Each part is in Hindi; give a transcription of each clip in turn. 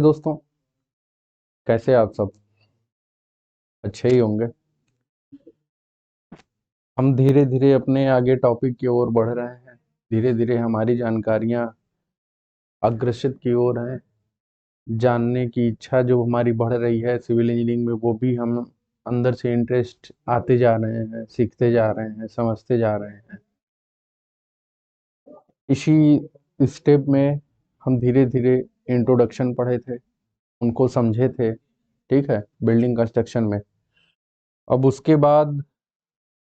दोस्तों, कैसे आप सब? अच्छे ही होंगे। हम धीरे धीरे अपने आगे टॉपिक की ओर बढ़ रहे हैं। धीरे धीरे हमारी जानकारियां अग्रसित की ओर हैं। जानने की इच्छा जो हमारी बढ़ रही है सिविल इंजीनियरिंग में, वो भी हम अंदर से इंटरेस्ट आते जा रहे हैं, सीखते जा रहे हैं, समझते जा रहे हैं। इसी स्टेप में हम धीरे धीरे इंट्रोडक्शन पढ़े थे, उनको समझे थे। ठीक है, बिल्डिंग कंस्ट्रक्शन में। अब उसके बाद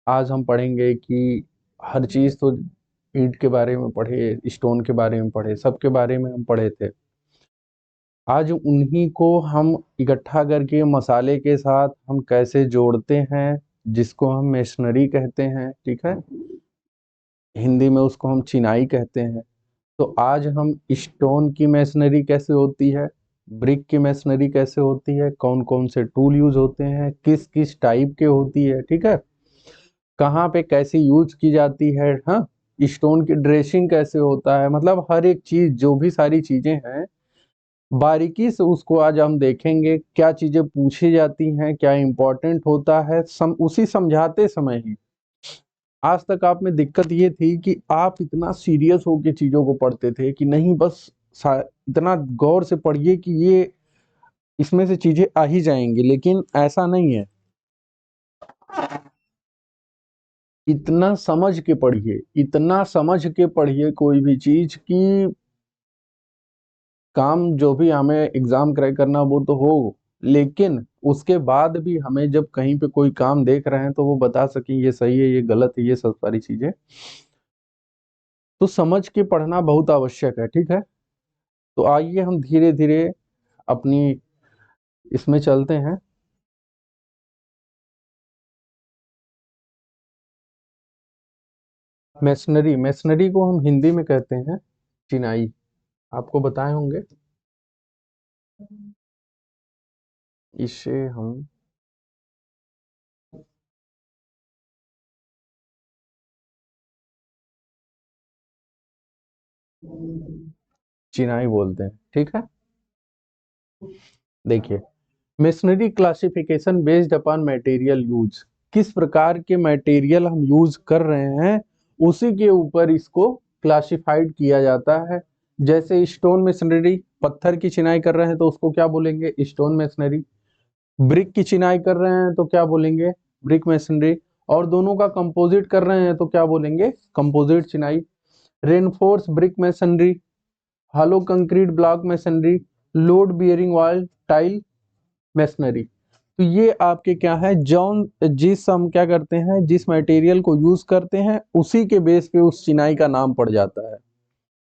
आज हम पढ़ेंगे कि हर चीज तो ईंट के बारे में पढ़े, स्टोन के बारे में पढ़े, सबके बारे में हम पढ़े थे। आज उन्हीं को हम इकट्ठा करके मसाले के साथ हम कैसे जोड़ते हैं, जिसको हम मेशनरी कहते हैं। ठीक है, हिंदी में उसको हम चिनाई कहते हैं। तो आज हम स्टोन की मेशनरी कैसे होती है, ब्रिक की मेशनरी कैसे होती है, कौन कौन से टूल यूज होते हैं, किस किस टाइप के होती है, ठीक है, कहाँ पे कैसे यूज की जाती है, हाँ, स्टोन की ड्रेसिंग कैसे होता है, मतलब हर एक चीज, जो भी सारी चीजें हैं बारीकी से उसको आज हम देखेंगे। क्या चीजें पूछी जाती हैं, क्या इंपॉर्टेंट होता है, उसी समझाते समय ही आज तक आप में दिक्कत ये थी कि आप इतना सीरियस होके चीजों को पढ़ते थे कि नहीं बस इतना गौर से पढ़िए कि ये इसमें से चीजें आ ही जाएंगी, लेकिन ऐसा नहीं है। इतना समझ के पढ़िए, इतना समझ के पढ़िए कोई भी चीज की काम जो भी हमें एग्जाम क्रैक करना वो तो हो, लेकिन उसके बाद भी हमें जब कहीं पे कोई काम देख रहे हैं तो वो बता सकें ये सही है, ये गलत है, ये सब सारी चीजें तो समझ के पढ़ना बहुत आवश्यक है। ठीक है, तो आइए हम धीरे धीरे अपनी इसमें चलते हैं। मैसनरी, मैसनरी को हम हिंदी में कहते हैं चिनाई। आपको बताए होंगे। इसे हम चिनाई बोलते हैं। ठीक है, देखिए, masonry classification based upon material use, किस प्रकार के मटेरियल हम यूज कर रहे हैं उसी के ऊपर इसको क्लासिफाइड किया जाता है। जैसे स्टोन मेसनरी, पत्थर की चिनाई कर रहे हैं तो उसको क्या बोलेंगे, स्टोन मेसनरी। ब्रिक की चिनाई कर रहे हैं तो क्या बोलेंगे, ब्रिक मेसनरी। और दोनों का कंपोजिट कर रहे हैं तो क्या बोलेंगे, कंपोजिट चिनाई। Reinforce brick masonry, hollow concrete block masonry, load bearing wall tile masonry. तो ये आपके क्या है, जॉन जिस हम क्या करते हैं, जिस मटेरियल को यूज करते हैं उसी के बेस पे उस चिनाई का नाम पड़ जाता है।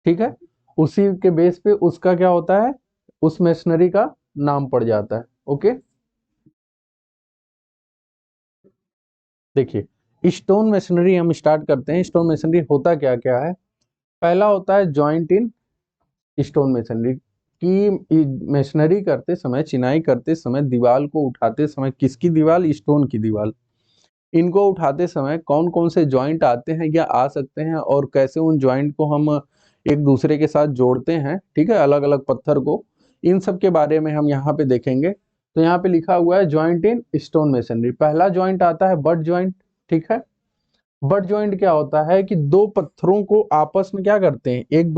ठीक है, उसी के बेस पे उसका क्या होता है, उस मेशनरी का नाम पड़ जाता है। ओके, देखिए, स्टोन मेशनरी हम स्टार्ट करते हैं। स्टोन मेशनरी होता क्या क्या है। पहला होता है जॉइंट इन स्टोन मेशनरी, की मेशनरी करते समय, चिनाई करते समय, दीवार को उठाते समय, किसकी दीवार, स्टोन की दीवार, इनको उठाते समय कौन कौन से जॉइंट आते हैं या आ सकते हैं और कैसे उन जॉइंट को हम एक दूसरे के साथ जोड़ते हैं। ठीक है, अलग अलग पत्थर को, इन सब के बारे में हम यहाँ पे देखेंगे। तो यहाँ पे लिखा हुआ है जॉइंट इन स्टोन मेसनरी। पहला जॉइंट आता है बट जॉइंट। ठीक है, बट जॉइंट क्या होता है कि दो पत्थरों को आपस में क्या करते हैं, एक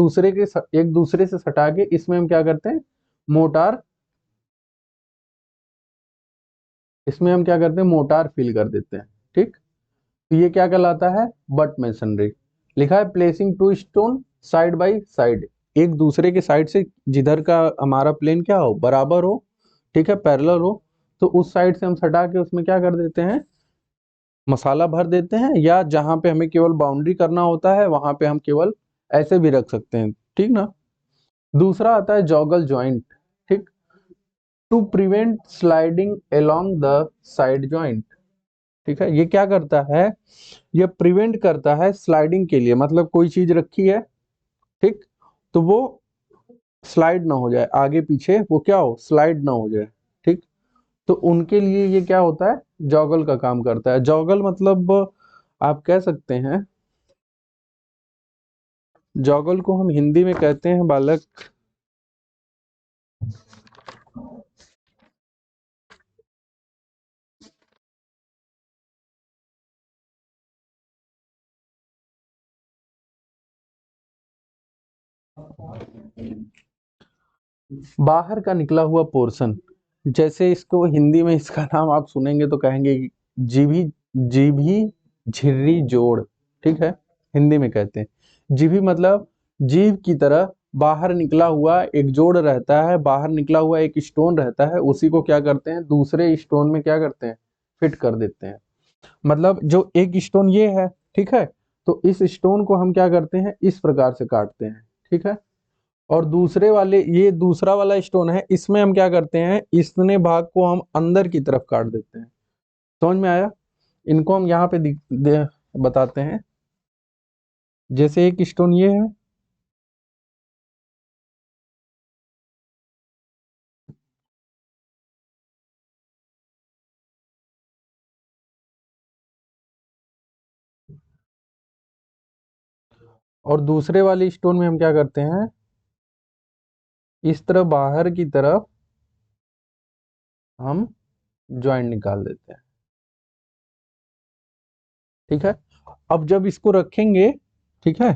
दूसरे से सटा के इसमें हम क्या करते हैं, मोटार, इसमें हम क्या करते हैं, मोटार फिल कर देते हैं। ठीक, तो ये क्या कहलाता है, बट मेसनरी। लिखा है placing two stone side by side, एक दूसरे के साइड से, जिधर का हमारा प्लेन क्या हो, बराबर हो, ठीक है, पैरेलल हो, तो उस साइड से हम सटा के उसमें क्या कर देते हैं, मसाला भर देते हैं। या जहां पे हमें केवल बाउंड्री करना होता है वहां पे हम केवल ऐसे भी रख सकते हैं। ठीक ना। दूसरा आता है जॉगल ज्वाइंट। ठीक, to prevent sliding along the side joint. ठीक है, ये क्या करता है, ये प्रिवेंट करता है स्लाइडिंग के लिए, मतलब कोई चीज रखी है, ठीक, तो वो स्लाइड ना हो जाए, आगे पीछे वो क्या हो, स्लाइड ना हो जाए। ठीक, तो उनके लिए ये क्या होता है, जॉगल का काम करता है। जॉगल मतलब आप कह सकते हैं, जॉगल को हम हिंदी में कहते हैं बालक बाहर का निकला हुआ पोर्शन, जैसे इसको हिंदी में इसका नाम आप सुनेंगे तो कहेंगे कि जीभी, जीभी झिर्री जोड़, ठीक है, हिंदी में कहते हैं। जीभी मतलब जीभ की तरह बाहर निकला हुआ एक जोड़ रहता है, बाहर निकला हुआ एक स्टोन रहता है, उसी को क्या करते हैं, दूसरे स्टोन में क्या करते हैं, फिट कर देते हैं। मतलब जो एक स्टोन ये है, ठीक है, तो इस स्टोन को हम क्या करते हैं, इस प्रकार से काटते हैं, ठीक है, और दूसरे वाले, ये दूसरा वाला स्टोन है, इसमें हम क्या करते हैं, इसने भाग को हम अंदर की तरफ काट देते हैं। समझ में आया? इनको हम यहाँ पे बताते हैं। जैसे एक स्टोन ये है, और दूसरे वाले स्टोन में हम क्या करते हैं, इस तरफ बाहर की तरफ हम ज्वाइंट निकाल देते हैं, ठीक है। अब जब इसको रखेंगे, ठीक है,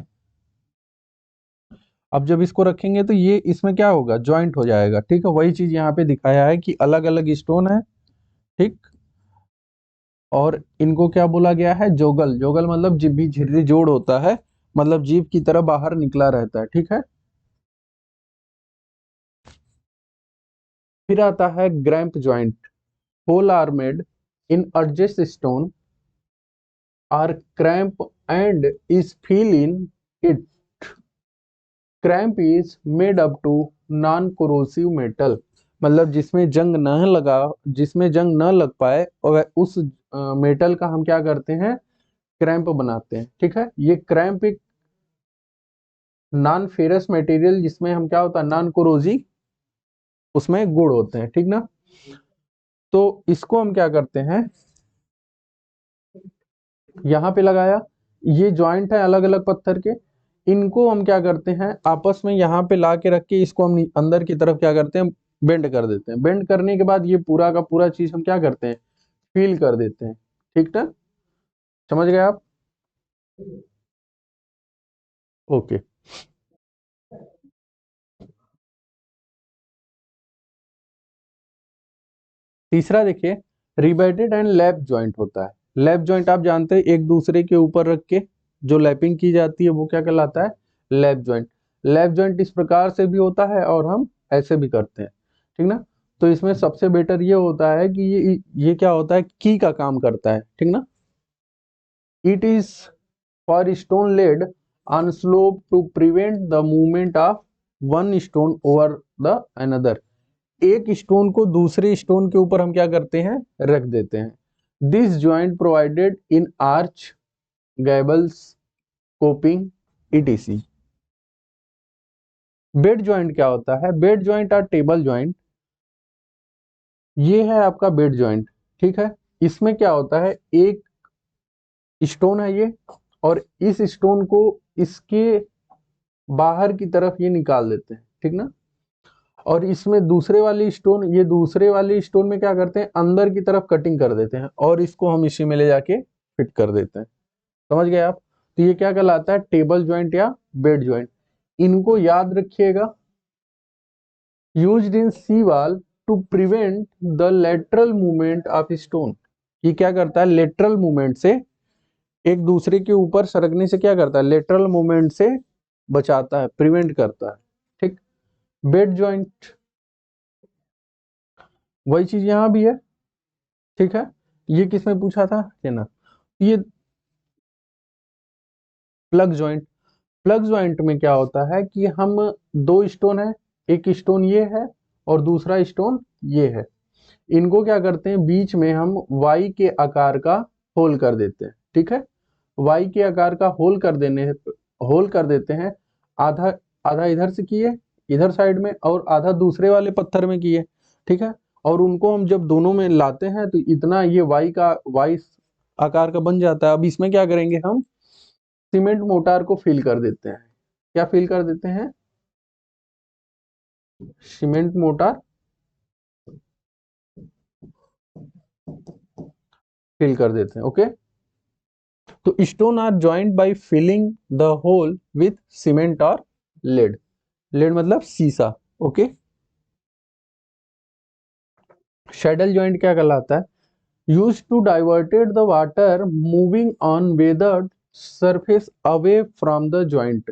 अब जब इसको रखेंगे तो ये इसमें क्या होगा, ज्वाइंट हो जाएगा, ठीक है। वही चीज यहाँ पे दिखाया है कि अलग अलग स्टोन है, ठीक, और इनको क्या बोला गया है, जोगल। जोगल मतलब जिब्भी झिर्री जोड़ होता है, मतलब जीभ की तरह बाहर निकला रहता है, ठीक है। फिर आता है cramp joint. Hole are made in adjacent stone are cramp and is fill in it. Cramp is made up to non corrosive metal, मतलब जिसमें जंग न लगा, जिसमें जंग न लग पाए, और उस मेटल का हम क्या करते हैं, क्रैम्प बनाते हैं, ठीक है। ये क्रैम्प एक नॉन फेरस मटेरियल, जिसमें हम क्या होता है, नॉन कोरोजी, उसमें गुण होते हैं, ठीक ना। तो इसको हम क्या करते हैं, यहाँ पे लगाया, ये जॉइंट है अलग अलग पत्थर के, इनको हम क्या करते हैं, आपस में यहाँ पे ला के रख के इसको हम अंदर की तरफ क्या करते हैं, बेंड कर देते हैं। बेंड करने के बाद ये पूरा का पूरा चीज हम क्या करते हैं, फील कर देते हैं, ठीक ना। समझ गए आप? ओके। तीसरा देखिए, रिबेटेड एंड लैप जॉइंट होता है। लैप जॉइंट आप जानते हैं, एक दूसरे के ऊपर रख के जो लैपिंग की जाती है वो क्या कहलाता है, लैप जॉइंट। लैप जॉइंट इस प्रकार से भी होता है और हम ऐसे भी करते हैं, ठीक ना। तो इसमें सबसे बेटर ये होता है कि ये क्या होता है, की का काम करता है, ठीक ना। It is for stone laid on slope to prevent the movement of one stone over the another. एक स्टोन को दूसरे स्टोन के ऊपर हम क्या करते हैं, रख देते हैं। This joint provided in arch, gables, coping, etc. Bed joint क्या होता है, बेड ज्वाइंट और टेबल ज्वाइंट, ये है आपका बेड ज्वाइंट, ठीक है। इसमें क्या होता है, एक स्टोन है ये, और इस स्टोन को इसके बाहर की तरफ ये निकाल देते हैं, ठीक ना। और इसमें दूसरे वाली स्टोन, ये दूसरे वाली स्टोन में क्या करते हैं, अंदर की तरफ कटिंग कर देते हैं, और इसको हम इसी में ले जाके फिट कर देते हैं। समझ गए आप? तो ये क्या कहलाता है, टेबल ज्वाइंट या बेड ज्वाइंट। इनको याद रखिएगा। Used in sea wall to prevent the lateral movement of stone. ये क्या करता है, लेटरल मूवमेंट से, एक दूसरे के ऊपर सरकने से क्या करता है, लेटरल मूवमेंट से बचाता है, प्रिवेंट करता है, ठीक। बेड ज्वाइंट, वही चीज यहां भी है, ठीक है। ये किसमें पूछा था, लेना। ये प्लग ज्वाइंट। प्लग ज्वाइंट में क्या होता है कि हम दो स्टोन है, एक स्टोन ये है और दूसरा स्टोन ये है, इनको क्या करते हैं, बीच में हम वाई के आकार का होल कर देते हैं, ठीक है। वाई के आकार का होल कर देते हैं। आधा, आधा इधर से किए, इधर साइड में, और आधा दूसरे वाले पत्थर में किए, ठीक है। और उनको हम जब दोनों में लाते हैं तो इतना ये वाई आकार का बन जाता है। अब इसमें क्या करेंगे, हम सीमेंट मोटार को फिल कर देते हैं। क्या फिल कर देते हैं, सीमेंट मोटार फिल कर देते हैं, ओके। तो stone are joint by filling the hole with cement और लेड। लेड मतलब शीशा। ओके। सैडल जॉइंट क्या कहलाता है? Use to diverted the water moving on weathered surface away from the joint.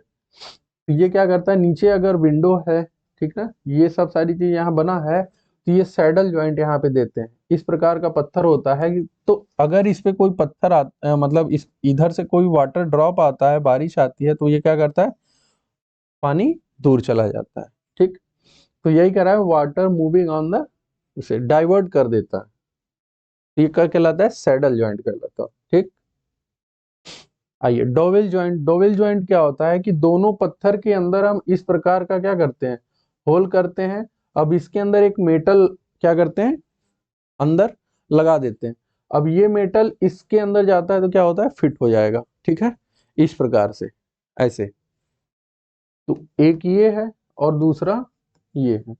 ये क्या करता है, नीचे अगर विंडो है, ठीक ना, ये सब सारी चीज यहाँ बना है, तो ये सैडल जॉइंट यहाँ पे देते हैं। इस प्रकार का पत्थर होता है तो अगर इस पे कोई पत्थर मतलब इस इधर से कोई वाटर ड्रॉप आता है, बारिश आती है, तो ये क्या करता है, पानी दूर चला जाता है। ठीक। तो यही कह रहा है, वाटर मूविंग ऑन द, उसे डाइवर्ट कर देता है। ये क्या कहलाता है? सैडल जॉइंट कहलाता है। ठीक। आइए डोवेल जॉइंट। डोवेल जॉइंट क्या होता है कि दोनों पत्थर के अंदर हम इस प्रकार का क्या करते हैं, होल करते हैं। अब इसके अंदर एक मेटल क्या करते हैं, अंदर लगा देते हैं। अब ये मेटल इसके अंदर जाता है तो क्या होता है, फिट हो जाएगा। ठीक है, इस प्रकार से, ऐसे। तो एक ये है और दूसरा ये है।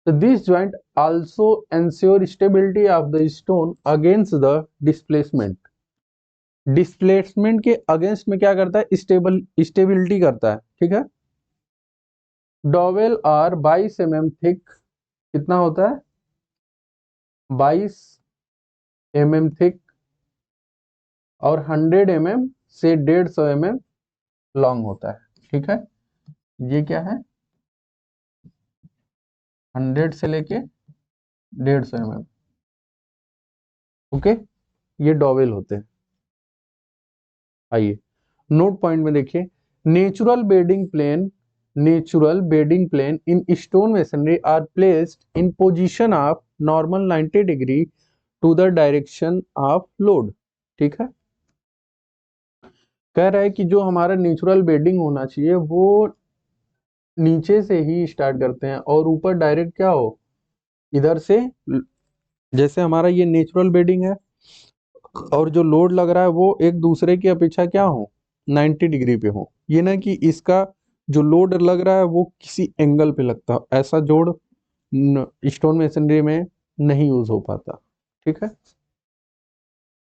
So this joint also ensure stability of the stone against the displacement. Displacement के अगेंस्ट में क्या करता है, स्टेबिलिटी करता है। ठीक है। Dowel are 22 mm thick. कितना होता है? 22 mm थिक और 100 mm से 150 mm लॉन्ग होता है। ठीक है। ये क्या है, 100 से लेके 150 mm। ओके। ये डॉवेल होते हैं। आइए नोट पॉइंट में देखिए, natural bedding plane, natural bedding plane in stone masonry are placed in position of normal 90 degree to the direction of load. ठीक है। कह रहा है कि जो हमारा नेचुरल बेडिंग होना चाहिए वो नीचे से ही स्टार्ट करते हैं और ऊपर डायरेक्ट क्या हो, इधर से। जैसे हमारा ये नेचुरल बेडिंग है और जो लोड लग रहा है वो एक दूसरे की अपेक्षा क्या हो, 90 डिग्री पे हो। ये ना कि इसका जो लोड लग रहा है वो किसी एंगल पे लगता है, ऐसा जोड़ स्टोन मेसनरी में नहीं यूज हो पाता। ठीक है।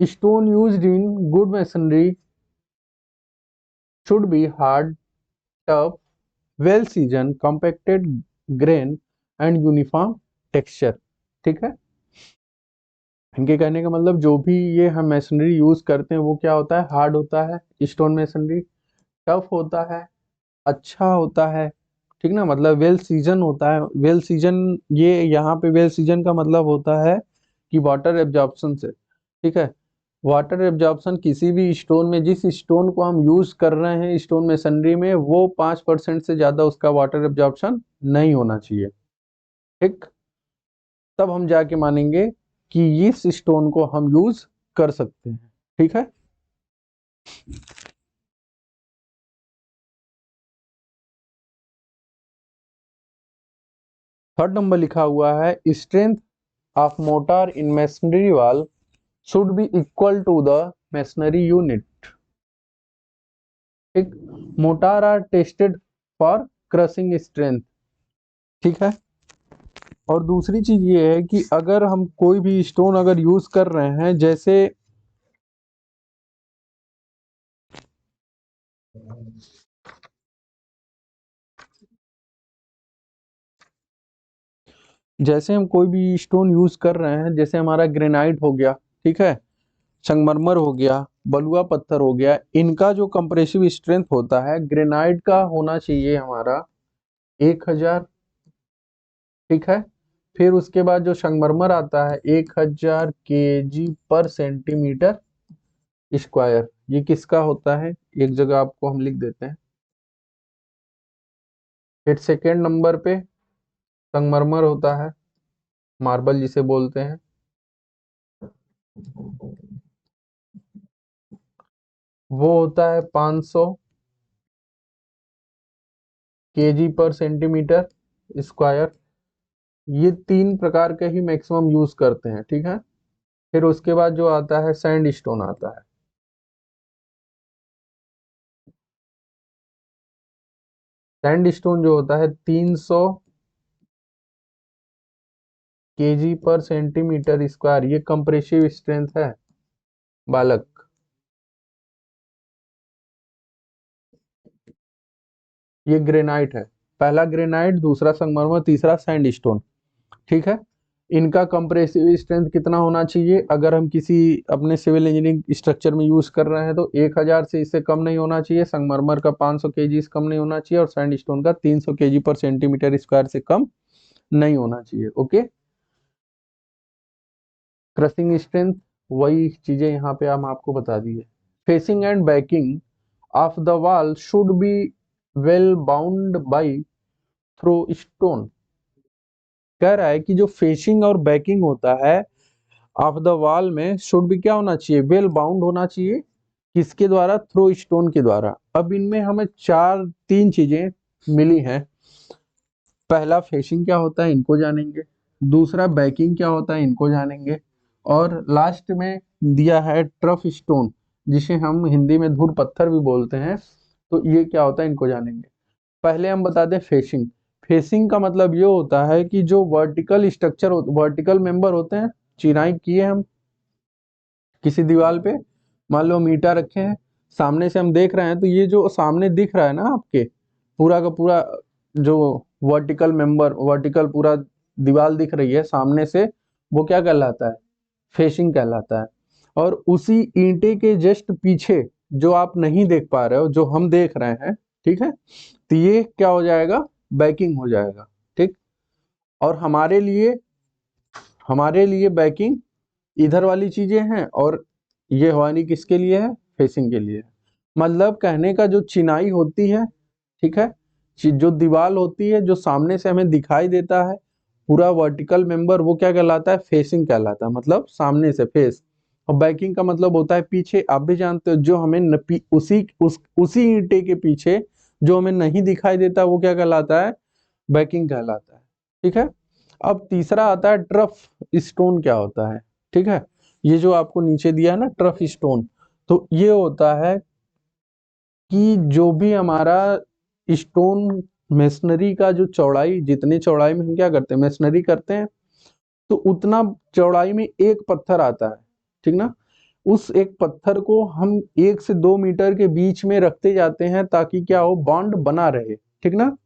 Stone used in good masonry should be hard, tough, well season, compacted grain and uniform texture. ठीक है। इनके कहने का मतलब जो भी ये हम मेसनरी यूज करते हैं वो क्या होता है, हार्ड होता है स्टोन मेसनरी, टफ होता है, अच्छा होता है। ठीक ना, मतलब वेल सीजन होता है। वेल सीजन, ये यहाँ पे वेल सीजन का मतलब होता है कि वाटर एब्जॉर्प्शन से। ठीक है। वाटर एब्जॉर्प्शन किसी भी स्टोन में, जिस स्टोन को हम यूज कर रहे हैं स्टोन मेसनरी में, वो 5% से ज्यादा उसका वाटर एब्जॉर्प्शन नहीं होना चाहिए। ठीक। तब हम जाके मानेंगे कि इस स्टोन को हम यूज कर सकते हैं। ठीक है। थर्ड नंबर लिखा हुआ है, strength of mortar in masonry wall should be equal to the masonry unit। ठीक। Mortar are tested for crushing strength. ठीक है। और दूसरी चीज ये है कि अगर हम कोई भी स्टोन अगर यूज कर रहे हैं, जैसे जैसे हम कोई भी स्टोन यूज कर रहे हैं, जैसे हमारा ग्रेनाइट हो गया, ठीक है, संगमरमर हो गया, बलुआ पत्थर हो गया, इनका जो कंप्रेसिव स्ट्रेंथ होता है ग्रेनाइट का होना चाहिए हमारा 1000। ठीक है। फिर उसके बाद जो संगमरमर आता है 1000 kg/cm स्क्वायर। ये किसका होता है, एक जगह आपको हम लिख देते हैं। फिर सेकेंड नंबर पे संगमरमर होता है, मार्बल जिसे बोलते हैं। वो होता है 500 kg/cm स्क्वायर। ये तीन प्रकार के ही मैक्सिमम यूज करते हैं। ठीक है। फिर उसके बाद जो आता है सैंड स्टोन आता है। सैंड स्टोन जो होता है 300 kg/cm स्क्वायर। ये कंप्रेसिव स्ट्रेंथ है बालक। ये ग्रेनाइट है। पहला ग्रेनाइट, दूसरा संगमरमर, तीसरा सैंडस्टोन। ठीक है, इनका कंप्रेसिव स्ट्रेंथ कितना होना चाहिए? अगर हम किसी अपने सिविल इंजीनियरिंग स्ट्रक्चर में यूज कर रहे हैं तो 1000 से इससे कम नहीं होना चाहिए, संगमरमर का 500 kg से कम नहीं होना चाहिए, और सैंडस्टोन का 300 kg पर सेंटीमीटर स्क्वायर से कम नहीं होना चाहिए। ओके, क्रशिंग स्ट्रेंथ वही चीजें यहाँ पे हम आपको बता दिए। Facing and backing of the wall should be well bound by through stone. कह रहा है कि जो फेसिंग और बैकिंग होता है ऑफ द वॉल में शुड भी क्या होना चाहिए? वेल बाउंड होना चाहिए। किसके द्वारा? थ्रो स्टोन के द्वारा। अब इनमें हमें तीन चीजें मिली हैं। पहला फेसिंग क्या होता है, इनको जानेंगे। दूसरा बैकिंग क्या होता है, इनको जानेंगे। और लास्ट में दिया है ट्रफ स्टोन, जिसे हम हिंदी में धूर पत्थर भी बोलते हैं, तो ये क्या होता है, इनको जानेंगे। पहले हम बता दें फेसिंग। फेसिंग का मतलब ये होता है कि जो वर्टिकल स्ट्रक्चर, वर्टिकल मेंबर होते हैं, चिनाई किए हम किसी दीवार पे, मान लो हम ईंटा रखे हैं, सामने से हम देख रहे हैं, तो ये जो सामने दिख रहा है ना आपके, पूरा का पूरा जो वर्टिकल मेंबर, वर्टिकल पूरा दीवार दिख रही है सामने से, वो क्या कहलाता है? फेसिंग कहलाता है। और उसी ईंटे के जस्ट पीछे जो आप नहीं देख पा रहे हो, जो हम देख रहे हैं, ठीक है, तो ये क्या हो जाएगा? बैकिंग हो जाएगा। ठीक, और हमारे लिए बैकिंग इधर वाली चीजें हैं, और ये हवानी किसके लिए है? फेसिंग के लिए। मतलब कहने का जो चिनाई होती है, ठीक है, जो दीवार होती है, जो सामने से हमें दिखाई देता है, पूरा वर्टिकल मेंबर, वो क्या कहलाता है? फेसिंग कहलाता है, मतलब सामने से फेस। और बैकिंग का मतलब होता है पीछे। आप भी जानते हो, जो हमें उसी ईंटे के पीछे जो हमें नहीं दिखाई देता, वो क्या कहलाता है? बैकिंग कहलाता है। ठीक है, अब तीसरा आता है ट्रफ स्टोन। क्या होता है? ठीक है, ये जो आपको नीचे दिया है ना ट्रफ स्टोन, तो ये होता है कि जो भी हमारा स्टोन मेसनरी का जो चौड़ाई, जितनी चौड़ाई में हम क्या करते हैं? मेसनरी करते हैं, तो उतना चौड़ाई में एक पत्थर आता है, ठीक ना? उस एक पत्थर को हम 1 से 2 मीटर के बीच में रखते जाते हैं, ताकि क्या हो? बॉन्ड बना रहे। ठीक ना,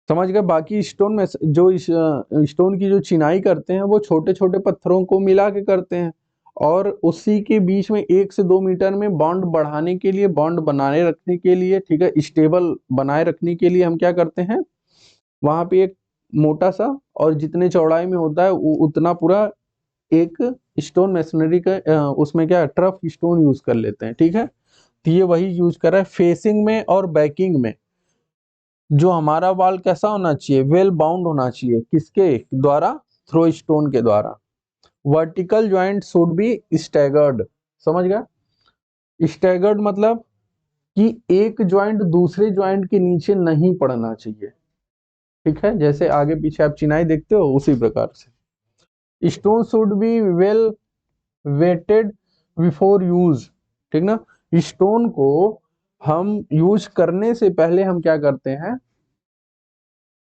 समझ गए? बाकी स्टोन में जो स्टोन की जो चिनाई करते हैं, वो छोटे छोटे पत्थरों को मिला के करते हैं, और उसी के बीच में 1 से 2 मीटर में बॉन्ड बढ़ाने के लिए, बॉन्ड बनाए रखने के लिए, ठीक है, स्टेबल बनाए रखने के लिए हम क्या करते हैं? वहां पे एक मोटा सा, और जितने चौड़ाई में होता है उतना पूरा एक स्टोन मेसनरी का, उसमें क्या ट्रफ स्टोन यूज कर लेते हैं। ठीक है, तो ये वही यूज कर रहा है फेसिंग में और बैकिंग में। जो हमारा वॉल कैसा होना चाहिए? वेल बाउंड होना चाहिए। किसके द्वारा? थ्रो स्टोन के द्वारा। Vertical joint should be staggered. समझ गया? स्टैगर्ड मतलब कि एक ज्वाइंट दूसरे ज्वाइंट के नीचे नहीं पड़ना चाहिए। ठीक है, जैसे आगे पीछे आप चिनाई देखते हो, उसी प्रकार से stone should be well wetted before use. ठीक ना, स्टोन को हम यूज करने से पहले हम क्या करते हैं?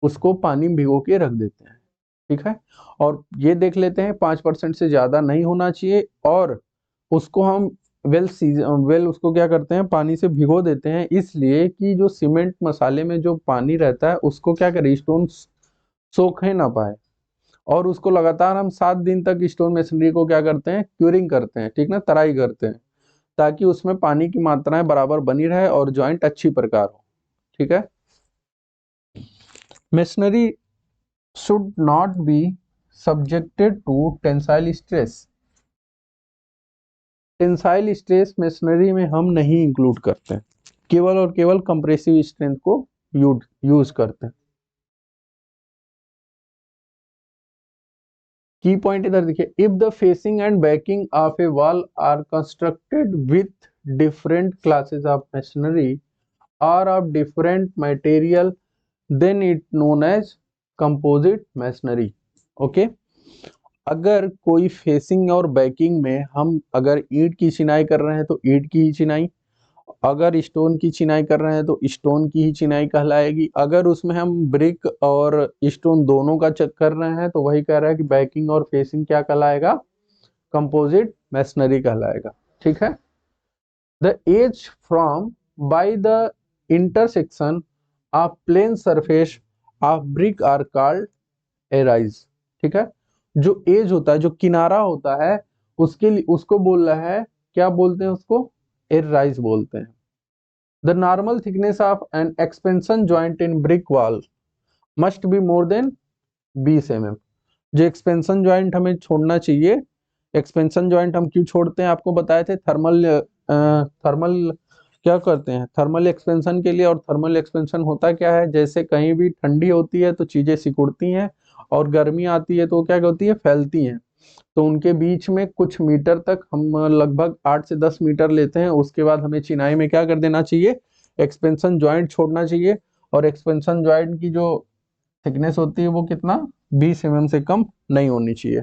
उसको पानी में भिगो के रख देते हैं। ठीक है, और ये देख लेते हैं 5% से ज्यादा नहीं होना चाहिए, और उसको हम वेल उसको क्या करते हैं? पानी से भिगो देते हैं, इसलिए कि जो सीमेंट मसाले में जो पानी रहता है, उसको क्या करे? स्टोन सोख ना पाए। और उसको लगातार हम 7 दिन तक स्टोन मेसनरी को क्या करते हैं? क्यूरिंग करते हैं, ठीक ना, तराई करते हैं, ताकि उसमें पानी की मात्राएं बराबर बनी रहे और ज्वाइंट अच्छी प्रकार हो। ठीक है, masonry should not be subjected to tensile stress। Tensile stress masonry में हम नहीं इंक्लूड करते हैं, केवल और केवल कंप्रेसिव स्ट्रेंथ को यूज करते हैं। की पॉइंट इधर देखिए, if the facing and backing of a wall are constructed with different classes of masonry और of different material, then it known as composite masonry. Okay, अगर कोई फेसिंग और बैकिंग में हम अगर ईंट की चिनाई कर रहे हैं तो ईंट की ही चिनाई, अगर स्टोन की चिनाई कर रहे हैं तो स्टोन की ही चिनाई कहलाएगी। अगर उसमें हम ब्रिक और स्टोन दोनों का चेक कर रहे हैं, तो वही कह रहा है कि बैकिंग और फेसिंग क्या कहलाएगा? कंपोजिट मैसनरी कहलाएगा। ठीक है, the edge from by the intersection of plane surface of brick are called arises. ठीक है, जो एज होता है, जो किनारा होता है, उसके लिए उसको बोल रहा है, क्या बोलते हैं उसको, एराइज बोलते हैं। The normal thickness of N expansion joint in brick wall must be more than 20 mm। जो एक्सपेंशन जॉइंट हमें छोड़ना चाहिए, एक्सपेंशन जॉइंट हम क्यों छोड़ते हैं, आपको बताए थे, थर्मल क्या करते हैं, थर्मल एक्सपेंशन के लिए। और थर्मल एक्सपेंशन होता क्या है, जैसे कहीं भी ठंडी होती है तो चीजें सिकुड़ती हैं, और गर्मी आती है तो क्या होती है, फैलती हैं। तो उनके बीच में कुछ मीटर तक हम लगभग 8 से 10 मीटर लेते हैं, उसके बाद हमें चिनाई में क्या कर देना चाहिए, एक्सपेंशन जॉइंट छोड़ना चाहिए। और एक्सपेंशन जॉइंट की जो थिकनेस होती है वो कितना, 20 mm से कम नहीं होनी चाहिए।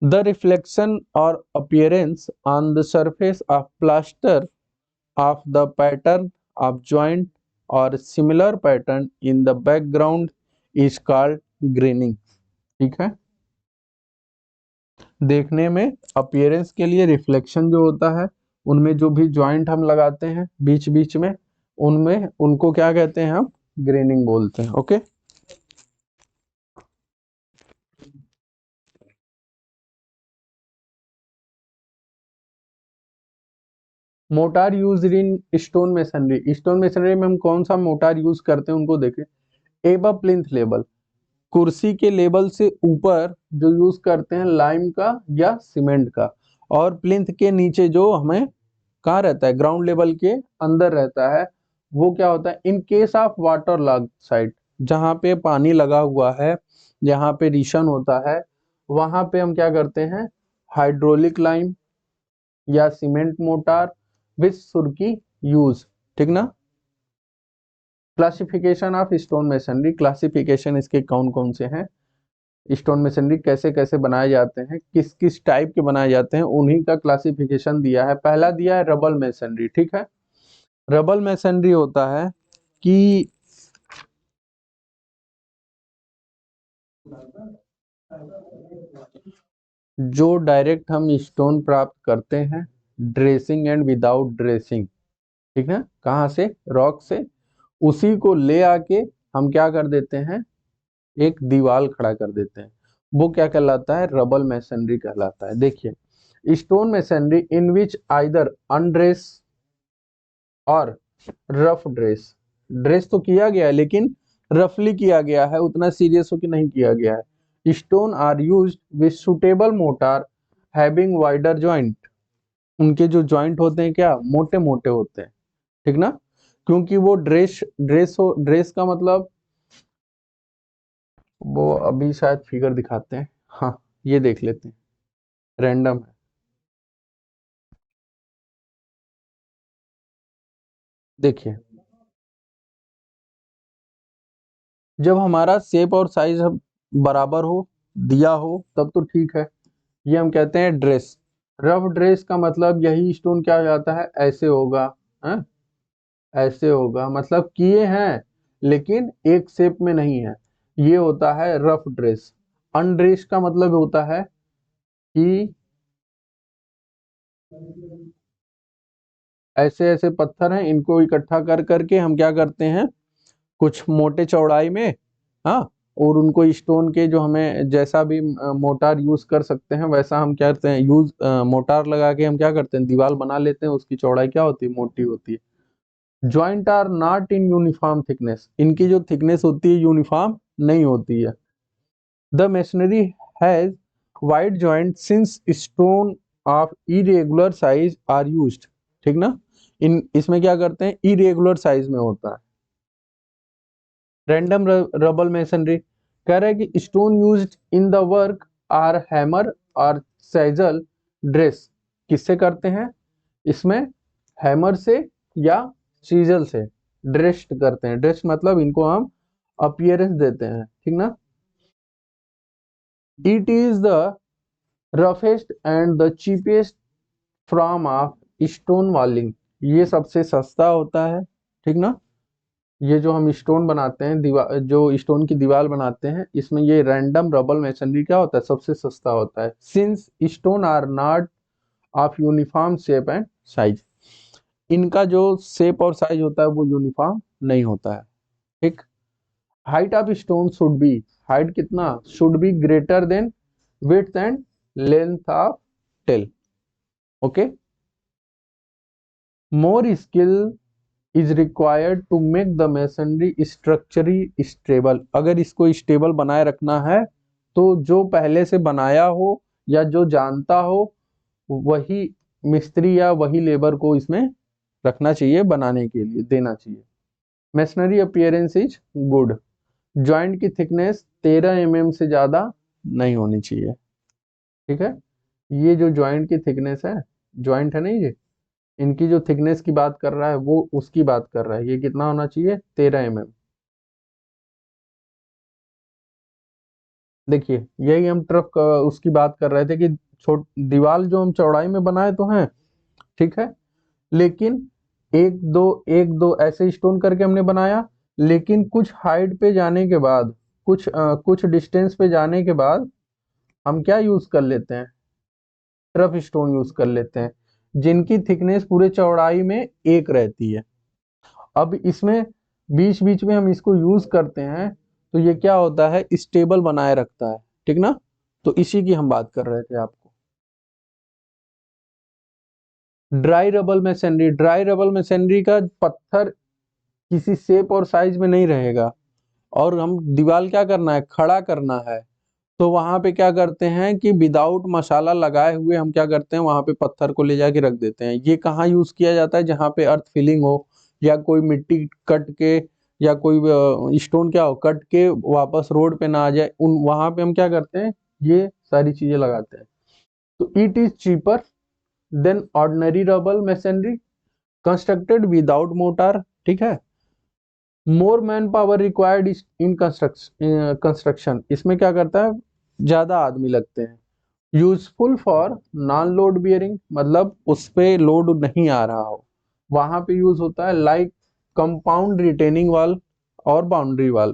द रिफ्लेक्शन और appearance on the surface of plaster of the pattern of joint और similar pattern in the background is called graining. ठीक है, देखने में अपीयरेंस के लिए रिफ्लेक्शन जो होता है, उनमें जो भी जॉइंट हम लगाते हैं बीच बीच में, उनमें उनको क्या कहते हैं, हम ग्रेनिंग बोलते हैं। Okay, motor use in stone masonry. Stone masonry में हम कौन सा मोटार यूज करते हैं उनको देखें। एबव प्लिंथ लेवल, कुर्सी के लेवल से ऊपर जो यूज करते हैं लाइम का या सीमेंट का। और प्लिंथ के नीचे जो हमें कहाँ रहता है, ग्राउंड लेवल के अंदर रहता है, वो क्या होता है, in case of water log site, जहाँ पे पानी लगा हुआ है, जहाँ पे रिशन होता है, वहां पे हम क्या करते हैं, हाइड्रोलिक लाइम या सीमेंट मोटार विथ सुरकी यूज। ठीक ना। Classification of stone masonry, classification इसके कौन कौन से हैं, स्टोन मेसनरी कैसे कैसे बनाए जाते हैं, किस किस टाइप के बनाए जाते हैं, उन्हीं का क्लासिफिकेशन दिया है। पहला दिया है रबल मेसनरी। ठीक है, रबल मेसनरी होता है कि जो डायरेक्ट हम स्टोन प्राप्त करते हैं, ड्रेसिंग एंड विदाउट ड्रेसिंग। ठीक है, कहाँ से, रॉक से, उसी को ले आके हम क्या कर देते हैं, एक दीवार खड़ा कर देते हैं, वो क्या कहलाता है, रबल मैसनरी कहलाता है। देखिए, स्टोन मैसनरी इन विच आइदर अनड्रेस और रफ ड्रेस, ड्रेस तो किया गया है लेकिन रफली किया गया है, उतना सीरियस होकर नहीं किया गया है। Stone are use with suitable mortar having wider joint, उनके जो जॉइंट होते हैं क्या, मोटे मोटे होते हैं। ठीक ना, क्योंकि वो ड्रेस का मतलब, वो अभी शायद फिगर दिखाते हैं, हाँ ये देख लेते हैं, रैंडम है। देखिए, जब हमारा शेप और साइज बराबर हो, दिया हो, तब तो ठीक है, ये हम कहते हैं ड्रेस। रफ ड्रेस का मतलब यही स्टोन क्या हो जाता है, ऐसे होगा, है, ऐसे होगा, मतलब किए हैं लेकिन एक शेप में नहीं है, ये होता है रफ ड्रेस। अनड्रेस का मतलब होता है कि ऐसे ऐसे पत्थर हैं, इनको इकट्ठा कर करके हम क्या करते हैं, कुछ मोटे चौड़ाई में, हाँ, और उनको स्टोन के जो हमें जैसा भी मोटार यूज कर सकते हैं वैसा हम क्या करते हैं, यूज मोटार लगा के हम क्या करते हैं, दीवार बना लेते हैं, उसकी चौड़ाई क्या होती है, मोटी होती है। Joint are not in uniform thickness, इनकी जो थिकनेस होती है यूनिफॉर्म नहीं होती है। The masonry has wide joint since stone of irregular size are used. ठीक ना, इन इसमें क्या करते हैं, इरेगुलर साइज में होता है। रैंडम रबल मेसनरी कह रहा है कि stone used in the work are hammer और सैजल ड्रेस, किससे करते हैं, इसमें हैमर से या चीजल से ड्रेस्ड करते हैं। ड्रेस मतलब इनको हम अपीयरेंस देते हैं। ठीक ना, it is the roughest and the cheapest form of stone walling, ये सबसे सस्ता होता है। ठीक ना, ये जो हम स्टोन बनाते हैं, दीवार जो स्टोन की दीवार बनाते हैं, इसमें ये रैंडम रबल मेसनरी क्या होता है, सबसे सस्ता होता है। Since stone are not of uniform shape and size, इनका जो शेप और साइज होता है वो यूनिफॉर्म नहीं होता है। ठीक। Height of stone should be, height कितना, should be greater than width and length of tail. Okay. More skill is required to make the masonry structurally stable. अगर इसको स्टेबल बनाए रखना है तो जो पहले से बनाया हो या जो जानता हो वही मिस्त्री या वही लेबर को इसमें रखना चाहिए, बनाने के लिए देना चाहिए। Masonry appearance is good, joint की थिकनेस 13 mm से ज्यादा नहीं होनी चाहिए। ठीक है। ये जो जॉइंट की थिकनेस है, जॉइंट है नहीं ये, इनकी जो थिकनेस की बात कर रहा है वो उसकी बात कर रहा है। ये कितना होना चाहिए, 13 mm। देखिए यही हम ट्रफ उसकी बात कर रहे थे कि छोट दीवार जो हम चौड़ाई में बनाए तो हैं, ठीक है, लेकिन एक दो ऐसे स्टोन करके हमने बनाया, लेकिन कुछ हाइट पे जाने के बाद, कुछ डिस्टेंस पे जाने के बाद हम क्या यूज कर लेते हैं, ट्रफ स्टोन यूज कर लेते हैं जिनकी थिकनेस पूरे चौड़ाई में एक रहती है। अब इसमें बीच बीच में हम इसको यूज करते हैं तो ये क्या होता है, स्टेबल बनाए रखता है। ठीक ना। तो इसी की हम बात कर रहे थे आपको। Dry rubble masonry, dry rubble masonry का पत्थर किसी शेप और साइज में नहीं रहेगा और हम दीवार क्या करना है, खड़ा करना है, तो वहां पे क्या करते हैं कि विदाउट मसाला लगाए हुए हम क्या करते हैं, वहां पे पत्थर को ले जाके रख देते हैं। ये कहाँ यूज किया जाता है, जहाँ पे अर्थ फिलिंग हो या कोई मिट्टी कट के या कोई स्टोन क्या हो कट के वापस रोड पे ना आ जाए, उन वहां पे हम क्या करते हैं, ये सारी चीजें लगाते हैं। तो it is cheaper than ordinary rubble masonry constructed without mortar. ठीक है। More man power required in construction, इसमें क्या करता है, ज्यादा आदमी लगते हैं। Useful for non load bearing, मतलब उस पे लोड नहीं आ रहा हो, वहां पे यूज होता है। लाइक कंपाउंड रिटेनिंग वाल और बाउंड्री वाल।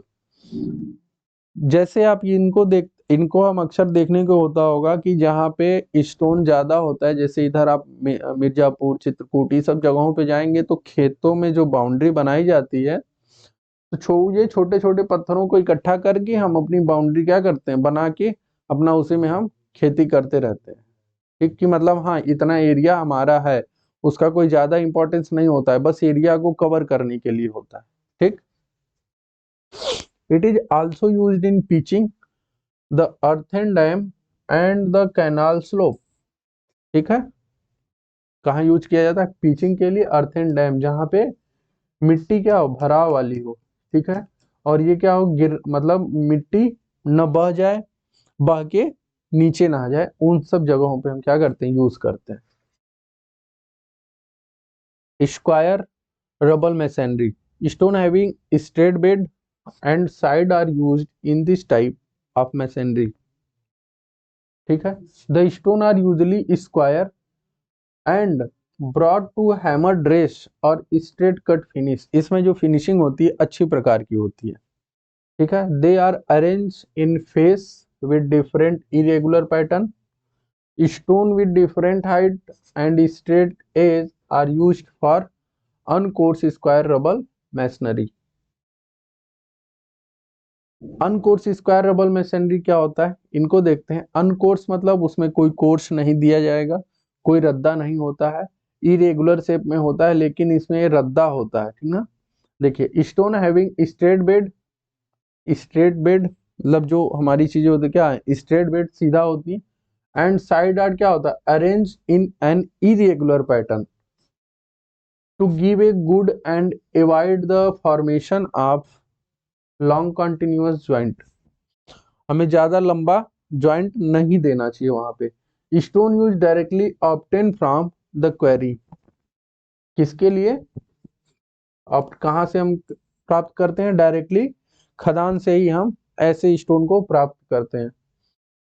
जैसे आप इनको हम अक्सर देखने को होता होगा कि जहाँ पे स्टोन ज्यादा होता है, जैसे इधर आप मिर्जापुर चित्रकूट ये सब जगहों पे जाएंगे तो खेतों में जो बाउंड्री बनाई जाती है, तो ये छोटे छोटे पत्थरों को इकट्ठा करके हम अपनी बाउंड्री क्या करते हैं, बना के अपना उसी में हम खेती करते रहते हैं। ठीक, कि मतलब हाँ इतना एरिया हमारा है, उसका कोई ज्यादा इंपॉर्टेंस नहीं होता है, बस एरिया को कवर करने के लिए होता है। ठीक। It is also used in pitching the earthen dam and the canal slope. ठीक है। कहाँ यूज किया जाता है, पिचिंग के लिए अर्थन डैम, जहाँ पे मिट्टी क्या हो, भराव वाली हो। ठीक है। और ये क्या हो, गिर मतलब मिट्टी न बह जाए, बह के नीचे ना आ जाए, उन सब जगहों पे हम क्या करते हैं, यूज करते हैं। Square rubble masonry, stone having straight bed and side are used in this type of masonry. ठीक है। The stone are usually square and broad to hammer dress और स्ट्रेट कट फिनिश, इसमें जो फिनिशिंग होती है अच्छी प्रकार की होती है। ठीक है। They are arrange in face with different irregular pattern, stone with different height and straight edge are used for uncoursed square rubble masonry. Uncoursed square rubble masonry क्या होता है, इनको देखते हैं। अनकोर्स मतलब उसमें कोई कोर्स नहीं दिया जाएगा, कोई रद्दा नहीं होता है, इरेगुलर शेप में होता है, लेकिन इसमें रद्दा होता है। ठीक ना। देखिए stone having straight bed, straight bed मतलब जो हमारी चीजें होती है क्या है, स्ट्रेट बेड सीधा होती है, एंड साइड आर्ट क्या होता है, arrange in an irregular pattern to give a good and avoid the formation of long continuous joint. हमें ज्यादा लंबा ज्वाइंट नहीं देना चाहिए वहां पे। Stone use directly obtain from the quarry, किसके लिए, अब कहाँ से हम प्राप्त करते हैं, डायरेक्टली खदान से ही हम ऐसे स्टोन को प्राप्त करते हैं।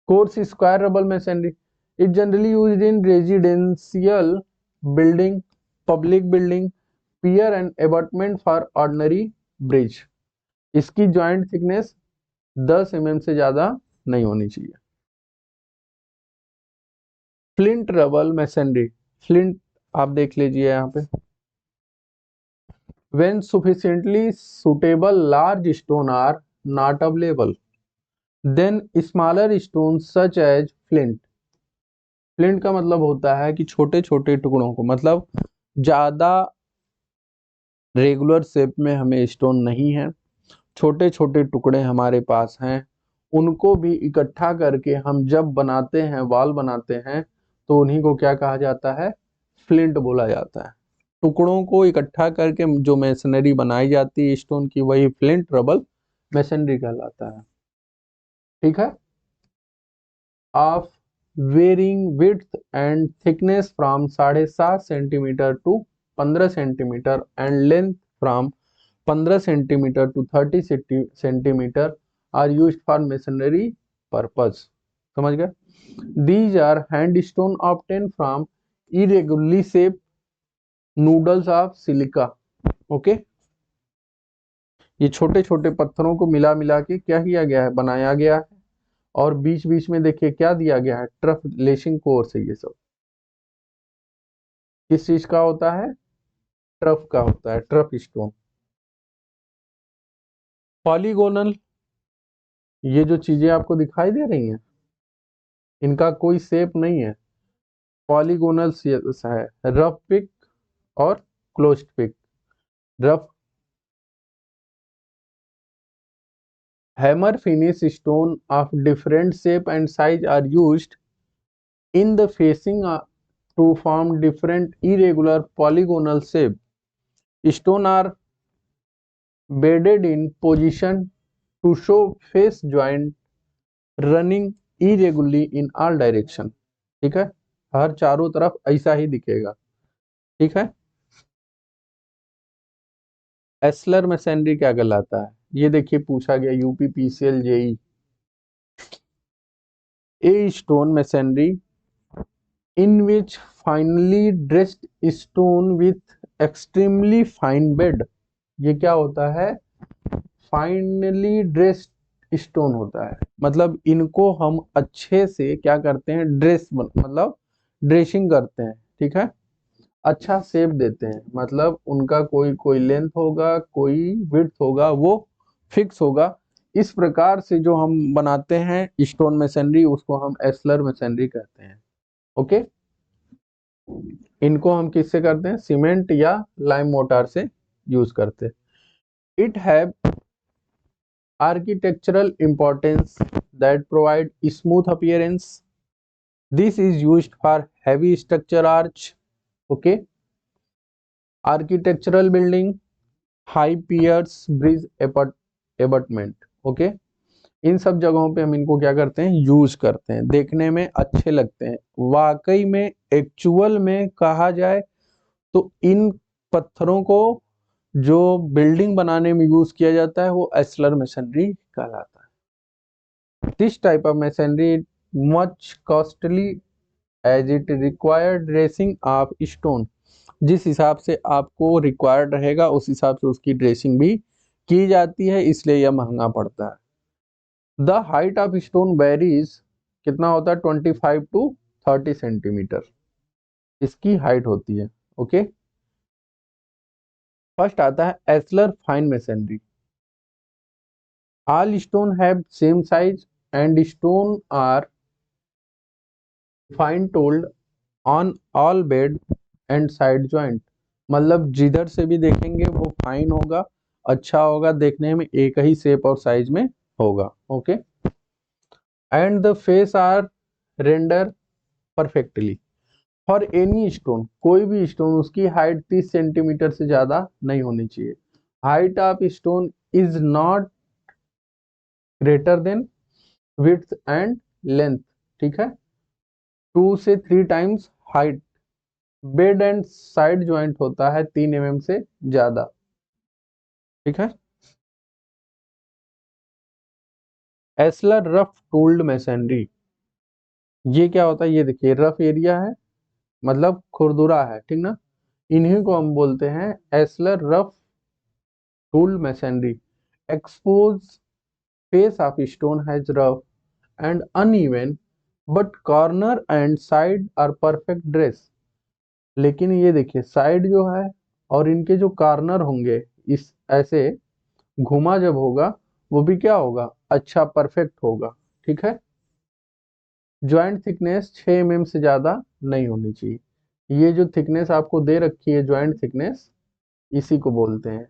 Course square rubble masonry is generally used in residential building, public building, pier and abutment for ordinary bridge. इसकी ज्वाइंट थिकनेस 10 mm से ज्यादा नहीं होनी चाहिए। फ्लिंट रबल मैसनरी, फ्लिंट आप देख लीजिए यहाँ पे, when sufficiently suitable large stone are not available, then smaller stones such as flint. Flint का मतलब होता है कि छोटे छोटे टुकड़ों को, मतलब ज्यादा रेगुलर शेप में हमें स्टोन नहीं है, छोटे छोटे टुकड़े हमारे पास हैं, उनको भी इकट्ठा करके हम जब बनाते हैं, वॉल बनाते हैं, तो उन्हीं को क्या कहा जाता है? फ्लिंट बोला जाता है। टुकड़ों को इकट्ठा करके जो मैसनरी बनाई जाती है स्टोन की, वही फ्लिंट रबल मैसनरी कहलाता है। ठीक है। Of varying width and thickness from 7.5 centimetre to 15 centimetre and length from 15 centimetre to 30 centimetre are used for masonry purpose. समझ गए? These are hand stone obtain from irregularly shape nodules of silica. Okay, ये छोटे छोटे पत्थरों को मिला मिला के क्या किया गया है? बनाया गया है। और बीच बीच में देखिए क्या दिया गया है? ट्रफ लेसिंग कोर्स है। ये सब किस चीज का होता है? ट्रफ का होता है, ट्रफ स्टोन। पॉलीगोनल, ये जो चीजें आपको दिखाई दे रही हैं, इनका कोई शेप नहीं है, पॉलीगोनल है। रफ पिक और closed pick. Rough hammer finish stone of different shape and size are used in the facing to form different irregular polygonal shape. Stone are bedded in position to show face joint running irregularly in all direction. ठीक है, हर चारों तरफ ऐसा ही दिखेगा। ठीक है। एस्लर मैसनरी क्या कहलाता है? ये देखिए पूछा गया UP PCL JE. A stone masonry in which finely dressed stone with extremely fine bed। ये क्या होता है? फाइनली ड्रेस्ड स्टोन होता है, मतलब इनको हम अच्छे से क्या करते हैं? मतलब ड्रेसिंग करते हैं। ठीक है, अच्छा शेप देते हैं, मतलब उनका कोई कोई लेंथ होगा, कोई विड्थ होगा, वो फिक्स होगा। इस प्रकार से जो हम बनाते हैं स्टोन मैसनरी, उसको हम एस्लर मैसनरी कहते हैं। ओके, इनको हम किससे करते हैं? सीमेंट या लाइम मोटार से यूज करते हैं। It have architectural importance that provide smooth appearance. This is used for heavy structure arch. Okay, architectural building, high piers, bridge, abutment. Okay, इन सब जगहों पे हम इनको क्या करते हैं? यूज करते हैं, देखने में अच्छे लगते हैं। वाकई में एक्चुअल में कहा जाए तो इन पत्थरों को जो बिल्डिंग बनाने में यूज किया जाता है वो एस्लर मैसनरी कहलाता है। This type of masonry much costly as it required dressing of stone. जिस हिसाब से आपको रिक्वायर्ड रहेगा उस हिसाब से उसकी ड्रेसिंग भी की जाती है, इसलिए यह महंगा पड़ता है। The height of stone varies, कितना होता है? 25 to 30 सेंटीमीटर इसकी हाइट होती है। ओके, फर्स्ट आता है ashlar fine masonry. All stone have same size and stone are fine tooled on all bed and side joint. मतलब जिधर से भी देखेंगे वो फाइन होगा, अच्छा होगा, देखने में एक ही शेप और साइज में होगा। Okay, and the face are render perfectly for any stone. कोई भी स्टोन, उसकी हाइट 30 सेंटीमीटर से ज्यादा नहीं होनी चाहिए। Height of stone is not greater than width and length. ठीक है, 2 से 3 times height. Bed and side joint होता है 3 mm से ज्यादा। ठीक है। एस्लर रफ टूल्ड मैसनरी, ये क्या होता है? ये देखिए रफ एरिया है, मतलब खुरदुरा है। ठीक ना, इन्हीं को हम बोलते हैं ashlar rough tooled masonry. Expose face of stone has rough and uneven but corner and side are perfect dress. लेकिन ये देखिए साइड जो है और इनके जो कार्नर होंगे इस ऐसे घुमा जब होगा वो भी क्या होगा, अच्छा परफेक्ट होगा। ठीक है। ज्वाइंट थिकनेस 6 mm से ज़्यादा नहीं होनी चाहिए। ये जो थिकनेस आपको दे रखी है ज्वाइंट थिकनेस, इसी को बोलते हैं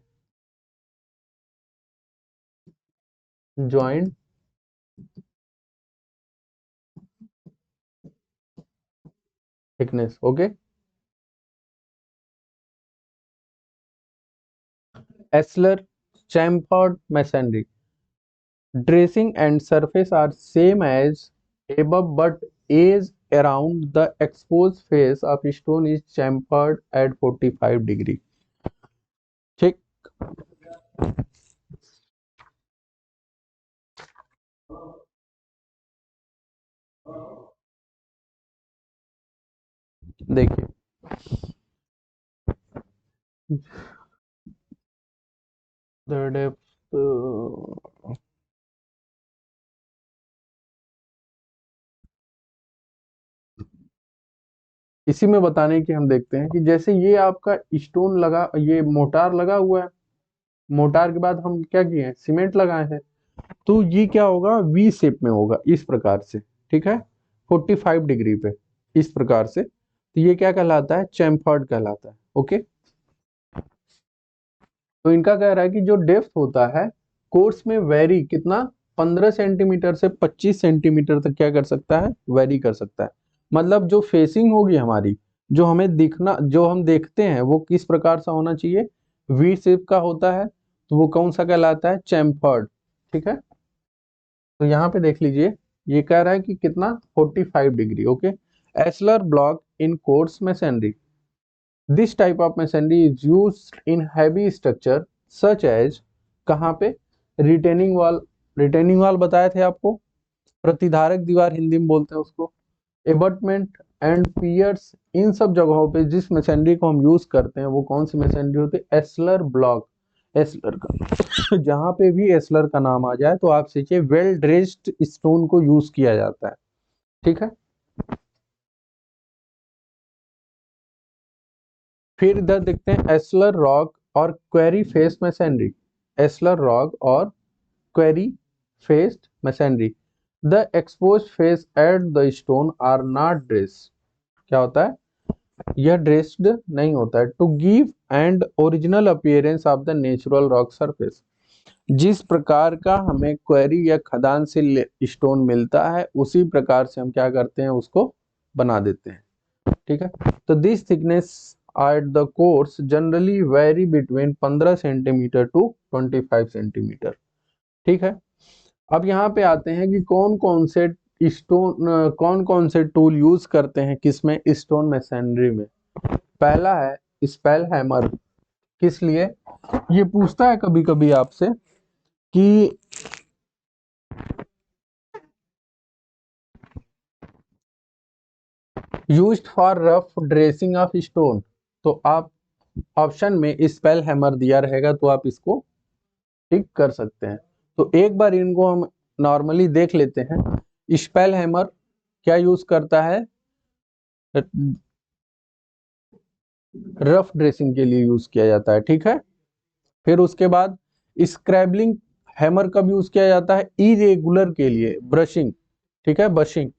joint thickness. Okay. Ashlar chamfered masonry dressing and surface are same as above, but edge around the exposed face of stone is chamfered at 45 degree। ठीक। देखिए the depth इसी में बताने की हम देखते हैं कि जैसे ये आपका स्टोन लगा, ये मोटार लगा हुआ है, मोटार के बाद हम क्या किए हैं, सीमेंट लगाए हैं, तो ये क्या होगा, वी शेप में होगा इस प्रकार से। ठीक है। 45 डिग्री पे इस प्रकार से, तो ये क्या कहलाता है, चैम्फर्ड कहलाता है। ओके। तो इनका कह रहा है कि जो डेप्थ होता है कोर्स में वेरी कितना, 15 सेंटीमीटर से 25 सेंटीमीटर तक क्या कर सकता है, वेरी कर सकता है। मतलब जो फेसिंग होगी हमारी, जो हमें दिखना, जो हम देखते हैं वो किस प्रकार से होना चाहिए, वी शेप का होता है, तो वो कौन सा कहलाता है, चैम्फर्ड। ठीक है। तो यहाँ पे देख लीजिए, ये कह रहा है कि कितना, 45 degree. Okay. Ashlar block in course masonry, this type of masonry is used in heavy structure such as, कहाँ पे, रिटेनिंग वॉल। रिटेनिंग वॉल बताए थे आपको, प्रतिधारक दीवार हिंदी में बोलते हैं उसको, एबटमेंट एंड पियर्स, इन सब जगहों पे जिस मशीनरी को हम यूज करते हैं वो कौन सी मशीनरी होती है, एस्लर ब्लॉक। एस्लर का जहां पे भी एस्लर का नाम आ जाए तो आप सोचिए वेल ड्रेस्ड स्टोन को यूज किया जाता है। ठीक है। फिर इधर देखते हैं एस्लर रॉक और quarry face masonry. Ashlar rock और quarry faced masonry, the expose face at the stone are not dress, क्या होता है, यह ड्रेस्ड नहीं होता है, to give and original appearance of the natural rock surface. जिस प्रकार का हमें क्वेरी या खदान से स्टोन मिलता है उसी प्रकार से हम क्या करते हैं, उसको बना देते हैं। ठीक है। तो this thickness at the course generally vary between 15 centimetre to 25 centimetre. ठीक है। अब यहाँ पे आते हैं कि कौन कौन से स्टोन, कौन कौन से टूल यूज करते हैं किसमें, स्टोन मैसनरी में। पहला है स्पेल हैमर। किस लिए, ये पूछता है कभी कभी आपसे कि used for rough dressing of stone, तो आप ऑप्शन में स्पेल हैमर दिया रहेगा तो आप इसको टिक कर सकते हैं। तो एक बार इनको हम नॉर्मली देख लेते हैं। स्पेल हैमर क्या यूज करता है, रफ ड्रेसिंग के लिए यूज किया जाता है। ठीक है। फिर उसके बाद स्क्रैबलिंग हैमर कब यूज किया जाता है, इरेगुलर के लिए, ब्रशिंग। ठीक है, ब्रशिंग।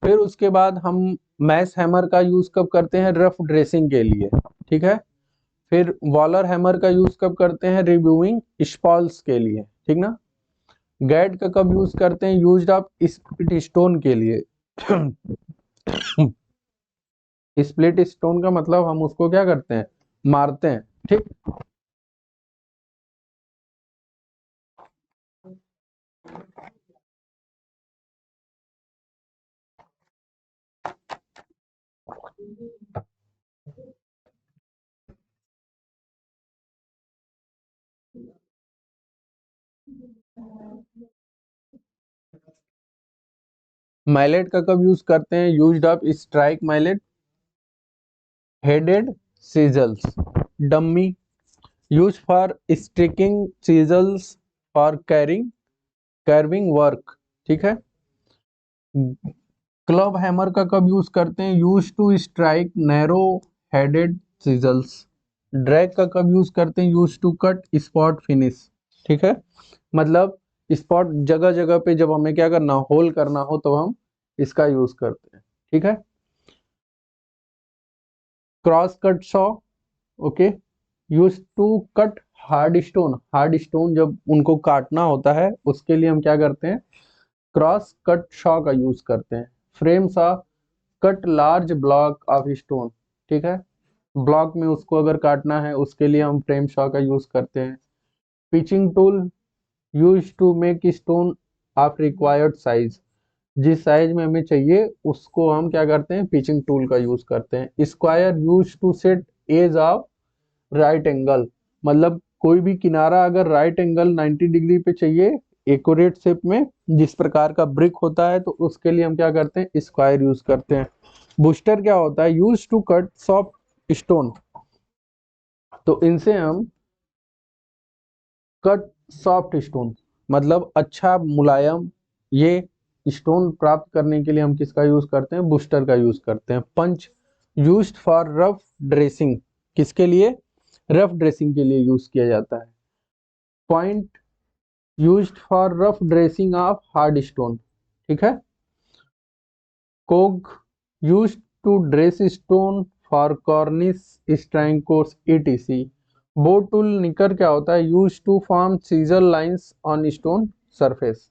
फिर उसके बाद हम मैश हैमर का यूज कब करते हैं, रफ ड्रेसिंग के लिए। ठीक है। फिर वॉलर हैमर का यूज कब करते हैं, रिमूविंग स्पॉल्स के लिए। ठीक ना। गैड का कब यूज करते हैं, यूज्ड ऑफ स्प्लिट स्टोन के लिए। स्प्लिट स्टोन का मतलब हम उसको क्या करते हैं, मारते हैं। ठीक। माइलेट का कब यूज करते हैं, used of strike mallet, headed chisels, dummy, use for sticking chisels, for carrying curving work. ठीक है। क्लब हैमर का कब यूज करते हैं, use to strike narrow headed chisels. Drag का कब यूज करते हैं? Use to cut spot finish, ठीक है, मतलब स्पॉट जगह जगह पे जब हमें क्या करना, होल करना हो तो हम इसका यूज करते हैं, ठीक है। Cross cut saw, okay, use to cut hard stone, hard stone जब उनको काटना होता है उसके लिए हम क्या करते हैं, क्रॉस कट सॉ का यूज करते हैं। Frame saw, cut large block of stone, ठीक है, ब्लॉक में उसको अगर काटना है उसके लिए हम फ्रेम सॉ का यूज करते हैं। Pitching tool, use to make stone of required size, जिस साइज में हमें चाहिए उसको हम क्या करते हैं, पिचिंग टूल का यूज करते हैं। Square, use to set edge of right angle, मतलब कोई भी किनारा अगर राइट एंगल 90 डिग्री पे चाहिए एक्यूरेट शेप में, जिस प्रकार का ब्रिक होता है, तो उसके लिए हम क्या करते हैं, स्क्वायर यूज करते हैं। बूस्टर क्या होता है? Use to cut soft stone, तो इनसे हम कट सॉफ्ट स्टोन, मतलब अच्छा मुलायम ये स्टोन प्राप्त करने के लिए हम किसका यूज करते हैं? बूस्टर का यूज करते हैं। पंच, यूज्ड फॉर रफ ड्रेसिंग, किसके लिए? रफ ड्रेसिंग के लिए यूज किया जाता है। Point, used for rough dressing of hard stone, ठीक है। Cog, used to dress stone for cornice, string course etc। Bow tool, nicker क्या होता है? Use to form scissor lines on stone surface,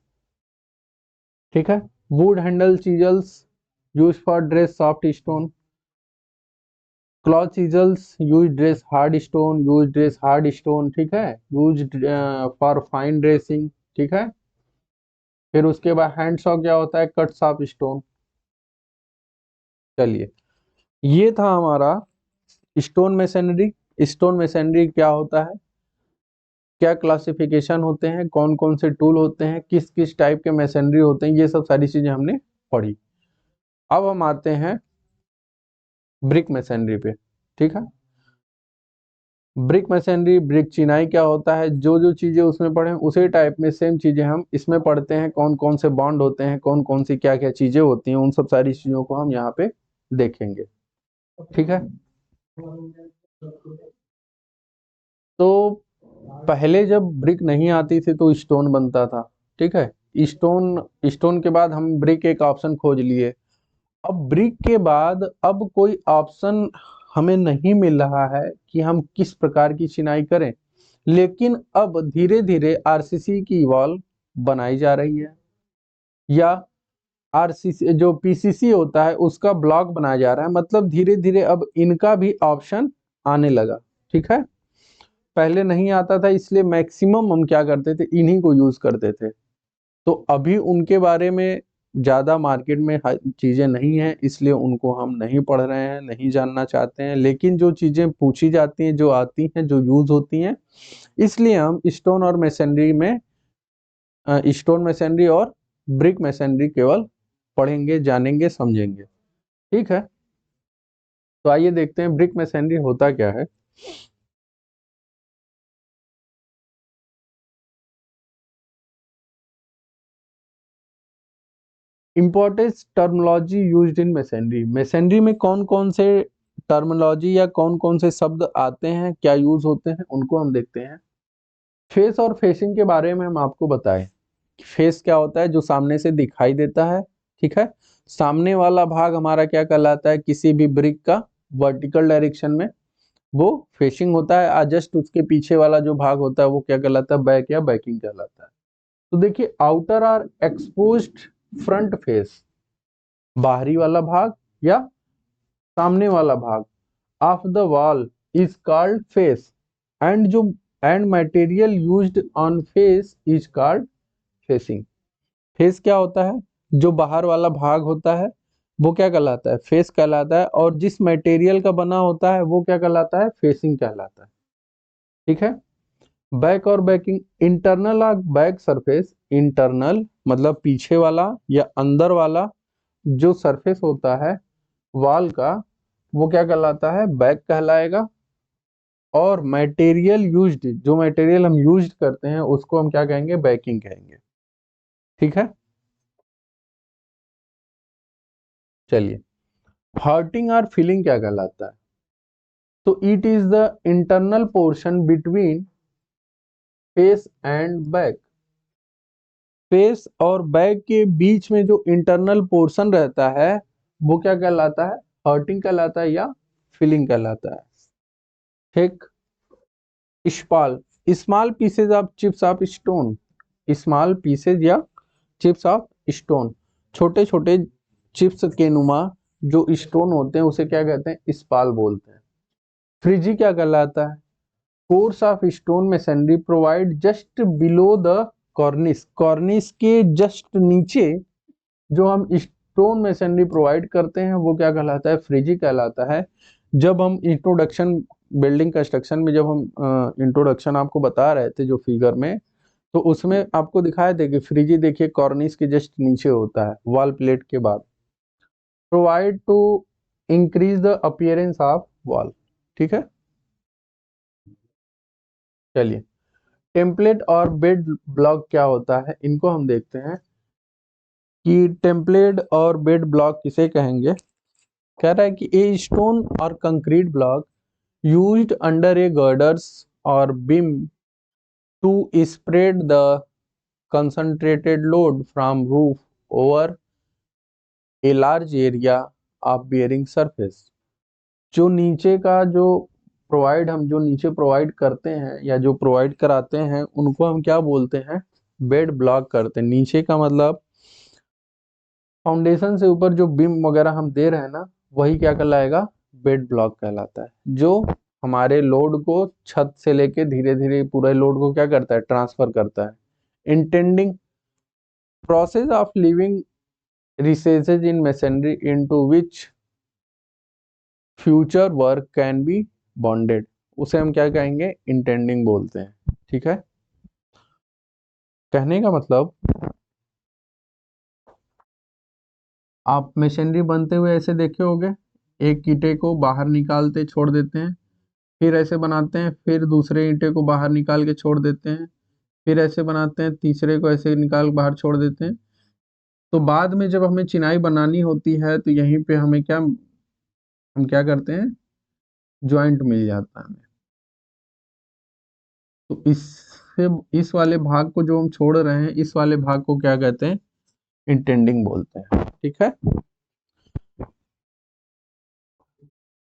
ठीक है। Wood handle chisels, use for dress soft stone. Claw chisels, use dress hard stone, use dress hard stone, ठीक है, यूज फॉर फाइन ड्रेसिंग, ठीक है। फिर उसके बाद हैंड सॉ क्या होता है? Cuts of stone. चलिए, ये था हमारा स्टोन मेसनरी। स्टोन मेसनरी क्या होता है, क्या क्लासिफिकेशन होते हैं, कौन कौन से टूल होते हैं, किस किस टाइप के मैसनरी होते हैं, ये सब सारी चीजें हमने पढ़ी। अब हम आते हैं ब्रिक मैसनरी पे, ठीक है। ब्रिक मैसनरी, ब्रिक चिनाई क्या होता है, जो जो चीजें उसमें पढ़े उसी टाइप में सेम चीजें हम इसमें पढ़ते हैं। कौन कौन से बॉन्ड होते हैं, कौन कौन सी क्या क्या चीजें होती हैं, उन सब सारी चीजों को हम यहाँ पे देखेंगे, ठीक है। तो पहले जब ब्रिक नहीं आती थी तो स्टोन बनता था, ठीक है। स्टोन, स्टोन के बाद हम ब्रिक एक ऑप्शन खोज लिए। अब ब्रिक के बाद अब कोई ऑप्शन हमें नहीं मिल रहा है कि हम किस प्रकार की चिनाई करें, लेकिन अब धीरे धीरे आरसीसी की वॉल बनाई जा रही है, या आरसीसी जो पीसीसी होता है उसका ब्लॉक बनाया जा रहा है, मतलब धीरे धीरे अब इनका भी ऑप्शन आने लगा, ठीक है। पहले नहीं आता था इसलिए मैक्सिमम हम क्या करते थे, इन्हीं को यूज करते थे। तो अभी उनके बारे में ज़्यादा मार्केट में चीज़ें नहीं हैं, इसलिए उनको हम नहीं पढ़ रहे हैं, नहीं जानना चाहते हैं। लेकिन जो चीज़ें पूछी जाती हैं, जो आती हैं, जो यूज होती हैं, इसलिए हम स्टोन और मैसनरी में स्टोन मैसनरी और ब्रिक मैसनरी केवल पढ़ेंगे, जानेंगे, समझेंगे, ठीक है। तो आइए देखते हैं ब्रिक मैसनरी होता क्या है। Important terminology used in masonry, masonry में कौन कौन से टर्मिनोलॉजी या कौन कौन से शब्द आते हैं, क्या यूज होते हैं, उनको हम देखते हैं। फेस और फेसिंग के बारे में हम आपको बताएं। फेस क्या होता है? जो सामने से दिखाई देता है, ठीक है। सामने वाला भाग हमारा क्या कहलाता है? किसी भी ब्रिक का वर्टिकल डायरेक्शन में वो फेसिंग होता है, और जस्ट उसके पीछे वाला जो भाग होता है वो क्या कहलाता है? बैक या बैकिंग कहलाता है। तो देखिए, outer or exposed front face, बाहरी वाला भाग या सामने वाला भाग of the wall is called face, and जो and material used on face is called facing. Face क्या होता है? जो बाहर वाला भाग होता है वो क्या कहलाता है? फेस कहलाता है, और जिस मटेरियल का बना होता है वो क्या कहलाता है? फेसिंग कहलाता है, ठीक है। बैक और बैकिंग, इंटरनल और बैक सरफेस, इंटरनल मतलब पीछे वाला या अंदर वाला जो सरफेस होता है वॉल का वो क्या कहलाता है? बैक कहलाएगा। और मटेरियल यूज्ड, जो मटेरियल हम यूज करते हैं उसको हम क्या कहेंगे? बैकिंग कहेंगे, ठीक है। चलिए, हर्टिंग और फिलिंग क्या कहलाता है? तो it is the internal portion between face and back. Face और बैक के बीच में जो इंटरनल पोर्शन रहता है वो क्या कहलाता है? हर्टिंग कहलाता है या फीलिंग कहलाता है। ठीक। Small small pieces of chips of stone. Small pieces या चिप्स ऑफ स्टोन, छोटे छोटे चिप्स के नुमा जो स्टोन होते हैं उसे क्या कहते हैं? स्पॉल बोलते हैं। फ्रिजी क्या कहलाता है? Course of stone masonry provide just below the कॉर्निस। कॉर्निस के जस्ट नीचे जो हम स्टोन मेसनरी प्रोवाइड करते हैं वो क्या कहलाता है? फ्रिजी कहलाता है। जब हम इंट्रोडक्शन बिल्डिंग कंस्ट्रक्शन में जब हम इंट्रोडक्शन आपको बता रहे थे जो फिगर में, तो उसमें आपको दिखाया था कि फ्रिजी देखिए कॉर्निस के जस्ट नीचे होता है वॉल प्लेट के बाद। Provide to increase the appearance of wall. ठीक है, चलिए टेम्पलेट और बेड ब्लॉक क्या होता है इनको हम देखते हैं कि टेम्पलेट और बेड ब्लॉक किसे कहेंगे। कह रहा है कि ए स्टोन और concrete block used under a girders और beam to spread the concentrated load from roof over a large area of bearing surface। जो नीचे का जो हम जो नीचे प्रोवाइड करते हैं या जो प्रोवाइड कराते हैं उनको हम क्या बोलते हैं? बेड ब्लॉक करते हैं। नीचे का मतलब फाउंडेशन से ऊपर जो बीम वगैरह हम दे रहे हैं ना, वही क्या कहलाएगा? बेड ब्लॉक कहलाता है। जो हमारे लोड को छत से लेके धीरे धीरे पूरे लोड को क्या करता है? ट्रांसफर करता है। Intending process of living recesses in masonry into which future work can be bonded, उसे हम क्या कहेंगे? इंटेंडिंग बोलते हैं। ठीक है, कहने का मतलब आप मशीनरी बनते हुए ऐसे देखे होंगे, एक ईंटे को बाहर निकालते छोड़ देते हैं, फिर ऐसे बनाते हैं, फिर दूसरे ईंटे को बाहर निकाल के छोड़ देते हैं, फिर ऐसे बनाते हैं, तीसरे को ऐसे निकाल बाहर छोड़ देते हैं। तो बाद में जब हमें चिनाई बनानी होती है तो यहीं पे हमें क्या, हम क्या करते हैं? ज्वाइंट मिल जाता है हमें। तो इससे इस वाले भाग को जो हम छोड़ रहे हैं इस वाले भाग को क्या कहते हैं? इंटेंडिंग बोलते हैं। ठीक है।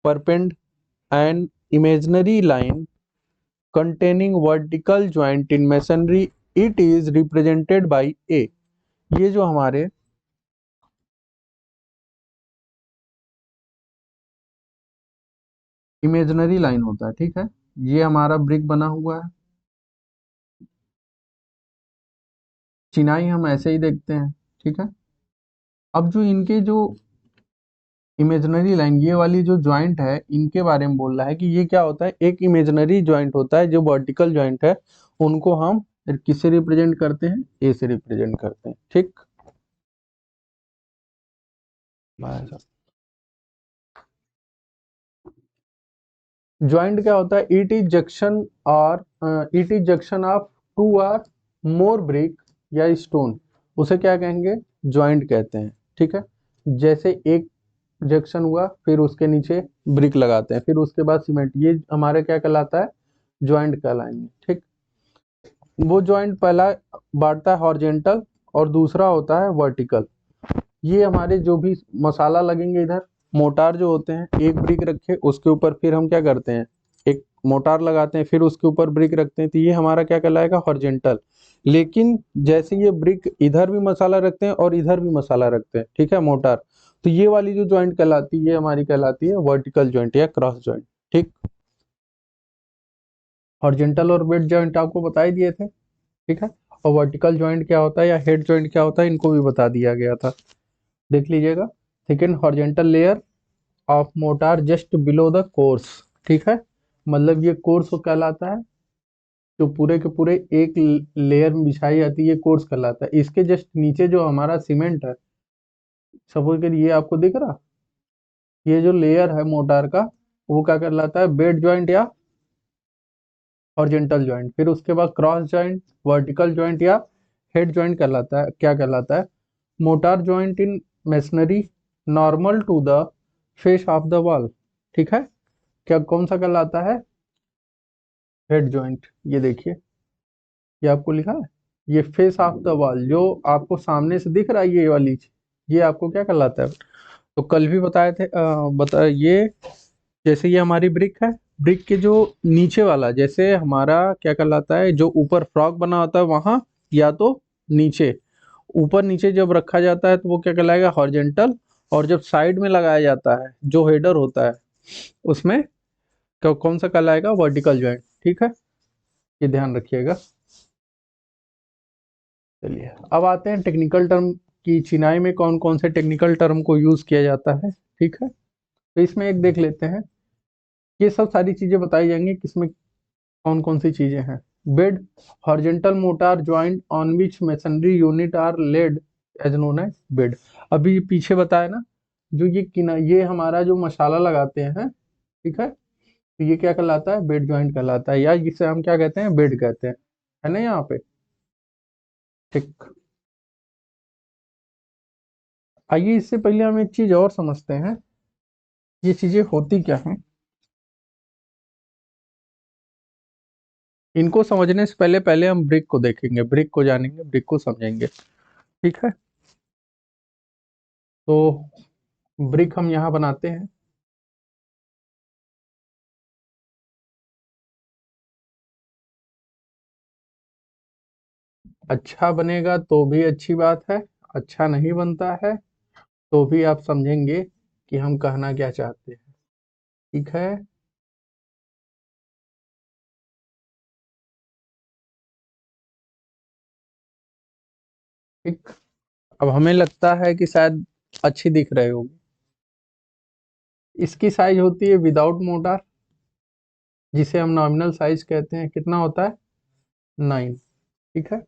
Perpend an imaginary line containing vertical joint in masonry, it is represented by a। ये जो हमारे इमेजिनरी लाइन होता है, ठीक है, ये हमारा ब्रिक बना हुआ है। चिनाई हम ऐसे ही देखते हैं। ठीक है, अब जो इनके जो इमेजिनरी लाइन ये वाली जो ज्वाइंट है इनके बारे में बोल रहा है कि ये क्या होता है? एक इमेजिनरी ज्वाइंट होता है जो वर्टिकल ज्वाइंट है, उनको हम किससे रिप्रेजेंट करते हैं? ए से रिप्रेजेंट करते हैं। ठीक, ज्वाइंट क्या होता है? इट इज जंक्शन और it is junction of two और मोर ब्रिक या स्टोन, उसे क्या कहेंगे? ज्वाइंट कहते हैं। ठीक है, जैसे एक जंक्शन हुआ, फिर उसके नीचे ब्रिक लगाते हैं, फिर उसके बाद सीमेंट, ये हमारे क्या कहलाता है? ज्वाइंट कहलाएंगे। ठीक, वो ज्वाइंट पहला बांटता है हॉरिजेंटल और दूसरा होता है वर्टिकल। ये हमारे जो भी मसाला लगेंगे इधर, मोटार जो होते हैं, एक ब्रिक रखे उसके ऊपर फिर हम क्या करते हैं? एक मोटार लगाते हैं, फिर उसके ऊपर ब्रिक रखते हैं, तो ये हमारा क्या कहलाएगा? हॉरिजेंटल। लेकिन जैसे ये ब्रिक इधर भी मसाला रखते हैं और इधर भी मसाला रखते हैं, ठीक है, मोटार, तो ये वाली जो ज्वाइंट कहलाती है ये हमारी कहलाती है वर्टिकल ज्वाइंट या क्रॉस ज्वाइंट। ठीक, हॉरिजेंटल और बेड ज्वाइंट आपको बता ही दिए थे। ठीक है, और वर्टिकल ज्वाइंट क्या होता है या हेड ज्वाइंट क्या होता है इनको भी बता दिया गया था, देख लीजिएगा। Second, horizontal layer of motor just below the course. ठीक है, मतलब ये कोर्स कहलाता है, जो पूरे के पूरे एक लेयर में बिछाई जाती है ये कोर्स कहलाता है। इसके जस्ट नीचे जो हमारा सीमेंट है, सपोज करिए ये आपको दिख रहा, ये जो लेयर है मोटार का वो क्या कहलाता है? बेड ज्वाइंट या हॉरिजेंटल ज्वाइंट। फिर उसके बाद क्रॉस ज्वाइंट, वर्टिकल ज्वाइंट या हेड ज्वाइंट कहलाता है। क्या कहलाता है? Mortar joint in masonry normal to the face of the wall. ठीक है, क्या कौन सा कहलाता है? Head joint. ये देखिए, ये आपको लिखा है, ये फेस ऑफ द वॉल जो आपको सामने से दिख रहा है, ये वाली चीज, ये आपको क्या कहलाता है? तो कल भी बताए थे, बता ये, जैसे ये हमारी ब्रिक है, ब्रिक के जो नीचे वाला, जैसे हमारा क्या कहलाता है, जो ऊपर फ्रॉक बना होता है वहां, या तो नीचे, ऊपर नीचे जब रखा जाता है तो वो क्या कहलाएगा? हॉरिजेंटल। और जब साइड में लगाया जाता है जो हेडर होता है, उसमें कौन सा कहलाएगा? Vertical joint. ठीक है, ये ध्यान रखिएगा। चलिए अब आते हैं टेक्निकल टर्म की, चिनाई में कौन कौन से टेक्निकल टर्म को यूज किया जाता है। ठीक है, तो इसमें एक देख लेते हैं। ये सब सारी चीजें बताई जाएंगी किसमें कौन कौन सी चीजें हैं। Bed, horizontal mortar joint on which masonry unit are laid as known as bed. अभी ये पीछे बताया ना, जो ये ये हमारा जो मसाला लगाते हैं, ठीक है, तो ये क्या कहलाता है? बेड ज्वाइंट कहलाता है, या जिसे हम क्या कहते हैं? बेड कहते हैं, है ना यहाँ पे। ठीक, आइए इससे पहले हम एक चीज और समझते हैं, ये चीजें होती क्या हैं। इनको समझने से पहले पहले हम ब्रिक को देखेंगे, ब्रिक को जानेंगे, ब्रिक को समझेंगे। ठीक है, तो ब्रिक हम यहाँ बनाते हैं। अच्छा बनेगा तो भी अच्छी बात है, अच्छा नहीं बनता है तो भी आप समझेंगे कि हम कहना क्या चाहते हैं। ठीक है, ठीक। अब हमें लगता है कि शायद अच्छी दिख रहे होगी। इसकी साइज होती है विदाउट मोटर, जिसे हम नॉमिनल साइज कहते हैं। कितना होता है? 9। ठीक है,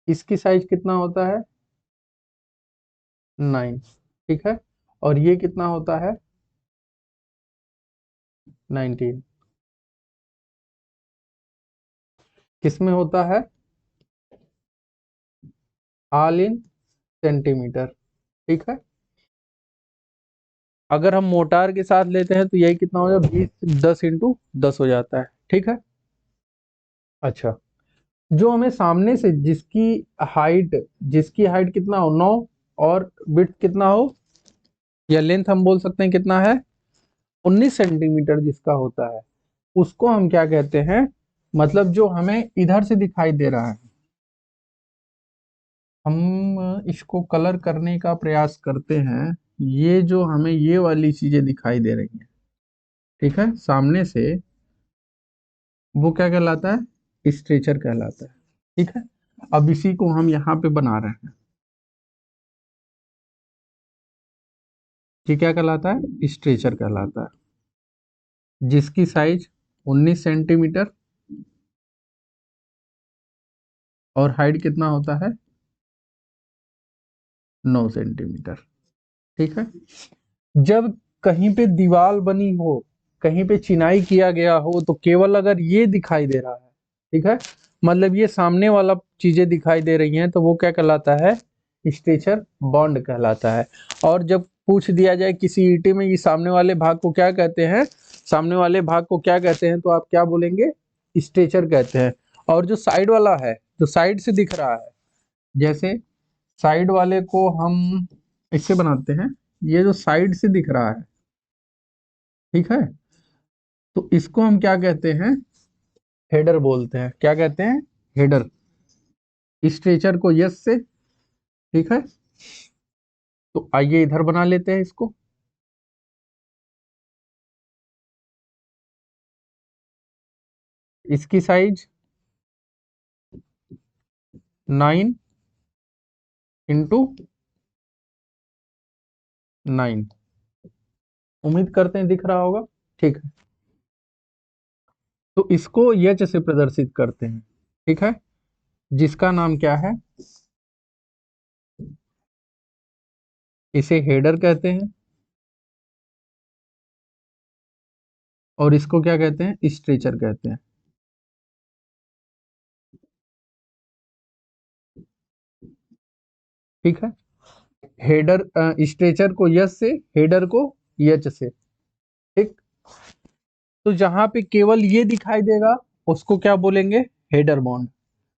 इसकी साइज कितना होता है? 9। ठीक है, और ये कितना होता है? 19। किसमें होता है? All in centimetre. ठीक है, अगर हम मोटार के साथ लेते हैं तो यही कितना हो जाएगा? 20 10 इंटू 10 हो जाता है। ठीक है, अच्छा, जो हमें सामने से जिसकी हाइट कितना हो? 9, और विड्थ कितना हो, या लेंथ हम बोल सकते हैं कितना है? 19 सेंटीमीटर जिसका होता है, उसको हम क्या कहते हैं? मतलब जो हमें इधर से दिखाई दे रहा है, हम इसको कलर करने का प्रयास करते हैं। ये जो हमें ये वाली चीजें दिखाई दे रही हैं, ठीक है, सामने से, वो क्या कहलाता है? स्ट्रेचर कहलाता है। ठीक है, अब इसी को हम यहाँ पे बना रहे हैं। ये क्या कहलाता है? स्ट्रेचर कहलाता है, जिसकी साइज 19 सेंटीमीटर और हाइट कितना होता है? 9 सेंटीमीटर। ठीक है, जब कहीं पे दीवार बनी हो, कहीं पे चिनाई किया गया हो, तो केवल अगर ये दिखाई दे रहा है, ठीक है, मतलब ये सामने वाला चीजें दिखाई दे रही हैं, तो वो क्या कहलाता है? स्ट्रेचर बॉन्ड कहलाता है। और जब पूछ दिया जाए किसी ईंटे में ये सामने वाले भाग को क्या कहते हैं, सामने वाले भाग को क्या कहते हैं, तो आप क्या बोलेंगे? स्ट्रेचर कहते हैं। और जो साइड वाला है, जो साइड से दिख रहा है, जैसे साइड वाले को हम इससे बनाते हैं, ये जो साइड से दिख रहा है, ठीक है, तो इसको हम क्या कहते हैं? हेडर बोलते हैं। क्या कहते हैं? हेडर। स्ट्रेचर को यस से, ठीक है, तो आइए इधर बना लेते हैं इसको। इसकी साइज 9 इंटू 9। उम्मीद करते हैं दिख रहा होगा। ठीक है, तो इसको यच से प्रदर्शित करते हैं। ठीक है, जिसका नाम क्या है? इसे हेडर कहते हैं, और इसको क्या कहते हैं? स्ट्रेचर कहते हैं। ठीक है, हेडर, स्ट्रेचर को यस से, हेडर को यच से। ठीक, तो जहां पे केवल ये दिखाई देगा उसको क्या बोलेंगे, हेडर बॉन्ड।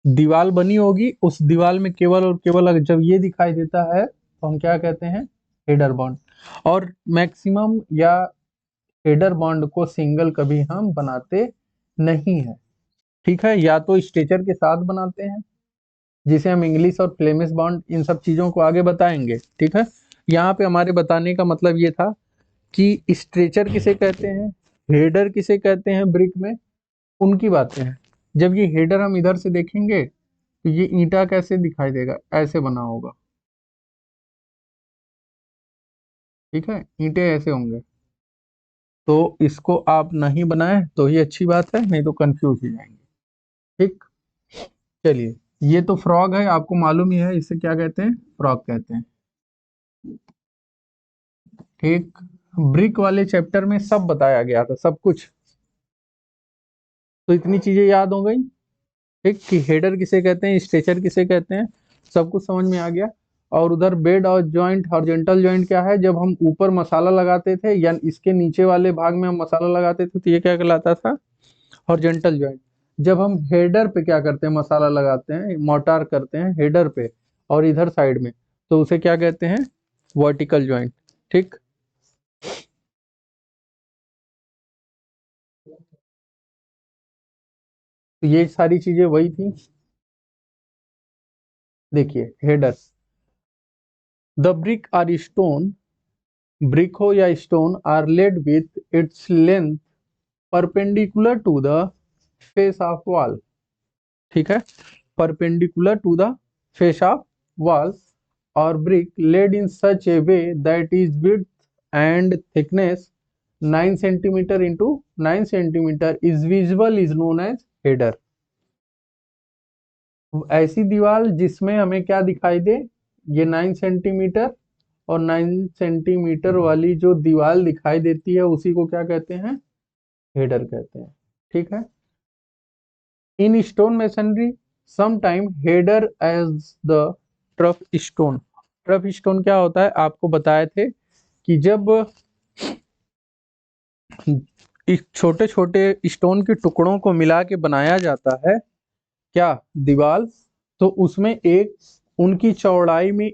दीवार बनी होगी, उस दीवार में केवल और केवल अगर जब ये दिखाई देता है तो हम क्या कहते हैं, हेडर बॉन्ड। और मैक्सिमम या हेडर बॉन्ड को सिंगल कभी हम बनाते नहीं है, ठीक है, या तो स्ट्रेचर के साथ बनाते हैं, जिसे हम इंग्लिश और फ्लेमिश बॉन्ड इन सब चीजों को आगे बताएंगे, ठीक है। यहाँ पे हमारे बताने का मतलब ये था कि स्ट्रेचर किसे कहते हैं, हेडर किसे कहते हैं ब्रिक में, उनकी बातें हैं। जब ये हेडर हम इधर से देखेंगे तो ये ईंटा कैसे दिखाई देगा, ऐसे बना होगा, ठीक है, ईंटे ऐसे होंगे। तो इसको आप नहीं बनाए तो ये अच्छी बात है, नहीं तो कंफ्यूज हो जाएंगे, ठीक। चलिए, ये तो फ्रॉग है, आपको मालूम ही है इसे क्या कहते हैं, फ्रॉग कहते हैं, ठीक। ब्रिक वाले चैप्टर में सब बताया गया था, सब कुछ। तो इतनी चीजें याद हो गई, ठीक, कि हेडर किसे कहते हैं, स्ट्रेचर किसे कहते हैं, सब कुछ समझ में आ गया। और उधर बेड और जॉइंट, हॉरिजॉन्टल जॉइंट क्या है, जब हम ऊपर मसाला लगाते थे या इसके नीचे वाले भाग में हम मसाला लगाते थे तो ये क्या कहलाता था, हॉरिजॉन्टल जॉइंट। जब हम हेडर पे क्या करते हैं, मसाला लगाते हैं, मोटार करते हैं हेडर पे और इधर साइड में, तो उसे क्या कहते हैं, वर्टिकल जॉइंट, ठीक। तो ये सारी चीजें वही थी। देखिए header, the brick or stone, brick हो या stone are laid with its length perpendicular to the face of wall, ठीक है, perpendicular to the face of wall, और brick laid in such a way that is width and thickness 9 centimetre into 9 centimetre is visible is known as header. ऐसी दीवार जिसमें हमें क्या दिखाई दे, ये 9 सेंटीमीटर और 9 सेंटीमीटर वाली जो दीवार दिखाई देती है उसी को क्या कहते हैं, हेडर कहते हैं, ठीक है। In stone masonry sometime header as the through stone. Through stone क्या होता है, आपको बताए थे कि जब छोटे छोटे स्टोन के टुकड़ों को मिला के बनाया जाता है क्या, दीवार, तो उसमें एक, उनकी चौड़ाई में,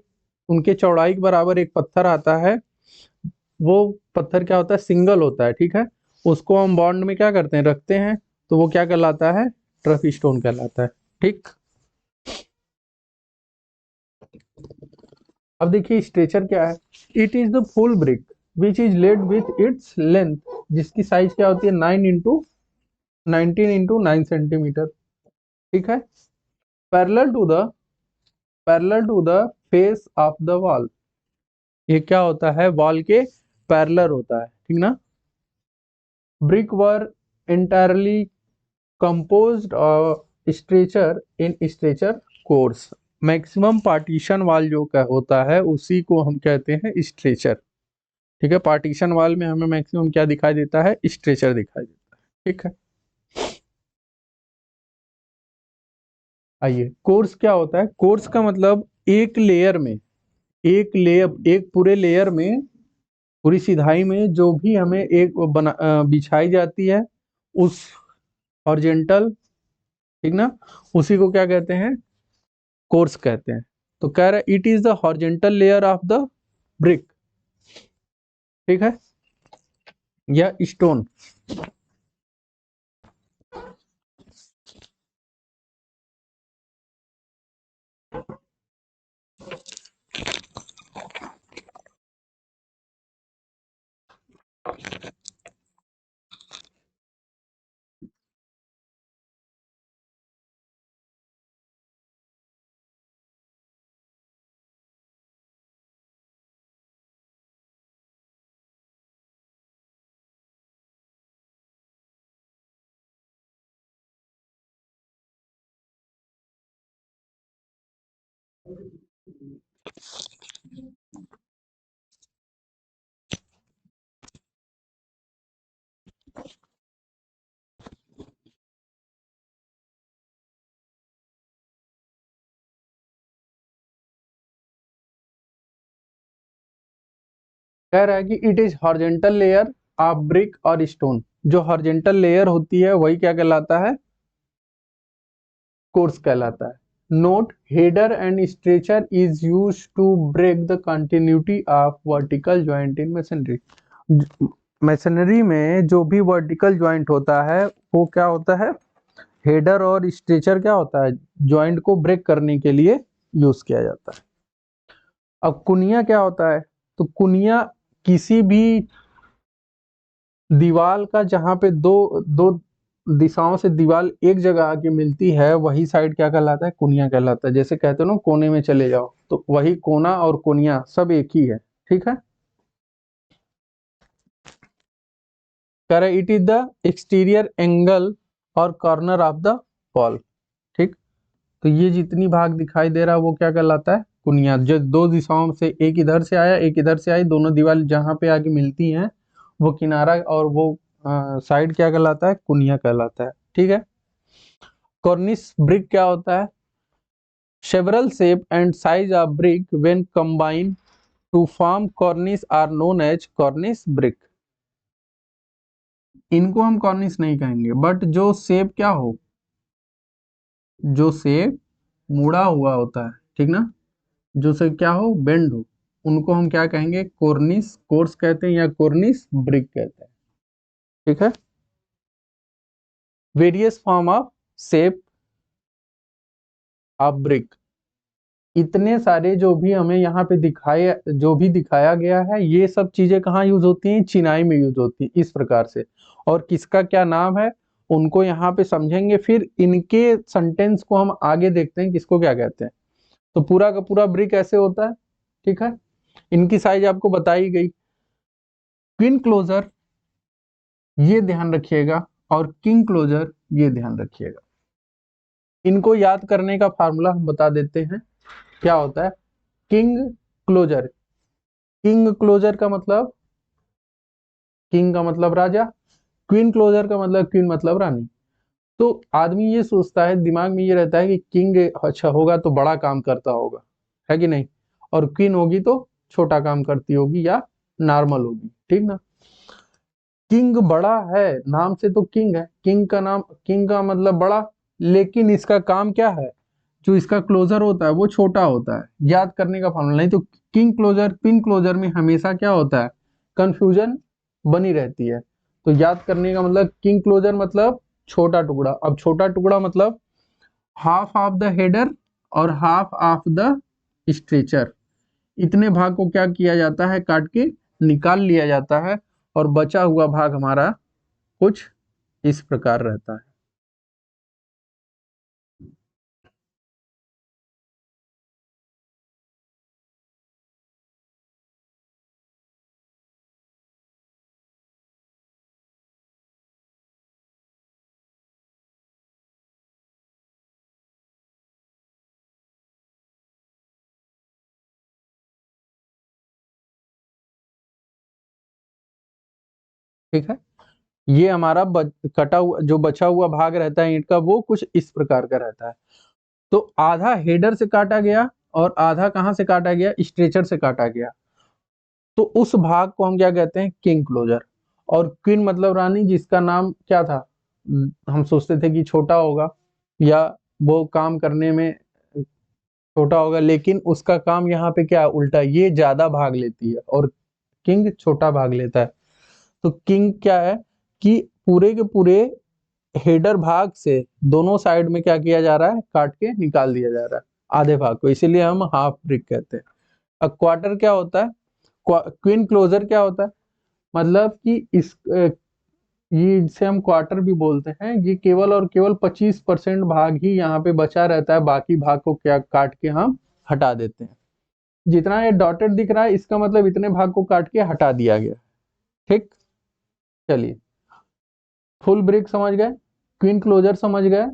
उनके चौड़ाई के बराबर एक पत्थर आता है, वो पत्थर क्या होता है, सिंगल होता है, ठीक है। उसको हम बॉन्ड में क्या करते हैं, रखते हैं, तो वो क्या कहलाता है, ट्रफ स्टोन कहलाता है, ठीक। अब देखिए स्ट्रेचर क्या है, it is the full brick which is laid with its length, जिसकी साइज क्या होती है, 9 इंटू 19 इंटू 9 सेंटीमीटर, ठीक है, parallel to the parallel to the face of the wall. ये क्या होता है, वॉल के पैरेलल होता है, ठीक ना। ब्रिक वर entirely composed स्ट्रेचर इन स्ट्रेचर कोर्स। मैक्सिमम पार्टीशन वाल जो का होता है उसी को हम कहते हैं स्ट्रेचर, ठीक है। पार्टीशन वाल में हमें मैक्सिमम क्या दिखाई देता है, स्ट्रेचर दिखाई देता है, ठीक है। आइए, कोर्स क्या होता है, कोर्स का मतलब एक लेयर में, एक लेयर, एक पूरे लेयर में, पूरी सिधाई में जो भी हमें एक बिछाई जाती है उस हॉरिजेंटल, ठीक ना, उसी को क्या कहते हैं, कोर्स कहते हैं। तो कह रहा है it is the horizontal layer of the brick, ठीक है, या स्टोन। कह रहा है कि it is horizontal layer of brick और स्टोन, जो हॉरिजॉन्टल लेयर होती है वही क्या कहलाता है, कोर्स कहलाता है। Note, header and stretcher is use to break the continuity of vertical joint in masonry. Masonry में जो भी वर्टिकल ज्वाइंट होता है वो क्या होता है, हेडर और स्ट्रेचर क्या होता है, ज्वाइंट को ब्रेक करने के लिए यूज किया जाता है। अब कुनिया क्या होता है, तो कुनिया किसी भी दीवार का जहां पे दो दो दिशाओं से दीवार एक जगह आके मिलती है वही साइड क्या कहलाता है, कुनिया कहलाता है। जैसे कहते हो ना कोने में चले जाओ, तो वही कोना और कुनिया सब एक ही है, ठीक है। कह रहे it is the exterior angle और कॉर्नर ऑफ द वॉल, ठीक। तो ये जितनी भाग दिखाई दे रहा है वो क्या कहलाता है, कुनिया। जो दो दिशाओं से, एक इधर से आया एक इधर से आई, दोनों दीवार जहां पे आके मिलती हैं वो किनारा और वो साइड क्या कहलाता है, कुनिया कहलाता है, ठीक है। कॉर्निस ब्रिक क्या होता है, several shape and size of brick when combined to form cornice are known as cornice brick. इनको हम कॉर्निस नहीं कहेंगे, बट जो शेप क्या हो, जो शेप मुड़ा हुआ होता है, ठीक ना, जो से क्या हो, बेंड हो, उनको हम क्या कहेंगे, कोर्निस कोर्स कहते हैं या कोर्निस ब्रिक कहते हैं, ठीक है। Various form of shape of brick, इतने सारे जो भी हमें यहाँ पे दिखाए, जो भी दिखाया गया है, ये सब चीजें कहाँ यूज होती हैं, चिनाई में यूज होती है इस प्रकार से। और किसका क्या नाम है उनको यहाँ पे समझेंगे, फिर इनके सेंटेंस को हम आगे देखते हैं किसको क्या कहते हैं। तो पूरा का पूरा ब्रिक ऐसे होता है, ठीक है। इनकी साइज आपको बताई गई। क्वीन क्लोजर ये ध्यान रखिएगा, और किंग क्लोजर ये ध्यान रखिएगा। इनको याद करने का फार्मूला हम बता देते हैं, क्या होता है। किंग क्लोजर, किंग क्लोजर का मतलब, किंग का मतलब राजा, क्वीन क्लोजर का मतलब क्वीन मतलब रानी। तो आदमी ये सोचता है, दिमाग में ये रहता है कि किंग अच्छा होगा तो बड़ा काम करता होगा, है कि नहीं, और क्वीन होगी तो छोटा काम करती होगी या नॉर्मल होगी, ठीक ना। किंग बड़ा है, नाम से तो किंग है, किंग का नाम, किंग का मतलब बड़ा, लेकिन इसका काम क्या है, जो इसका क्लोजर होता है वो छोटा होता है। याद करने का फॉर्मूला, नहीं तो किंग क्लोजर पिन क्लोजर में हमेशा क्या होता है, कंफ्यूजन बनी रहती है। तो याद करने का मतलब, किंग क्लोजर मतलब छोटा टुकड़ा। अब छोटा टुकड़ा मतलब हाफ ऑफ द हेडर और हाफ ऑफ द स्ट्रेचर, इतने भाग को क्या किया जाता है, काट के निकाल लिया जाता है, और बचा हुआ भाग हमारा कुछ इस प्रकार रहता है। ठीक है, ये हमारा कटा हुआ जो बचा हुआ भाग रहता है ईंट का, वो कुछ इस प्रकार का रहता है। तो आधा हेडर से काटा गया और आधा कहां से काटा गया, स्ट्रेचर से काटा गया। तो उस भाग को हम क्या कहते हैं, किंग क्लोजर। और क्वीन मतलब रानी, जिसका नाम क्या था, हम सोचते थे कि छोटा होगा या वो काम करने में छोटा होगा, लेकिन उसका काम यहाँ पे क्या उल्टा, ये ज्यादा भाग लेती है और किंग छोटा भाग लेता है। तो किंग क्या है कि पूरे के पूरे हेडर भाग से दोनों साइड में क्या किया जा रहा है, काट के निकाल दिया जा रहा है आधे भाग को, इसीलिए हम हाफ ब्रिक कहते हैं। अब क्वार्टर क्या होता है, क्वीन क्लोजर क्या होता है, मतलब कि ये इसे हम क्वार्टर भी बोलते हैं, ये केवल और केवल 25% भाग ही यहाँ पे बचा रहता है, बाकी भाग को क्या काट के हम हटा देते हैं। जितना ये डॉटेड दिख रहा है इसका मतलब इतने भाग को काट के हटा दिया गया, ठीक। चलिए, फुल ब्रिक समझ गए, क्वीन क्लोजर समझ गए,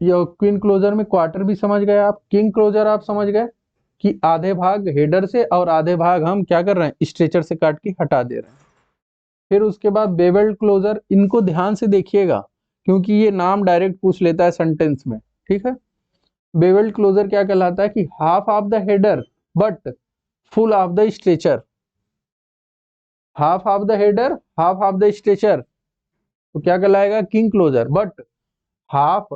या क्वीन क्लोजर में क्वार्टर भी समझ गए आप, किंग क्लोजर आप समझ गए कि आधे भाग हेडर से और आधे भाग हम क्या कर रहे हैं, स्ट्रेचर से काट के हटा दे रहे हैं। फिर उसके बाद बेवेल्ड क्लोजर, इनको ध्यान से देखिएगा क्योंकि ये नाम डायरेक्ट पूछ लेता है सेंटेंस में, ठीक है। बेवेल्ड क्लोजर क्या कहलाता है कि half of the header but full of the stretcher, half of the header, half of the stretcher, तो क्या कहलाएगा, किंग क्लोजर। बट हाफ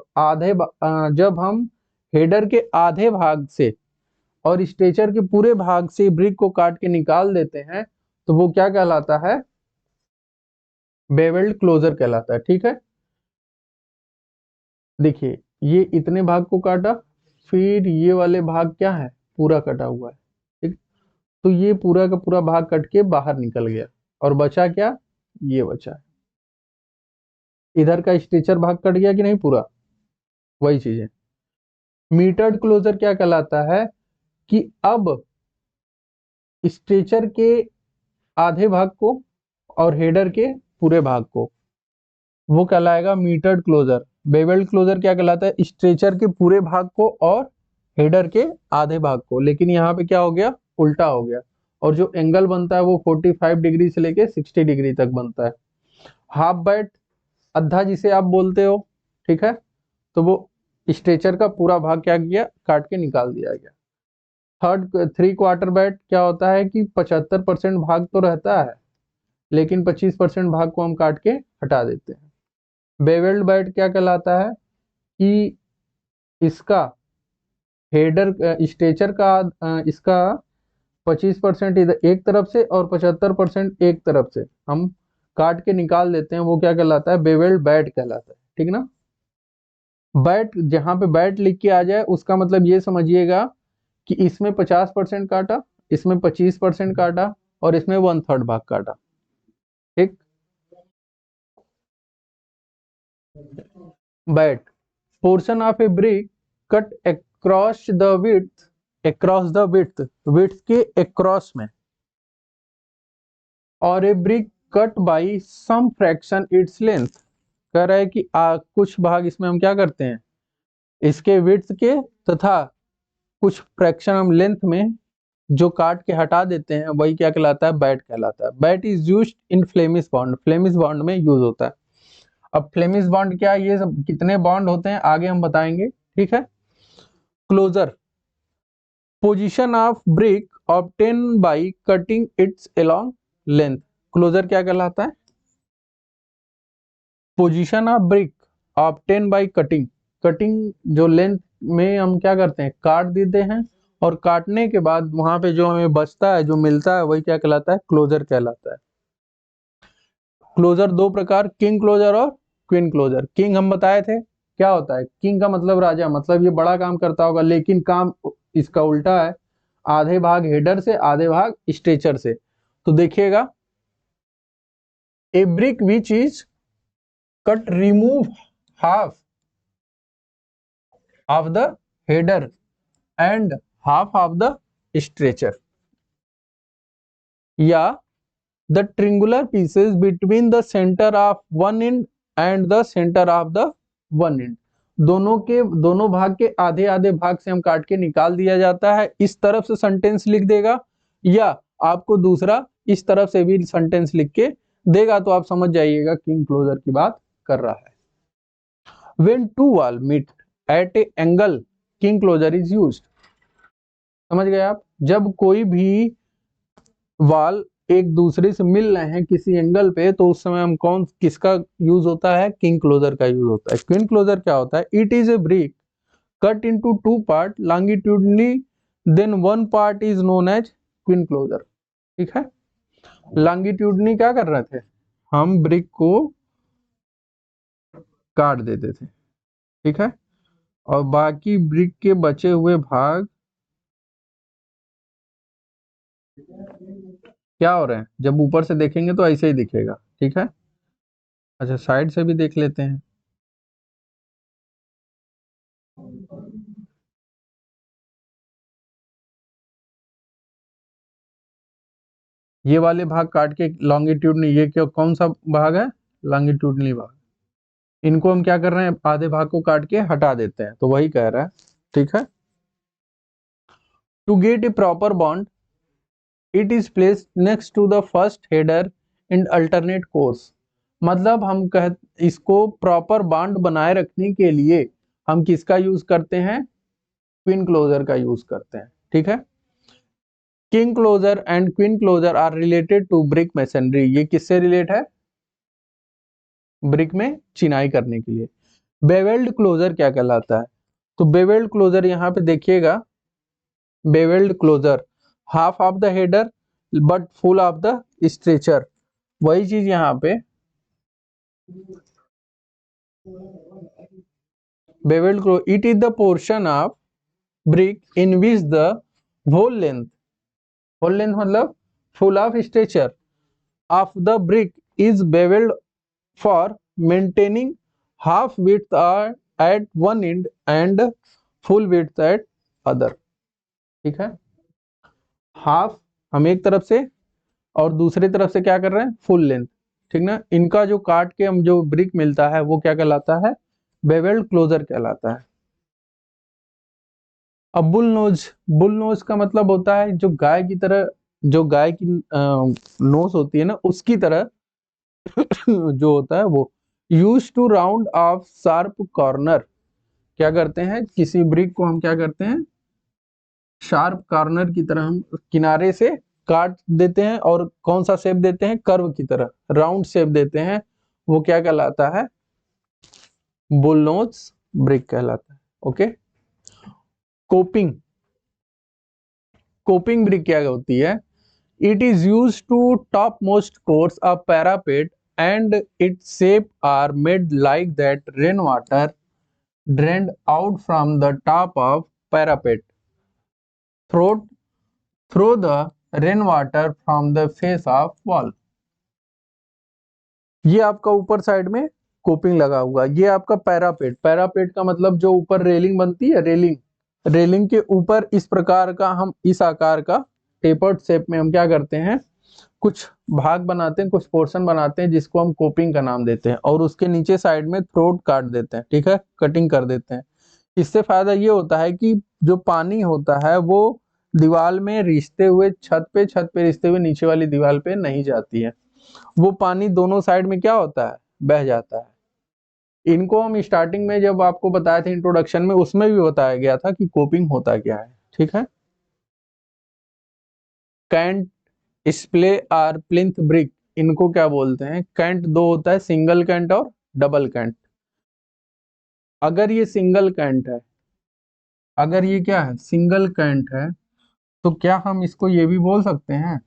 जब हम हेडर के आधे भाग से और स्ट्रेचर के पूरे भाग से ब्रिक को काट के निकाल देते हैं तो वो क्या कहलाता है, बेवेल्ड क्लोजर कहलाता है। ठीक है, देखिए ये इतने भाग को काटा, फिर ये वाले भाग क्या है, पूरा कटा हुआ है। ठीक, तो ये पूरा का पूरा भाग कट के बाहर निकल गया और बचा क्या, ये बचा है। इधर का स्ट्रेचर भाग कट गया कि नहीं पूरा, वही चीज है। मीटर्ड क्लोजर क्या कहलाता है कि अब स्ट्रेचर के आधे भाग को और हेडर के पूरे भाग को, वो कहलाएगा मीटर्ड क्लोजर। बेवेल्ड क्लोजर क्या कहलाता है, स्ट्रेचर के पूरे भाग को और हेडर के आधे भाग को। लेकिन यहाँ पे क्या हो गया, उल्टा हो गया, और जो एंगल बनता है वो 45 डिग्री से लेके 60 डिग्री तक बनता है। हाफ बैट, अद्धा जिसे आप बोलते हो, ठीक है, तो वो स्ट्रेचर का पूरा भाग क्या किया, काट के निकाल दिया गया। थ्री क्वार्टर बैट क्या होता है कि 75% भाग तो रहता है, लेकिन 25% भाग को हम काट के हटा देते हैं। बेवेल्ड बैट क्या कहलाता है कि इसका हेडर स्ट्रेचर का इसका 25% इधर एक तरफ से और 75% एक तरफ से हम काट के निकाल देते हैं, वो क्या कहलाता है, बेवेल्ड बैट कहलाता है। ठीक ना, बैट जहां पे बैट लिख के आ जाए उसका मतलब ये समझिएगा कि इसमें 50% काटा, इसमें 25% काटा और इसमें 1/3 भाग काटा। ठीक, bat, portion of a brick cut across the width के अक्रॉस में, और a brick cut by some fraction its length. कह रहा है कि कुछ भाग इसमें हम क्या करते हैं, इसके विड्थ के तथा कुछ फ्रैक्शन हम लेंथ में जो काट के हटा देते हैं, वही क्या कहलाता है, बैट कहलाता है। Bat is used in Flemish bond, Flemish bond में यूज होता है। अब फ्लेमिश बॉन्ड क्या है, ये सब कितने बॉन्ड होते हैं आगे हम बताएंगे। ठीक है, closure, position of brick obtain by cutting its along length. Closure क्या कहलाता है, position of brick obtain by cutting, cutting जो लेंथ में हम क्या करते हैं, काट देते हैं, और काटने के बाद वहां पे जो हमें बचता है, जो मिलता है, वही क्या कहलाता है, क्लोजर कहलाता है। क्लोजर दो प्रकार, किंग क्लोजर और क्वीन क्लोजर। किंग हम बताए थे क्या होता है, किंग का मतलब राजा, मतलब ये बड़ा काम करता होगा, लेकिन काम इसका उल्टा है, आधे भाग हेडर से आधे भाग स्ट्रेचर से। तो देखिएगा, a brick which is cut remove half of the header and half of the stretcher, या the triangular pieces between the centre of one end and the centre of the one end, दोनों भाग के आधे आधे भाग से हम काट के निकाल दिया जाता है। इस तरफ से सेंटेंस लिख देगा, या आपको दूसरा इस तरफ से भी सेंटेंस लिख के देगा, तो आप समझ जाइएगा किंग क्लोजर की बात कर रहा है। When two wall meet at a angle, king closure is used. समझ गए आप, जब कोई भी वाल एक दूसरे से मिल रहे हैं किसी एंगल पे, तो उस समय हम किसका यूज होता है, किंग क्लोजर का यूज होता है। क्वीन क्लोजर क्या होता है, it is a brick cut into two part longitudinally, then one part is known as queen closure. ठीक है, लॉन्गिट्यूडनली क्या कर रहे थे, हम ब्रिक को काट देते थे, ठीक है, और बाकी ब्रिक के बचे हुए भाग क्या हो रहे हैं, जब ऊपर से देखेंगे तो ऐसे ही दिखेगा। ठीक है, अच्छा साइड से भी देख लेते हैं। ये वाले भाग काट के लॉन्गिट्यूडनली, ये क्या कौन सा भाग है, लॉन्गिट्यूडनली भाग, इनको हम क्या कर रहे हैं, आधे भाग को काट के हटा देते हैं, तो वही कह रहा है। ठीक है, to get a proper bond it is placed next to the first header in alternate course. मतलब हम इसको प्रॉपर बॉन्ड बनाए रखने के लिए हम किसका यूज करते हैं, क्वीन क्लोजर का यूज करते हैं। ठीक है, king closure and queen closure are related to brick masonry. ये किससे रिलेट है? ब्रिक में चिनाई करने के लिए। बेवेल्ड क्लोजर क्या कहलाता है? तो बेवेल्ड क्लोजर यहाँ पे देखिएगा, bevelled closure half of the header but full of the stretcher. वही चीज यहाँ पे bevelled closure, it is the portion of brick in which the whole length मतलब full of stretcher of the brick is beveled for maintaining half width at one end and full width at other। ठीक है, हाफ हम एक तरफ से और दूसरी तरफ से क्या कर रहे हैं? Full length. ठीक ना, इनका जो काट के हम जो ब्रिक मिलता है वो क्या कहलाता है? बेवेल्ड क्लोजर कहलाता है। अब बुल नोज का मतलब होता है जो गाय की तरह, जो गाय की नोज होती है ना, उसकी तरह जो होता है वो। Use to round off sharp corner. क्या करते हैं? किसी ब्रिक को हम क्या करते हैं? शार्प कॉर्नर की तरह हम किनारे से काट देते हैं और कौन सा शेप देते हैं? कर्व की तरह राउंड शेप देते हैं। वो क्या कहलाता है? बुलनोज ब्रिक कहलाता है। ओके। कोपिंग, कोपिंग ब्रिक क्या होती है? It is used to topmost course of parapet and its shape are made like that rainwater drained out from the top of parapet through through the rainwater from the face of wall। ये आपका ऊपर साइड में कोपिंग लगा हुआ, ये आपका पैरापेट। पैरापेट का मतलब जो ऊपर रेलिंग बनती है, रेलिंग, रेलिंग के ऊपर इस प्रकार का हम इस आकार का टेपर्ड शेप में हम क्या करते हैं? कुछ भाग बनाते हैं, कुछ पोर्शन बनाते हैं जिसको हम कोपिंग का नाम देते हैं, और उसके नीचे साइड में थ्रोट काट देते हैं। ठीक है, कटिंग कर देते हैं। इससे फायदा ये होता है कि जो पानी होता है वो दीवार में रिश्ते हुए छत पे रिश्ते हुए नीचे वाली दीवार पे नहीं जाती है। वो पानी दोनों साइड में क्या होता है? बह जाता है। इनको हम स्टार्टिंग में जब आपको बताए थे इंट्रोडक्शन में, उसमें भी बताया गया था कि कोपिंग होता क्या है। ठीक है। कैंट, स्प्ले और प्लिंथ ब्रिक, इनको क्या बोलते हैं? कैंट दो होता है, सिंगल कैंट और डबल कैंट। अगर ये सिंगल कैंट है, अगर ये क्या है? सिंगल कैंट है, तो क्या हम इसको ये भी बोल सकते हैं?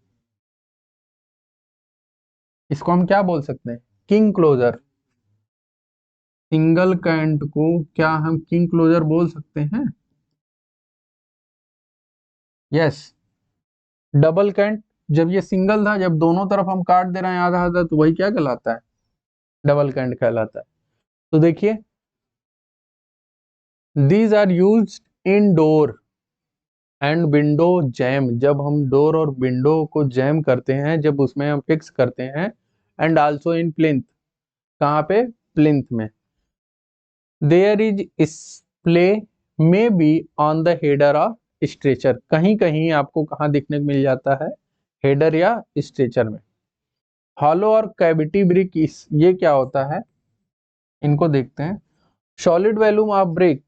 इसको हम क्या बोल सकते हैं? King closure. सिंगल कैंट को क्या हम किंग क्लोजर बोल सकते हैं? यस। डबल कैंट, जब ये सिंगल था, जब दोनों तरफ हम काट दे रहे हैं आधा आधा, तो वही क्या कहलाता है? डबल कैंट कहलाता है। तो देखिए, these are use in door and window jamb, जब हम डोर और विंडो को जैम करते हैं, जब उसमें हम फिक्स करते हैं। एंड आल्सो इन प्लिंथ, कहाँ पे? प्लिंथ में। There is splay may be on the header of stretcher, कहीं कहीं आपको कहाँ देखने को मिल जाता है? हेडर या स्ट्रेचर में। हॉलो और कैविटी ब्रिक, ये क्या होता है? इनको देखते हैं। Solid volume of brick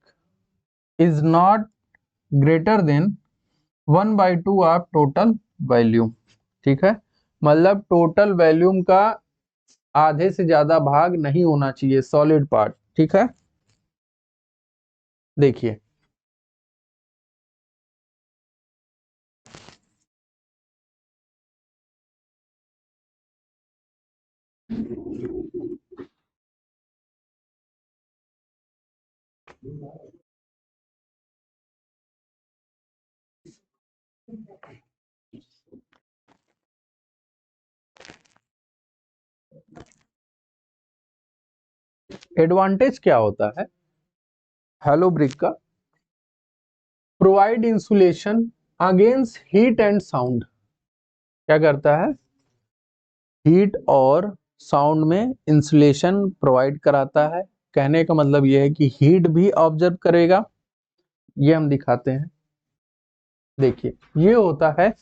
is not greater than 1/2 of total volume. ठीक है, मतलब टोटल वॉल्यूम का आधे से ज्यादा भाग नहीं होना चाहिए सॉलिड पार्ट। ठीक है, देखिए एडवांटेज क्या होता है हेलो ब्रिक का? Provide insulation against heat and sound. क्या करता है? हीट और साउंड में इंसुलेशन प्रोवाइड कराता है। कहने का मतलब यह है कि हीट भी ऑब्जर्व करेगा। ये हम दिखाते हैं, देखिए ये होता है,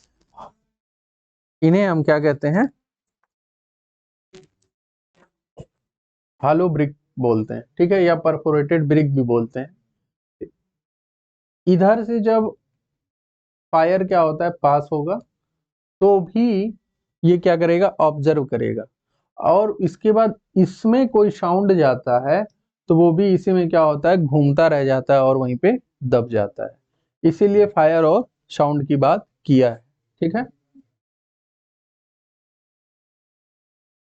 इन्हें हम क्या कहते हैं? हॉलो ब्रिक बोलते हैं। ठीक है, या परफोरेटेड ब्रिक भी बोलते हैं। इधर से जब फायर क्या होता है, पास होगा तो भी ये क्या करेगा, ऑब्जर्व करेगा, और इसके बाद इसमें कोई साउंड जाता है तो वो भी इसी में क्या होता है, घूमता रह जाता है और वहीं पे दब जाता है। इसीलिए फायर और साउंड की बात किया है, ठीक है।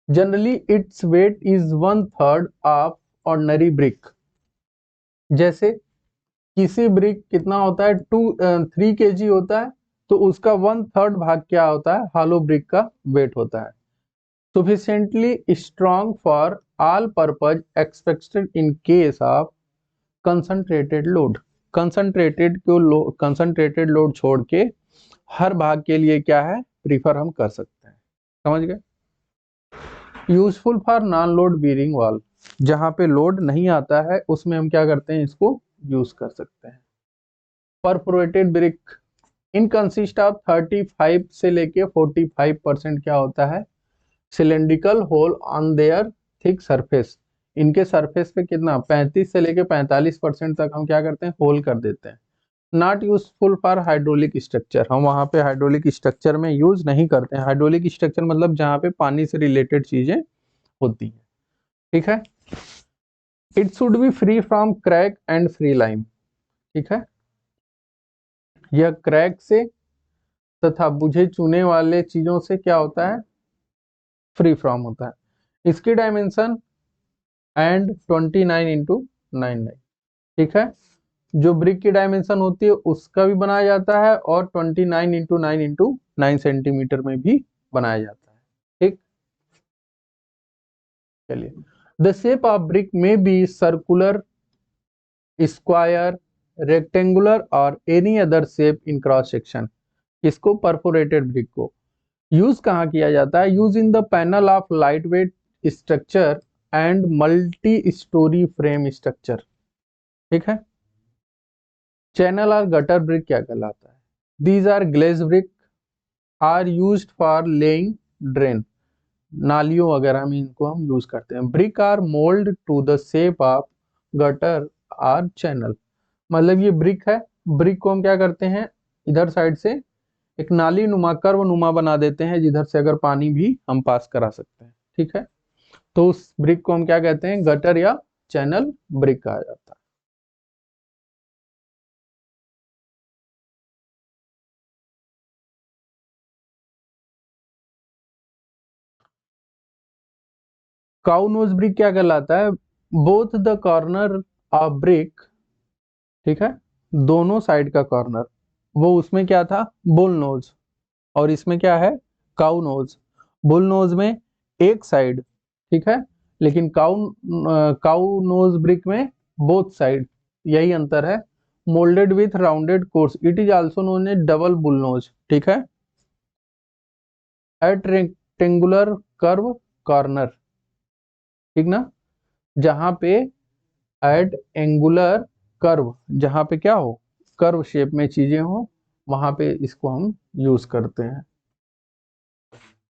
Generally its weight is 1/3 of ordinary brick. जैसे किसी ब्रिक कितना होता है, 3 kg होता है, तो उसका 1/3 भाग क्या होता है, हॉलो ब्रिक का वेट होता है। sufficiently strong for all purpose expected in case of concentrated load। Concentrated load छोड़ के हर भाग के लिए क्या है, प्रीफर हम कर सकते हैं। समझ गए। Useful for non load bearing वाल, जहां पे लोड नहीं आता है उसमें हम क्या करते हैं, इसको यूज कर सकते हैं। Perforated brick in consist of 35 से लेके 45% क्या होता है, cylindrical whole on their thick surface. इनके सरफेस पे कितना 35 से लेके 45% तक हम क्या करते हैं, होल कर देते हैं। Not useful for hydraulic structure, हम वहां पे हाइड्रोलिक स्ट्रक्चर में यूज नहीं करते हैं। हाइड्रोलिक स्ट्रक्चर मतलब जहां पे पानी से रिलेटेड चीजें होती हैं, ठीक है। It should be free from crack and free lime, ठीक है। यह क्रैक से तथा बुझे चूने वाले चीजों से क्या होता है, फ्री फ्रॉम होता है। इसकी डायमेंशन एंड 29x99, ठीक है। जो ब्रिक की डायमेंशन होती है उसका भी बनाया जाता है और 29x9x9 सेंटीमीटर में भी बनाया जाता है, ठीक। चलिए, the shape of brick may be circular, square, rectangular और any other shape in cross section. इसको परफोरेटेड ब्रिक को यूज कहाँ किया जाता है, use in the panel of light weight structure and multi storey frame structure, ठीक है। चैनल और गटर ब्रिक क्या कहलाता है, these are glaze brick are used for laying drain, नालियों वगैरह में इनको हम यूज करते हैं। Brick are mould to the shape of gutter are channel, मतलब ये ब्रिक है, ब्रिक को हम क्या करते हैं, इधर साइड से एक नाली नुमा, कर्व नुमा बना देते हैं जिधर से अगर पानी भी हम पास करा सकते हैं, ठीक है। तो उस ब्रिक को हम क्या कहते हैं, गटर या चैनल ब्रिक कहा जाता है। काउ नोज ब्रिक क्या कहलाता है, both the corner of brick, ठीक है, दोनों साइड का कॉर्नर, वो उसमें क्या था, बुल नोज, और इसमें क्या है, काउ नोज। बुल नोज में एक साइड, ठीक है, लेकिन काउ नोज ब्रिक में बोथ साइड, यही अंतर है। Moulded with rounded course, it is also known as double bull nose, ठीक है। एट रेक्टेंगुलर कर्व कॉर्नर, ठीक ना, जहां पे एट एंगुलर कर्व, जहां पे क्या हो, कर्व शेप में चीजें हो, वहां पे इसको हम यूज करते हैं।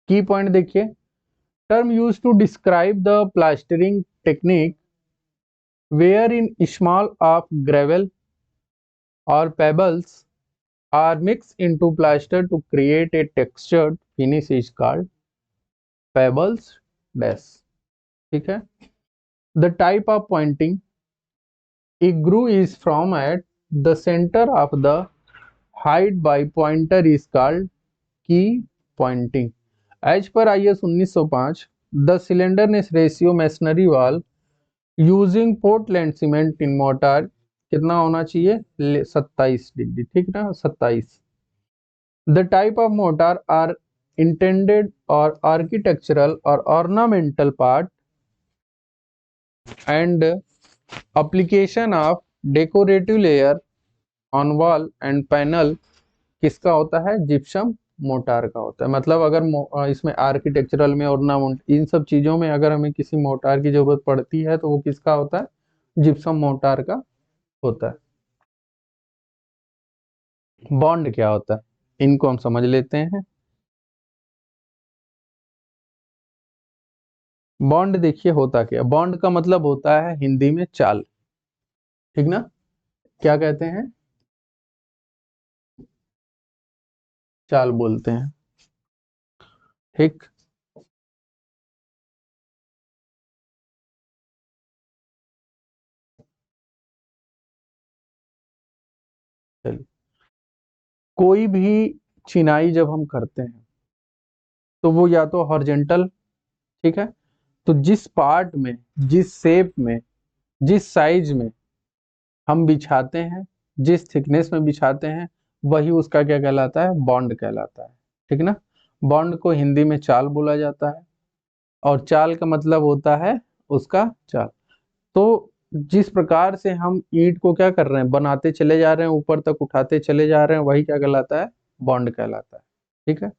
की पॉइंट देखिए, term use to describe the plastering technique where in small of gravel और pebbles are mixed into plaster to create a textured finish is called pebbles dash, ठीक है। The type of pointing igloo is from at the center of the height by pointer is called key pointing. As per IS 1905, the slenderness ratio masonry wall using Portland cement in mortar कितना होना चाहिए, 27 डिग्री, ठीक ना, 27। The type of mortar are intended or architectural or ornamental part and application of decorative layer on wall and panel किसका होता है, जिप्सम मोटार का होता है। मतलब अगर इसमें आर्किटेक्चरल में, ऑर्नामेंट, इन सब चीजों में अगर हमें किसी मोटार की जरूरत पड़ती है तो वो किसका होता है, जिप्सम मोटार का होता है। बॉन्ड क्या होता है, इनको हम समझ लेते हैं। बॉन्ड देखिए होता क्या, बॉन्ड का मतलब होता है हिंदी में चाल, ठीक ना। क्या कहते हैं, चाल बोलते हैं। ठीक। चलिए, कोई भी चिनाई जब हम करते हैं तो वो या तो हॉरिजेंटल, ठीक है, तो जिस पार्ट में, जिस शेप में, जिस साइज में हम बिछाते हैं, जिस थिकनेस में बिछाते हैं, वही उसका क्या कहलाता है, बॉन्ड कहलाता है। ठीक ना। बॉन्ड को हिंदी में चाल बोला जाता है, और चाल का मतलब होता है उसका चाल। तो जिस प्रकार से हम ईंट को क्या कर रहे हैं, बनाते चले जा रहे हैं, ऊपर तक उठाते चले जा रहे हैं, वही क्या कहलाता है, बॉन्ड कहलाता है। ठीक है।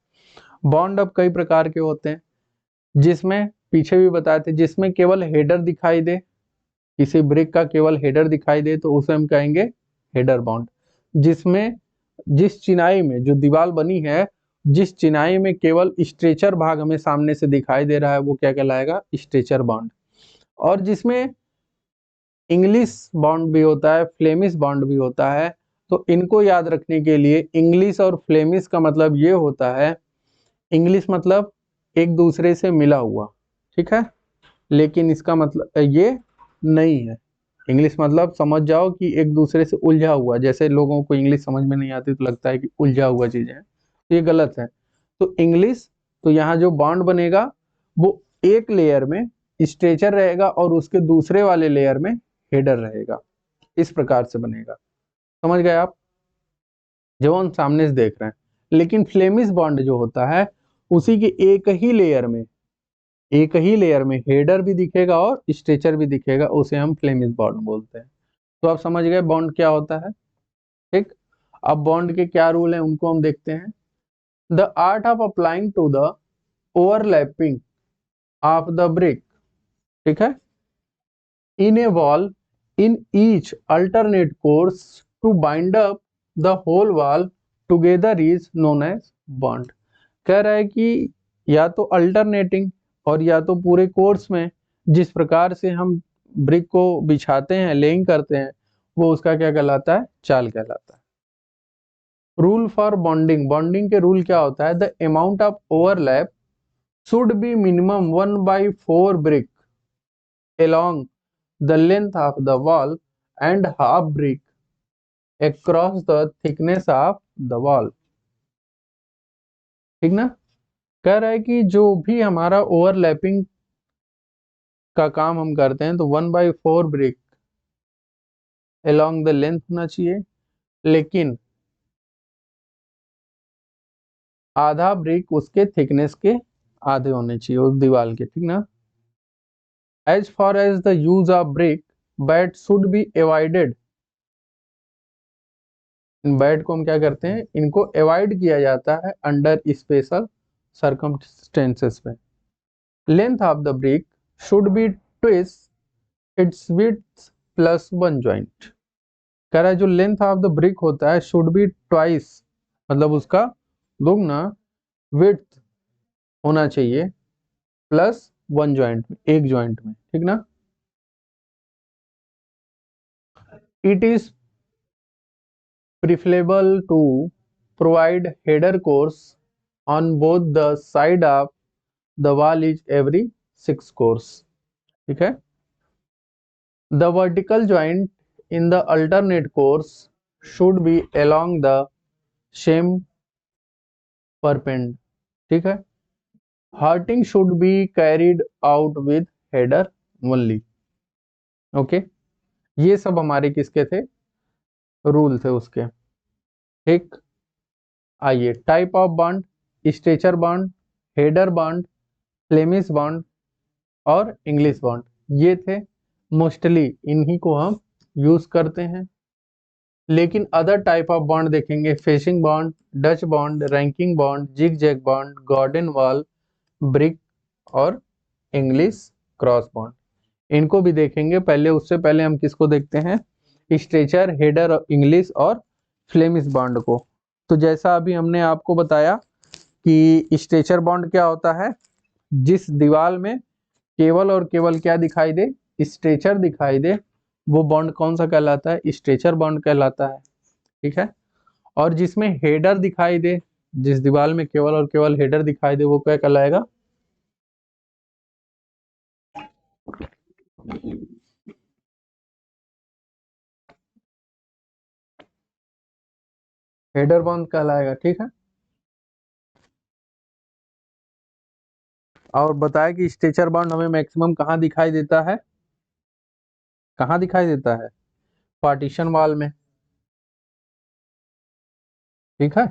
बॉन्ड अब कई प्रकार के होते हैं, जिसमें पीछे भी बताए थे, जिसमें केवल हेडर दिखाई दे, किसी ब्रिक का केवल हेडर दिखाई दे तो उसे हम कहेंगे हेडर बॉन्ड। जिसमें, जिस चिनाई में, जो दीवार बनी है, जिस चिनाई में केवल स्ट्रेचर भाग हमें सामने से दिखाई दे रहा है, वो क्या कहलाएगा, स्ट्रेचर बॉन्ड। और जिसमें इंग्लिश बॉन्ड भी होता है, फ्लेमिश बॉन्ड भी होता है। तो इनको याद रखने के लिए, इंग्लिश और फ्लेमिश का मतलब ये होता है, इंग्लिश मतलब एक दूसरे से मिला हुआ, ठीक है, लेकिन इसका मतलब ये नहीं है। इंग्लिश मतलब समझ जाओ कि एक दूसरे से उलझा हुआ, जैसे लोगों को इंग्लिश समझ में नहीं आती तो लगता है कि उलझा हुआ चीजें हैं, तो ये गलत है। तो इंग्लिश, तो यहाँ जो बॉन्ड बनेगा वो एक लेयर में स्ट्रेचर रहेगा और उसके दूसरे वाले लेयर में हेडर रहेगा, इस प्रकार से बनेगा। समझ गए आप, जो हम सामने से देख रहे हैं। लेकिन फ्लेमिश बॉन्ड जो होता है, उसी के एक ही लेयर में हेडर भी दिखेगा और स्ट्रेचर भी दिखेगा, उसे हम फ्लेमिश बॉन्ड बोलते हैं। तो आप समझ गए बॉन्ड क्या होता है। ठीक। अब बॉन्ड के क्या रूल हैं उनको हम देखते हैं। The art of applying to the overlapping of the brick, ठीक है, in a wall in each alternate course to bind up the whole wall together is known as bond. कह रहा है कि या तो अल्टरनेटिंग और या तो पूरे कोर्स में जिस प्रकार से हम ब्रिक को बिछाते हैं, लेइंग करते हैं, वो उसका क्या कहलाता है, चाल कहलाता है। रूल फॉर बॉन्डिंग, बॉन्डिंग के रूल क्या होता है, the amount of overlap should be minimum 1/4 brick along the length of the wall and half brick across the thickness of the wall। ठीक ना। कह रहा है कि जो भी हमारा ओवरलैपिंग का काम हम करते हैं तो 1/4 ब्रिक along the length होना चाहिए, लेकिन आधा ब्रिक उसके थिकनेस के आधे होने चाहिए उस दीवार के। ठीक ना। As far as the use of brick, bat should be avoided. इन बैट को हम क्या करते हैं, इनको अवॉइड किया जाता है अंडर स्पेशल सर्कमस्टेंसेस में। Length of the brick should be twice it's width plus 1 joint. कह रहा है जो लेंथ ऑफ द ब्रिक होता है शुड बी ट्वाइस, मतलब उसका दुगना विड्थ होना चाहिए प्लस 1 जॉइंट में, एक जॉइंट में। ठीक ना। It is preferable to provide header course on both the side of the wall is every 6 course. ठीक है। The vertical joint in the alternate course should be along the same perpend. ठीक है। Hearting should be carried out with header only. Okay, ये सब हमारे किसके थे, रूल थे उसके। ठीक। आइए, type of bond, stretcher bond, header bond, Flemish bond और इंग्लिश बॉन्ड, ये थे मोस्टली, इन्हीं को हम यूज करते हैं। लेकिन अदर टाइप ऑफ बॉन्ड देखेंगे, facing bond, dutch bond, ranking bond, zigzag bond, garden wall, brick और इंग्लिश क्रॉस बॉन्ड, इनको भी देखेंगे। पहले, उससे पहले हम किसको देखते हैं, स्ट्रेचर, हेडर, इंग्लिश और फ्लेमिश बॉन्ड को। तो जैसा अभी हमने आपको बताया कि स्ट्रेचर बॉन्ड क्या होता है, जिस दीवार में केवल और केवल क्या दिखाई दे, स्ट्रेचर दिखाई दे, वो बॉन्ड कौन सा कहलाता है, स्ट्रेचर बॉन्ड कहलाता है। ठीक है। और जिसमें हेडर दिखाई दे, जिस दीवार में केवल और केवल हेडर दिखाई दे वो क्या कहलाएगा? हेडर बॉन्ड कहलाएगा। ठीक है। और बताया कि स्ट्रेचर बॉन्ड हमें मैक्सिमम कहाँ दिखाई देता है? कहाँ दिखाई देता है? पार्टीशन वॉल में। ठीक है।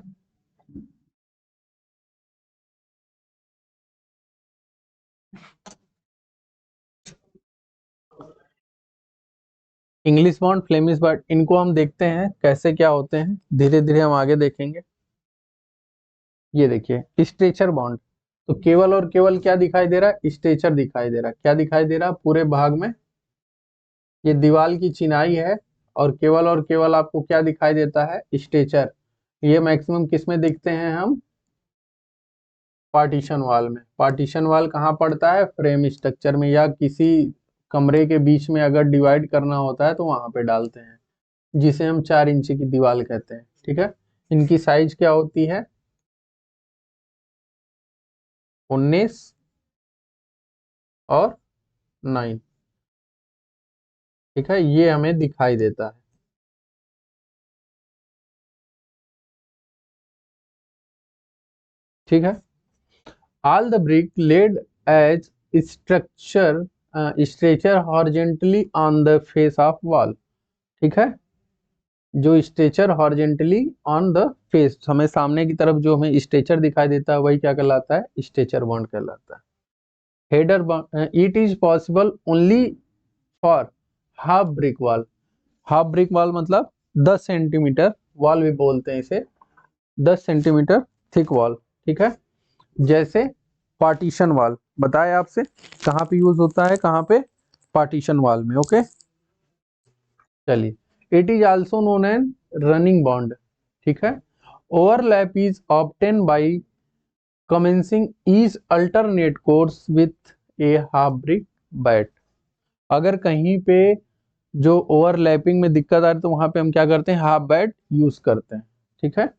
इंग्लिश बॉन्ड, फ्लेमिश बॉन्ड, इनको हम देखते हैं कैसे क्या होते हैं, धीरे धीरे हम आगे देखेंगे। ये देखिए स्ट्रेचर बॉन्ड, तो केवल और केवल क्या दिखाई दे रहा है? स्ट्रेचर दिखाई दे रहा है। क्या दिखाई दे रहा है? पूरे भाग में ये दीवार की चिनाई है, और केवल और केवल आपको क्या दिखाई देता है? स्ट्रेचर। ये मैक्सिमम किस में दिखते हैं हम? पार्टीशन वॉल में। पार्टीशन वॉल कहाँ पड़ता है? फ्रेम स्ट्रक्चर में, या किसी कमरे के बीच में अगर डिवाइड करना होता है तो वहां पे डालते हैं, जिसे हम 4 इंची की दीवार कहते हैं। ठीक है। इनकी साइज क्या होती है? 19 और 9। ठीक है, ये हमें दिखाई देता है। ठीक है। All the brick laid as structure stretcher horizontally on the face of wall. ठीक है। जो stretcher horizontally on the face, हमें सामने की तरफ जो हमें स्ट्रेचर दिखाई देता है वही क्या कहलाता है? स्ट्रेचर बॉन्ड कहलाता है। Header bond, it is possible only for half brick wall. Half brick wall मतलब 10 सेंटीमीटर वॉल भी बोलते हैं इसे, 10 सेंटीमीटर थिक वॉल। ठीक है। जैसे पार्टीशन वॉल बताया आपसे, कहाँ पे यूज होता है? कहाँ पे? पार्टीशन वॉल में। ओके, चलिए। It is also known an running bond. ठीक है। Overlap is obtain by commencing each alternate course with a half brick bat. अगर कहीं पे जो ओवरलैपिंग में दिक्कत आ रही है तो वहां पे हम क्या करते हैं? हाफ बैट यूज करते हैं। ठीक है।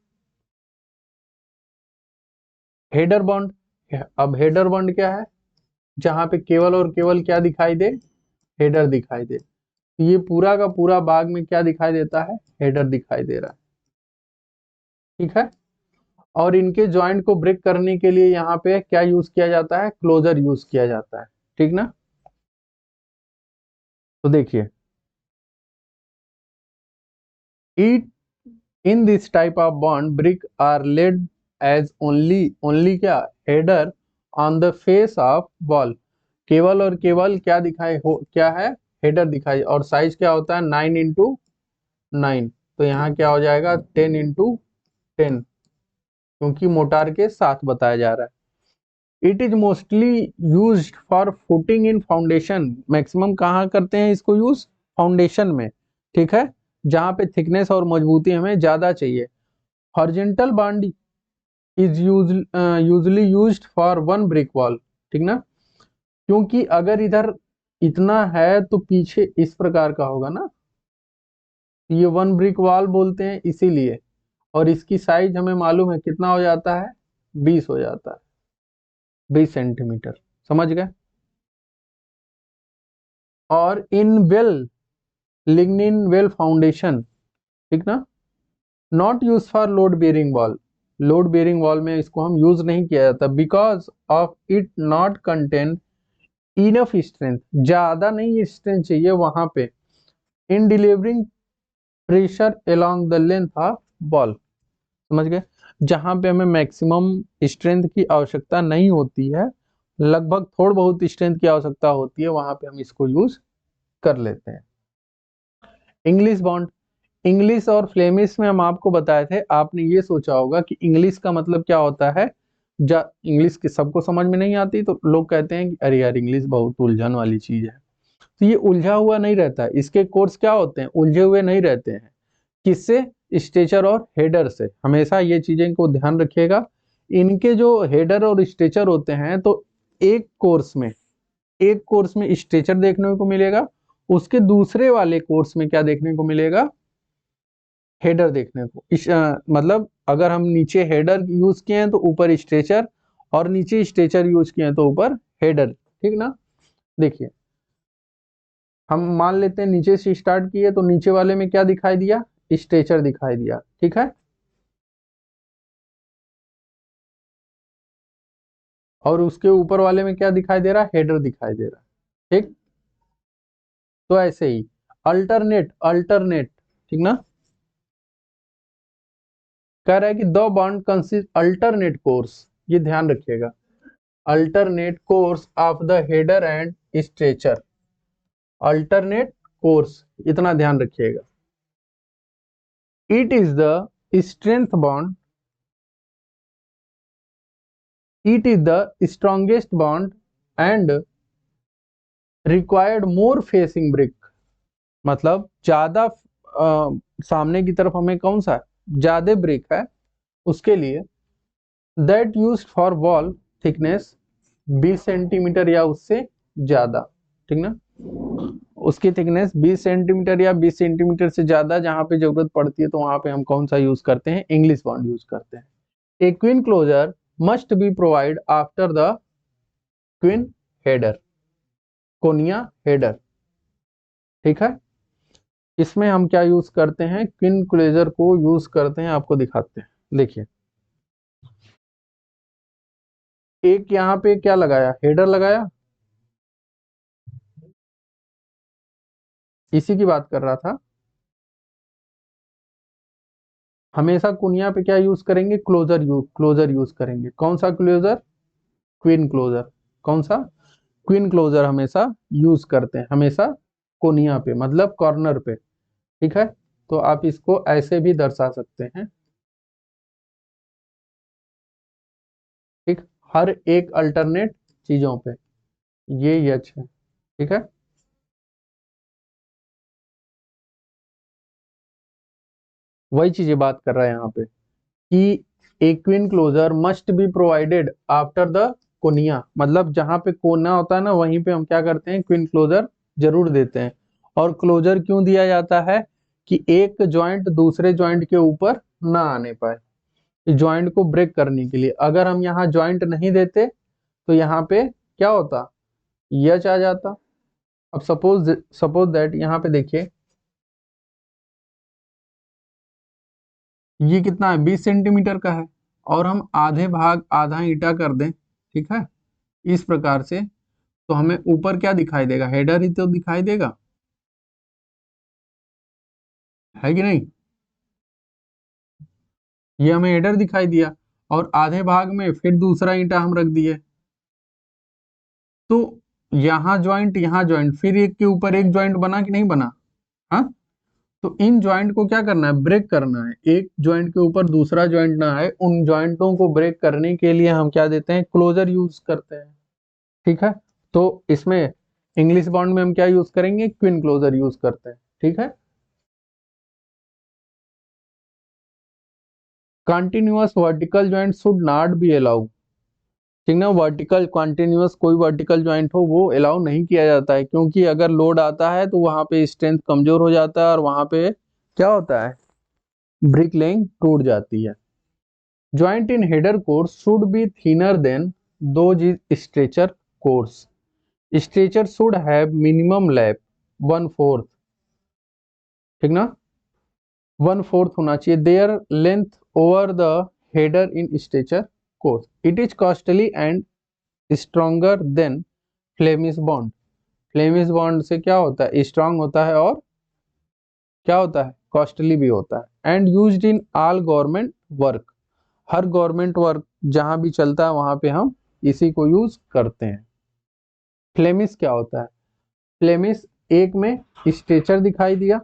हेडर बॉन्ड, अब हेडर बॉन्ड क्या है? जहां पे केवल और केवल क्या दिखाई दे? हेडर दिखाई दे। ये पूरा का पूरा भाग में क्या दिखाई देता है? हेडर दिखाई दे रहा है। ठीक है। और इनके ज्वाइंट को ब्रेक करने के लिए यहाँ पे क्या यूज किया जाता है? क्लोजर यूज किया जाता है। ठीक ना। तो देखिए, ईट in this type of bond brick are laid as only क्या? Header on the face of wall. केवल और केवल क्या दिखाई हो? क्या है? हेडर दिखाई। और साइज क्या होता है? 9x9। तो यहाँ क्या हो जाएगा? 10x10, क्योंकि मोटार के साथ बताया जा रहा है। It is mostly use for footing in foundation. Maximum कहाँ करते हैं इसको यूज? फाउंडेशन में। ठीक है, जहाँ पे थिकनेस और मजबूती हमें ज्यादा चाहिए। Horizontal bond is usually used for one brick wall. ठीक ना, क्योंकि अगर इधर इतना है तो पीछे इस प्रकार का होगा ना, ये वन ब्रिक वॉल बोलते हैं इसीलिए। और इसकी साइज हमें मालूम है कितना हो जाता है? 20 हो जाता है, 20 सेंटीमीटर। समझ गए? और इन वेल लिग्निन वेल फाउंडेशन, ठीक ना, not use for load bearing wall. Load bearing wall में इसको हम यूज नहीं किया जाता, because of it not contain enough strength. ज्यादा नहीं स्ट्रेंथ चाहिए वहां पे in delivering pressure along the length of wall. समझ गए? जहां पे हमें मैक्सिमम स्ट्रेंथ की आवश्यकता नहीं होती है, लगभग थोड़ा बहुत स्ट्रेंथ की आवश्यकता होती है, वहां पे हम इसको यूज कर लेते हैं। इंग्लिश बॉन्ड, इंग्लिश और फ्लेमिश में हम आपको बताए थे, आपने ये सोचा होगा कि इंग्लिश का मतलब क्या होता है? इंग्लिश की सबको समझ में नहीं आती तो लोग कहते हैं कि अरे यार इंग्लिश बहुत उलझन वाली चीज है। तो ये उलझा हुआ नहीं रहता है, इसके कोर्स क्या होते हैं? उलझे हुए नहीं रहते हैं। किससे? स्ट्रेचर और हेडर से। हमेशा ये चीजें को ध्यान रखिएगा। इनके जो हेडर और स्ट्रेचर होते हैं तो एक कोर्स में स्ट्रेचर देखने को मिलेगा, उसके दूसरे वाले कोर्स में क्या देखने को मिलेगा? हेडर देखने को। मतलब अगर हम नीचे हेडर यूज किए हैं तो ऊपर स्ट्रेचर, और नीचे स्ट्रेचर यूज किए हैं तो ऊपर हेडर, ठीक ना। देखिए हम मान लेते हैं नीचे से स्टार्ट किए तो नीचे वाले में क्या दिखाई दिया, स्ट्रेचर दिखाई दिया, ठीक है। और उसके ऊपर वाले में क्या दिखाई दे रहा है, हेडर दिखाई दे रहा है, ठीक। तो ऐसे ही अल्टरनेट, अल्टरनेट, ठीक ना। कह रहा है कि the bond consist alternate course, ये ध्यान रखिएगा, alternate course of the header and stretcher, alternate course, इतना ध्यान रखिएगा। It is the strength bond, it is the strongest bond and required more facing brick, मतलब ज्यादा सामने की तरफ हमें कौन सा ज्यादा ब्रिक है उसके लिए। That used for wall thickness 20 centimetre या उससे ज्यादा, ठीक ना। उसकी थिकनेस 20 सेंटीमीटर या 20 सेंटीमीटर से ज्यादा जहां पे जरूरत पड़ती है तो वहां पे हम कौन सा यूज करते हैं, इंग्लिश बॉन्ड यूज करते हैं। A queen closure must be provide after the queen header, कोनिया हेडर, ठीक है। इसमें हम क्या यूज करते हैं, क्वीन क्लोजर को यूज करते हैं, आपको दिखाते हैं। देखिए एक यहाँ पे क्या लगाया, हेडर लगाया, इसी की बात कर रहा था। हमेशा कुनिया पे क्या यूज करेंगे, क्लोजर यूज करेंगे। कौन सा क्लोजर, क्वीन क्लोजर। कौन सा, क्वीन क्लोजर हमेशा यूज करते हैं, हमेशा कोनिया पे मतलब कॉर्नर पे, ठीक है। तो आप इसको ऐसे भी दर्शा सकते हैं, ठीक। हर एक अल्टरनेट चीजों पे ये यच है, ठीक है। वही चीजें बात कर रहा है यहाँ पे कि एक queen closure must be provided after the कोनिया, मतलब जहां पे कोना होता है ना वहीं पे हम क्या करते हैं, क्वीन क्लोजर जरूर देते हैं। और क्लोजर क्यों दिया जाता है, कि एक जॉइंट दूसरे जॉइंट के ऊपर ना आने पाए, जॉइंट को ब्रेक करने के लिए। अगर हम यहाँ जॉइंट नहीं देते तो यहाँ पे क्या होता, यच आ जाता। अब सपोज सपोज दैट यहाँ पे देखिए ये कितना है, 20 सेंटीमीटर का है, और हम आधे भाग आधा ईंटा कर दें, ठीक है, इस प्रकार से। तो हमें ऊपर क्या दिखाई देगा, हेडर ही तो दिखाई देगा, है कि नहीं। ये हमें हेडर दिखाई दिया, और आधे भाग में फिर दूसरा ईंटा हम रख दिए, तो यहाँ ज्वाइंट यहाँ ज्वाइंट, फिर एक के ऊपर एक ज्वाइंट बना कि नहीं बना। हाँ, तो इन ज्वाइंट को क्या करना है, ब्रेक करना है, एक ज्वाइंट के ऊपर दूसरा ज्वाइंट ना आए, उन ज्वाइंटों को ब्रेक करने के लिए हम क्या देते हैं, क्लोजर यूज करते हैं, ठीक है। तो इसमें इंग्लिश बॉन्ड में हम क्या यूज करेंगे, क्विन क्लोजर यूज करते हैं, ठीक है। Continuous vertical joint should not be allow, ठीक ना। वर्टिकल कंटिन्यूअस कोई वर्टिकल ज्वाइंट हो वो अलाउ नहीं किया जाता है, क्योंकि अगर लोड आता है तो वहां पे स्ट्रेंथ कमजोर हो जाता है और वहां पे क्या होता है, ब्रिक लेइंग टूट जाती है। Joint in header course should B thinner than those is stretcher course, stretcher should have minimum lap 1/4, ठीक ना, 1/4 होना चाहिए there length over the header in stretcher course. It is costly and stronger than Flemish bond, Flemish bond से क्या होता है, स्ट्रांग होता है और क्या होता है, कॉस्टली भी होता है। And used in all government work, her government work जहां भी चलता है वहां पे हम इसी को यूज करते हैं। फ्लेमिश क्या होता है, फ्लेमिश एक में स्ट्रेचर दिखाई दिया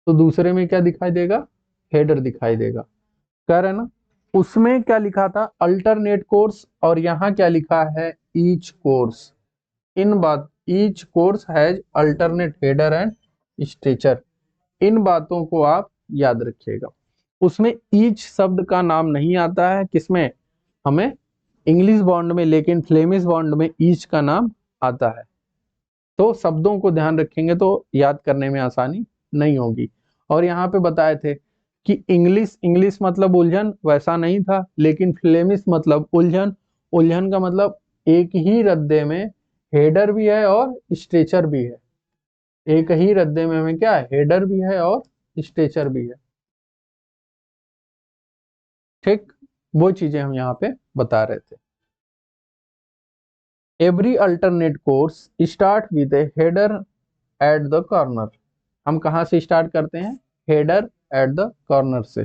तो दूसरे में क्या दिखाई देगा, हेडर दिखाई देगा, कह रहे हैं ना। उसमें क्या लिखा था, अल्टरनेट कोर्स, और यहाँ क्या लिखा है, ईच कोर्स। इन बात, each course has alternate header and stretcher, इन बातों को आप याद रखिएगा। उसमें ईच शब्द का नाम नहीं आता है, किसमें, हमें इंग्लिश बॉन्ड में, लेकिन फ्लेमिश बॉन्ड में ईच का नाम आता है। तो शब्दों को ध्यान रखेंगे तो याद करने में आसानी नहीं होगी। और यहाँ पे बताए थे कि इंग्लिश इंग्लिश मतलब उलझन, वैसा नहीं था, लेकिन फ्लेमिश मतलब उलझन। उलझन का मतलब एक ही रद्दे में हेडर भी है और स्ट्रेचर भी है। एक ही रद्दे में हमें क्या है, हेडर भी है और स्ट्रेचर भी है। ठीक, वो चीजें हम यहाँ पे बता रहे थे। Every alternate course start with A header at the corner. हम कहाँ से स्टार्ट करते हैं, हेडर एट द कॉर्नर से।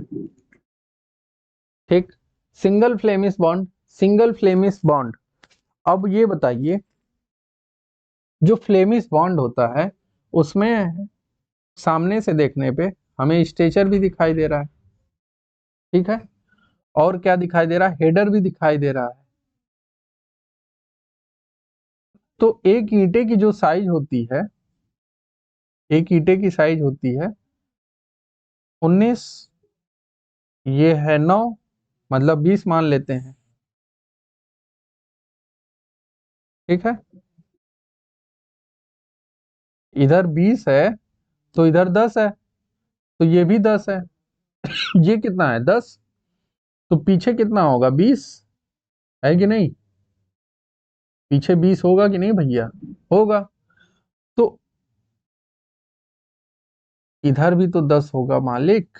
ठीक, single Flemish bond, single Flemish bond. अब ये बताइए, जो फ्लेमिश बॉन्ड होता है उसमें सामने से देखने पे हमें स्ट्रेचर भी दिखाई दे रहा है, ठीक है, और क्या दिखाई दे रहा है, हेडर भी दिखाई दे रहा है। तो एक ईंटे की जो साइज होती है, एक ईंटे की साइज होती है 19, ये है 9, मतलब 20 मान लेते हैं, ठीक है। इधर 20 है तो इधर 10 है, तो ये भी 10 है। ये कितना है, 10, तो पीछे कितना होगा, 20, है कि नहीं, पीछे 20 होगा कि नहीं भैया, होगा। तो इधर भी तो 10 होगा मालिक,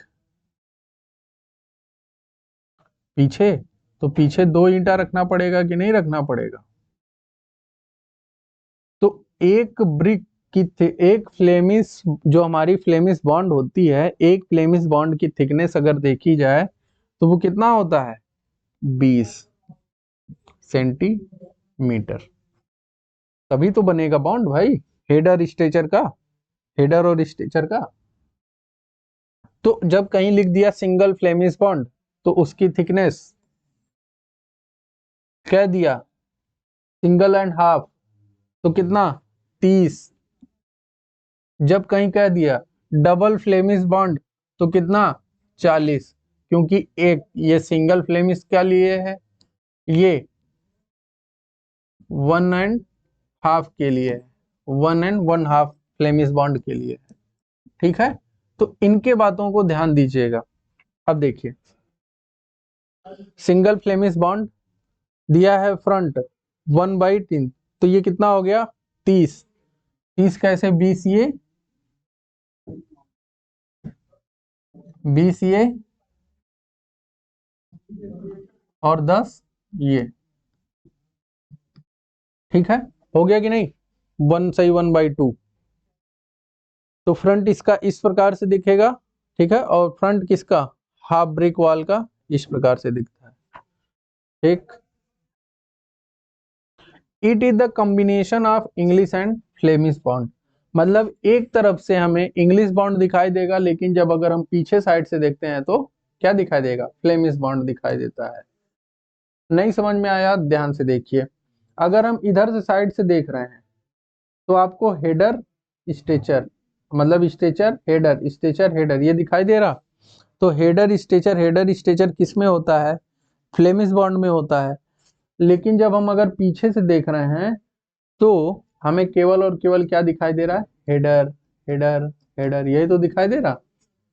पीछे, तो पीछे 2 ईंटा रखना पड़ेगा कि नहीं रखना पड़ेगा। तो एक ब्रिक की एक फ्लेमिश, जो हमारी फ्लेमिश बॉन्ड होती है, एक फ्लेमिश बॉन्ड की थिकनेस अगर देखी जाए तो वो कितना होता है, 20 सेंटीमीटर। तभी तो बनेगा बॉन्ड भाई, हेडर स्ट्रेचर का, हेडर और स्ट्रेचर का। तो जब कहीं लिख दिया सिंगल फ्लेमिश बॉन्ड तो उसकी थिकनेस कह दिया सिंगल एंड हाफ, तो कितना, 30। जब कहीं कह दिया डबल फ्लेमिश बॉन्ड तो कितना, 40, क्योंकि एक ये सिंगल फ्लेमिश क्या लिए है, ये 1.5 के लिए, 1.5 फ्लेमिश बॉन्ड के लिए, ठीक है। तो इनके बातों को ध्यान दीजिएगा। अब देखिए, सिंगल फ्लेमिश बॉन्ड दिया है फ्रंट 1/3, तो ये कितना हो गया, 30। 30 कैसे, 20 ये, 20 ये और 10 ये, ठीक है, हो गया कि नहीं, 1 सही 1/2। तो फ्रंट इसका इस प्रकार से दिखेगा, ठीक है, और फ्रंट किसका, हाफ ब्रिक वॉल का इस प्रकार से दिखता है, ठीक। It is the combination of English and Flemish bond. मतलब एक तरफ से हमें इंग्लिश बॉन्ड दिखाई देगा, लेकिन जब अगर हम पीछे साइड से देखते हैं तो क्या दिखाई देगा, फ्लेमिश बॉन्ड दिखाई देता है। नहीं समझ में आया, ध्यान से देखिए। अगर हम इधर से साइड से देख रहे हैं तो आपको हेडर स्ट्रेचर, मतलब स्ट्रेचर हेडर, स्ट्रेचर हेडर ये दिखाई दे रहा। तो हेडर स्ट्रेचर किस में होता है, फ्लेमिश बॉन्ड में होता है। लेकिन जब हम अगर पीछे से देख रहे हैं तो हमें केवल और केवल क्या दिखाई दे रहा है, हेडर हेडर हेडर, यही तो दिखाई दे रहा।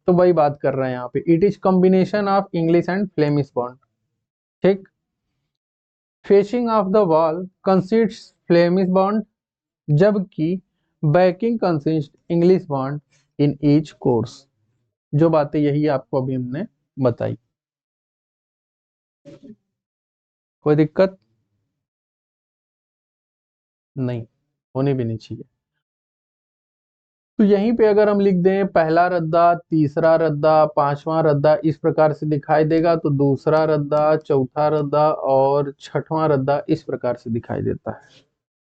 तो वही बात कर रहे हैं यहाँ पे, it is combination of English and Flemish bond, ठीक। Facing of the wall consist Flemish bond, जबकि backing consist English bond in each course. जो बातें यही आपको अभी हमने बताई, कोई दिक्कत नहीं, होनी भी नहीं चाहिए। तो यहीं पे अगर हम लिख दें पहला रद्दा, तीसरा रद्दा, पांचवा रद्दा, इस प्रकार से दिखाई देगा, तो दूसरा रद्दा, चौथा रद्दा और छठवां रद्दा इस प्रकार से दिखाई देता है,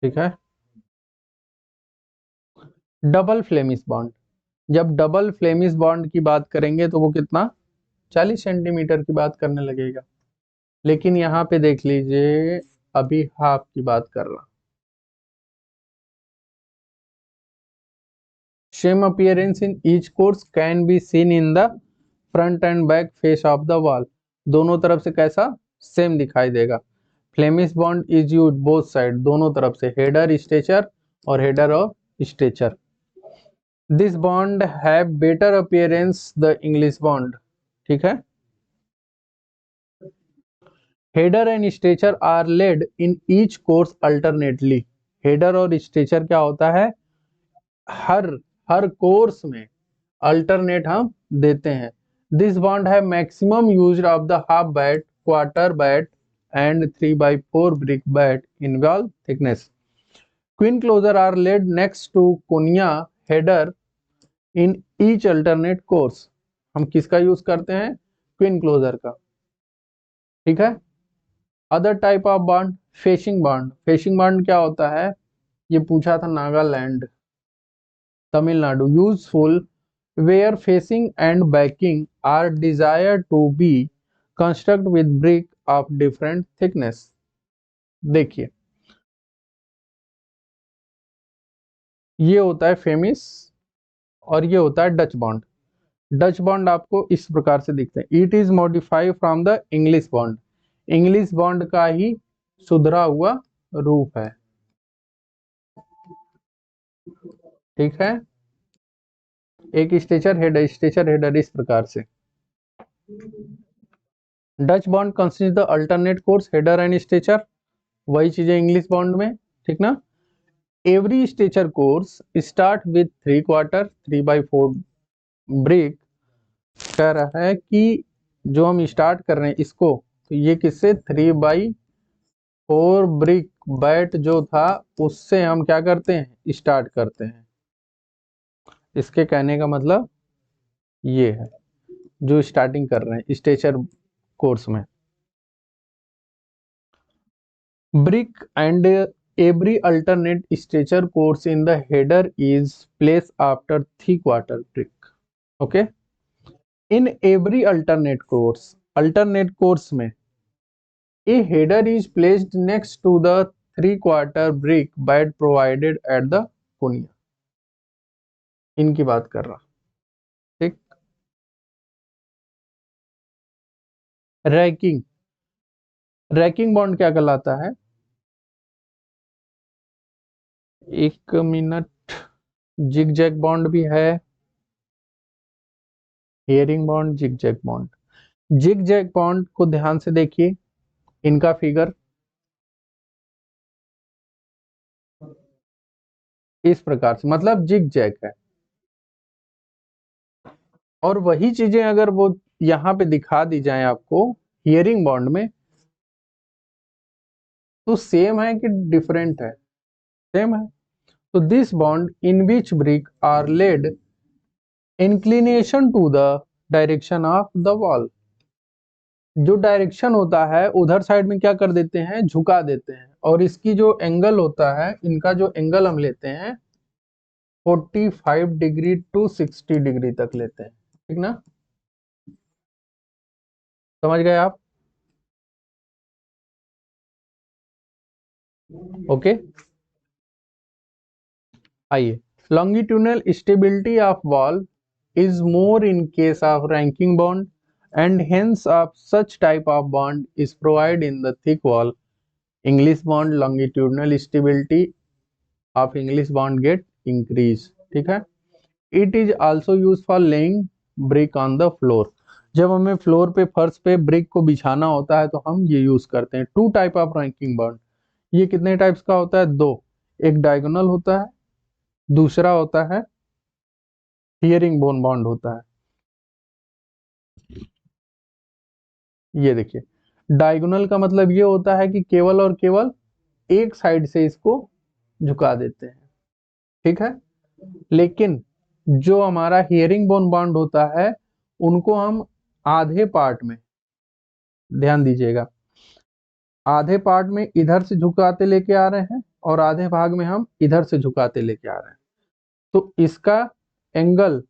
ठीक है। डबल फ्लेमिश बॉन्ड, जब डबल फ्लेमिश बॉन्ड की बात करेंगे तो वो कितना, 40 सेंटीमीटर की बात करने लगेगा। लेकिन यहाँ पे देख लीजिए, अभी हाफ की बात कर रहा। Same appearance in each course can be seen in the front and back face of the wall. दोनों तरफ से कैसा, सेम दिखाई देगा। Flemish bond is use both side, दोनों तरफ से, हेडर स्ट्रेचर और हेडर और stretcher. This bond have better appearance the English bond, ठीक है। Header and stretcher are laid in each course alternately. Header और स्ट्रेचर क्या होता है, हर हर कोर्स में अल्टरनेट हम देते हैं। दिस बॉन्ड है maximum use of the half bat, quarter bat and 3/4 brick bat in wall thickness. Queen closure are laid next to कोनिया header in each alternate course. हम किसका यूज करते हैं, क्वीन क्लोजर का, ठीक है। Other type of bond, facing bond. Facing bond क्या होता है, ये पूछा था Nagaland, Tamil Nadu. Useful where facing and backing are desired to be constructed with brick of different thickness। देखिए ये होता है फेमिस और ये होता है डच बॉन्ड। डच बॉन्ड आपको इस प्रकार से दिखते हैं, it is modified from the English bond. English bond का ही सुधरा हुआ रूप है, ठीक है। एक स्ट्रेचर हेडर इस प्रकार से। Dutch bond consist the alternate course header and stretcher, वही चीजें इंग्लिश बॉन्ड में, ठीक ना। Every stretcher course start with 3/4 3/4 brick. कह रहा है कि जो हम स्टार्ट कर रहे हैं इसको, तो ये किससे, 3/4 ब्रिक बैट जो था उससे हम क्या करते हैं, स्टार्ट करते हैं। इसके कहने का मतलब ये है, जो स्टार्टिंग कर रहे हैं स्ट्रेचर कोर्स में। Brick and every alternate stretcher course in the header is placed after 3/4 brick, okay। in every alternate course में a header is placed next to the 3/4 brick bed provided at the कोनिया। इनकी बात कर रहा, ठीक। रैकिंग, रैकिंग बॉन्ड क्या कहलाता है, एक मिनट। जिग जैग बॉन्ड भी है, herring bond, zigzag bond. Zigzag bond को ध्यान से देखिए, इनका फिगर इस प्रकार से, मतलब जिग जैग है। और वही चीजें अगर वो यहाँ पे दिखा दी जाए आपको हियरिंग बॉन्ड में, तो सेम है कि डिफरेंट है, सेम है। तो this bond in which brick are laid inclination to the direction of the wall. जो डायरेक्शन होता है उधर साइड में क्या कर देते हैं, झुका देते हैं। और इसकी जो एंगल होता है, इनका जो एंगल हम लेते हैं 45 डिग्री टू 60 डिग्री तक लेते हैं, ठीक ना। समझ गए आप, ओके। आइए, longitudinal stability of wall is more in case of ranking bond and hence of such type of bond is provided in the thick wall English bond। longitudinal stability of English bond get increase, ठीक है। It is also used for laying brick on the floor। जब हमें फ्लोर पे, फर्श पे ब्रिक को बिछाना होता है तो हम ये यूज करते हैं। Two type of ranking bond, ये कितने टाइप्स का होता है, दो। एक डायगोनल होता है, दूसरा होता है हियरिंग बोन बॉन्ड होता है। ये देखिए, डायगोनल का मतलब ये होता है कि केवल और केवल एक साइड से इसको झुका देते हैं, ठीक है। लेकिन जो हमारा हियरिंग बोन बॉन्ड होता है उनको हम आधे पार्ट में, ध्यान दीजिएगा, आधे पार्ट में इधर से झुकाते लेके आ रहे हैं और आधे भाग में हम इधर से झुकाते लेके आ रहे हैं। तो इसका एंगल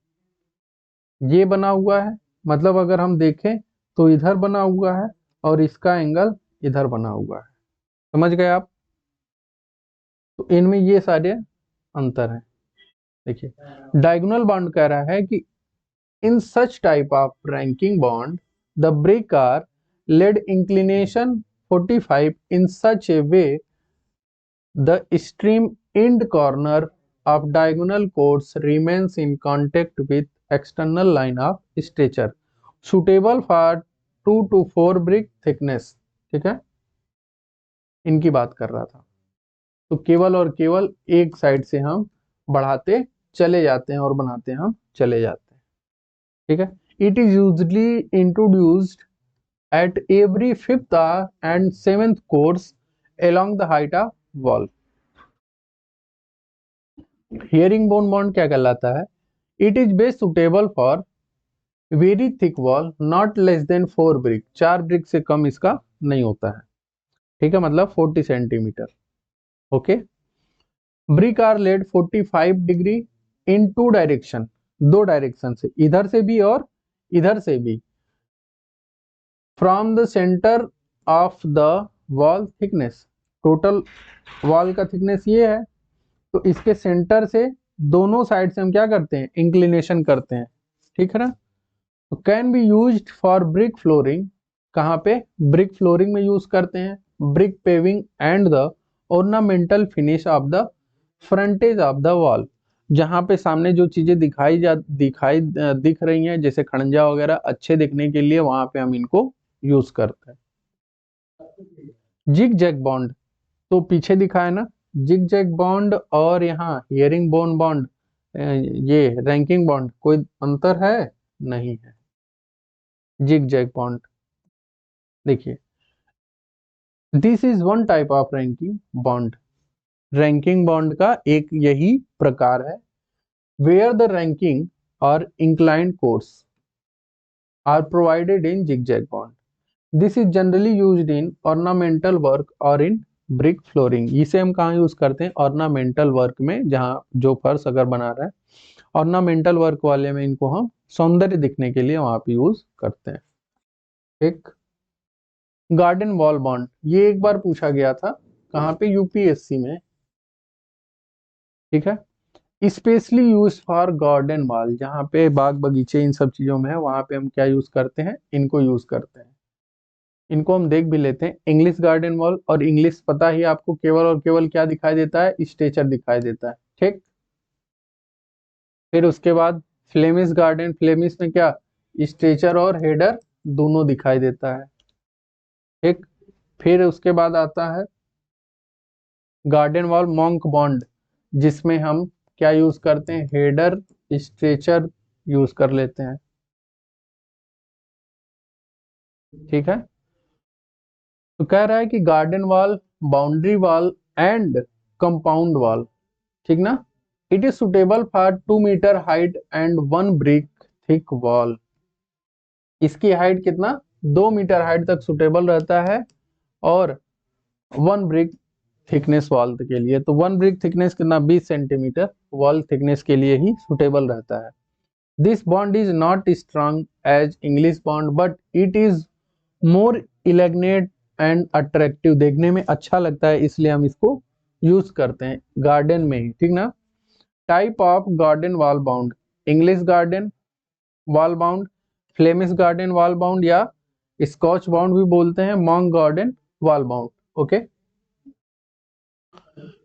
ये बना हुआ है, मतलब अगर हम देखें तो इधर बना हुआ है और इसका एंगल इधर बना हुआ है। समझ गए आप, तो इनमें ये सारे अंतर हैं। देखिए, डायगोनल बॉन्ड कह रहा है कि in such type of ranking bond the brick are laid inclination 45 in such a way the extreme end corner of diagonal chords remains in contact with external line of stretcher suitable for 2 to 4 brick thickness। ठीक है, इनकी बात कर रहा था। तो केवल और केवल एक साइड से हम बढ़ाते चले जाते हैं और बनाते हम चले जाते हैं। ठीक है, it is usually introduced at every fifth and seventh course along the height of wall। Herring bone bond क्या कहलाता है? It is best suitable for very thick wall, not less than 4 brick। 4 brick से कम इसका नहीं होता है। ठीक है, मतलब 40 centimetre. Okay, brick are laid 45 degree in 2 direction, 2 direction से, इधर से भी और इधर से भी। From the centre of the wall thickness, total wall का थिकनेस ये है, तो इसके सेंटर से दोनों साइड से हम क्या करते हैं? इंक्लिनेशन करते हैं। ठीक है ना, तो can be used for brick flooring. कहाँ पे? ब्रिक फ्लोरिंग में यूज करते हैं। Brick paving and the ornamental finish of the frontage of the wall, जहाँ पे सामने जो चीजें दिख रही हैं जैसे खड़ंजा वगैरह अच्छे दिखने के लिए, वहां पे हम इनको यूज करते हैं। जिग जैग बॉन्ड तो पीछे दिखा है ना, जिग जैग बॉन्ड और यहाँ हियरिंग बोन बॉन्ड, ये रैंकिंग बॉन्ड, कोई अंतर है? नहीं है। जिग जैग बॉन्ड देखिए, this is one type of ranking bond. Ranking bond का एक यही प्रकार है। वेयर द रैंकिंग और inclined course are provided in zigzag bond. This is generally used in ornamental work और इन ब्रिक फ्लोरिंग। इसे हम कहाँ यूज करते हैं? ऑर्नामेंटल वर्क में, जहाँ जो फर्श अगर बना रहा है ऑर्नामेंटल वर्क वाले में इनको हम सौंदर्य दिखने के लिए वहां पे यूज करते हैं। एक गार्डन वॉल बॉन्ड, ये एक बार पूछा गया था, कहाँ पे? यूपीएससी में। ठीक है, specially use for garden wall, जहाँ पे बाग बगीचे इन सब चीजों में है, वहां पे हम क्या यूज करते हैं? इनको यूज करते हैं। इनको हम देख भी लेते हैं। इंग्लिश गार्डन वॉल, और इंग्लिश पता ही आपको, केवल और केवल क्या दिखाई देता है? स्ट्रेचर दिखाई देता है। ठीक, फिर उसके बाद फ्लेमिश गार्डन, फ्लेमिश में क्या? स्ट्रेचर और हेडर दोनों दिखाई देता है। ठीक, फिर उसके बाद आता है गार्डन वॉल मॉन्क बॉन्ड, जिसमें हम क्या यूज करते हैं? हेडर स्ट्रेचर यूज कर लेते हैं। ठीक है, तो कह रहा है कि garden wall, boundary wall and compound wall, ठीक ना, it is suitable for 2 metre height and 1 brick thick wall. इसकी हाइट कितना? 2 मीटर हाइट तक सुटेबल रहता है, और 1 ब्रिक थिकनेस वॉल के लिए। तो 1 ब्रिक थिकनेस कितना? 20 सेंटीमीटर वॉल थिकनेस के लिए ही सुटेबल रहता है। This bond is not strong as English bond, but it is more elegant and attractive. देखने में अच्छा लगता है, इसलिए हम इसको यूज करते हैं गार्डन में ही। ठीक ना, type of garden wall bound, English garden wall bound, Flemish garden wall bound, या स्कॉच बाउंड भी बोलते हैं, monk garden wall bound. Okay,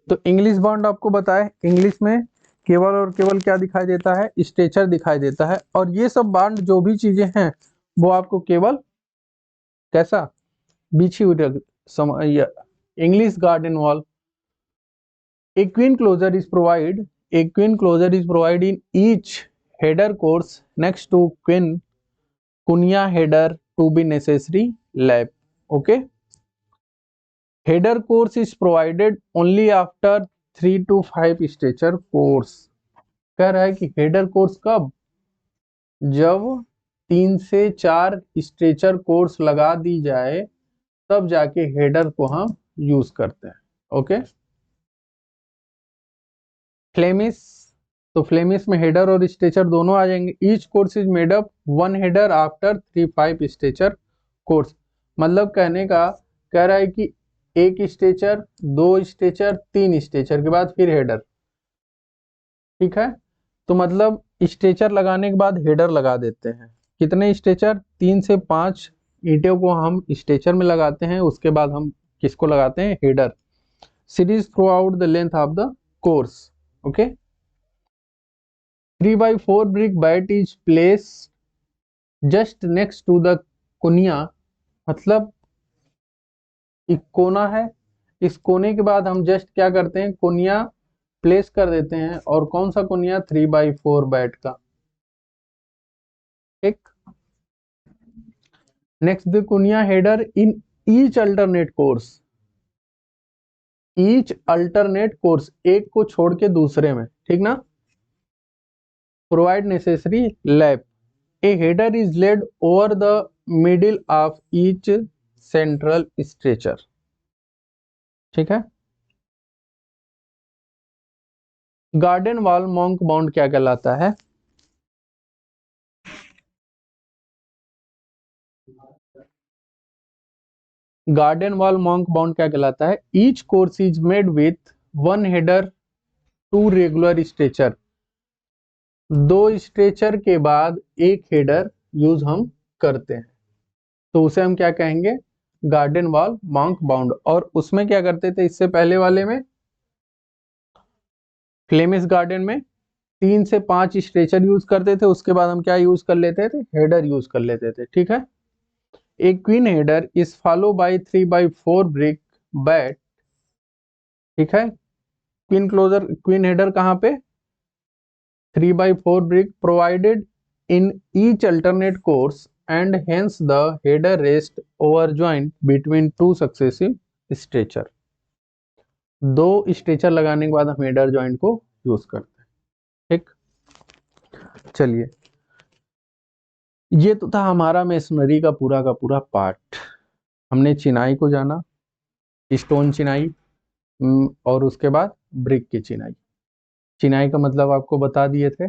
तो इंग्लिश बॉन्ड आपको बताए, इंग्लिश में केवल और केवल क्या दिखाई देता है? स्ट्रेचर दिखाई देता है। और ये सब बॉन्ड जो भी चीजें हैं वो आपको केवल कैसा? बिछी हुई। English garden wall, a queen closure is provided in each header course next to quinnia header to be necessary lap। okay, header course is provided only after 3 to 5 stretcher course। कह रहा है कि हेडर कोर्स कब? जब 3 से 4 स्ट्रेचर कोर्स लगा दी जाए, तब जाके हेडर को हम यूज करते हैं। ओके, फ्लेमिश, तो फ्लेमिश में हेडर और स्ट्रेचर दोनों आ जाएंगे। Each course is made up 1 header after 3-5 stretcher course. मतलब कहने का, कह रहा है कि 1 स्ट्रेचर, 2 स्ट्रेचर, 3 स्ट्रेचर के बाद फिर हेडर। ठीक है, तो मतलब स्ट्रेचर लगाने के बाद हेडर लगा देते हैं। कितने स्ट्रेचर? 3 से 5 ईंटों को हम स्ट्रेचर में लगाते हैं, उसके बाद हम किसको लगाते हैं? Header. Series through out the length of the course. Okay, 3/4 brick bat is placed just next to the कोनिया, मतलब एक कोना है, इस कोने के बाद हम जस्ट क्या करते हैं, कोनिया प्लेस कर देते हैं। और कौन सा कोनिया? 3/4 बैट का। ठीक, नेक्स्ट द कोनिया header in each alternate course, each alternate course, एक को छोड़ के दूसरे में, ठीक ना। Provide necessary lap, a header is laid over the middle of each central stretcher, ठीक है। गार्डन वॉल मॉन्क बाउंड क्या कहलाता है? गार्डन वॉल मॉन्क बाउंड क्या कहलाता है? Each course is made with 1 header 2 regular stretcher, 2 stretcher के बाद 1 हेडर यूज हम करते हैं, तो उसे हम क्या कहेंगे? Garden wall monk bound. और उसमें क्या करते थे, इससे पहले वाले में फ्लेमिश गार्डन में 3 से 5 स्ट्रेचर यूज करते थे, उसके बाद हम क्या यूज कर लेते थे? हेडर यूज कर लेते थे, ठीक है। A queen header is followed by 3/4 brick bat, ठीक है। क्वीन क्लोजर, क्वीन हेडर कहाँ पे? 3/4 brick provided in each alternate course and hence the header rest over joint between 2 successive stretcher, 2 stretcher लगाने के बाद हम हेडर जॉइंट को यूज करते हैं, ठीक। चलिए, ये तो था हमारा मेसनरी का पूरा पार्ट। हमने चिनाई को जाना, स्टोन चिनाई, और उसके बाद ब्रिक की चिनाई। चिनाई का मतलब आपको बता दिए थे,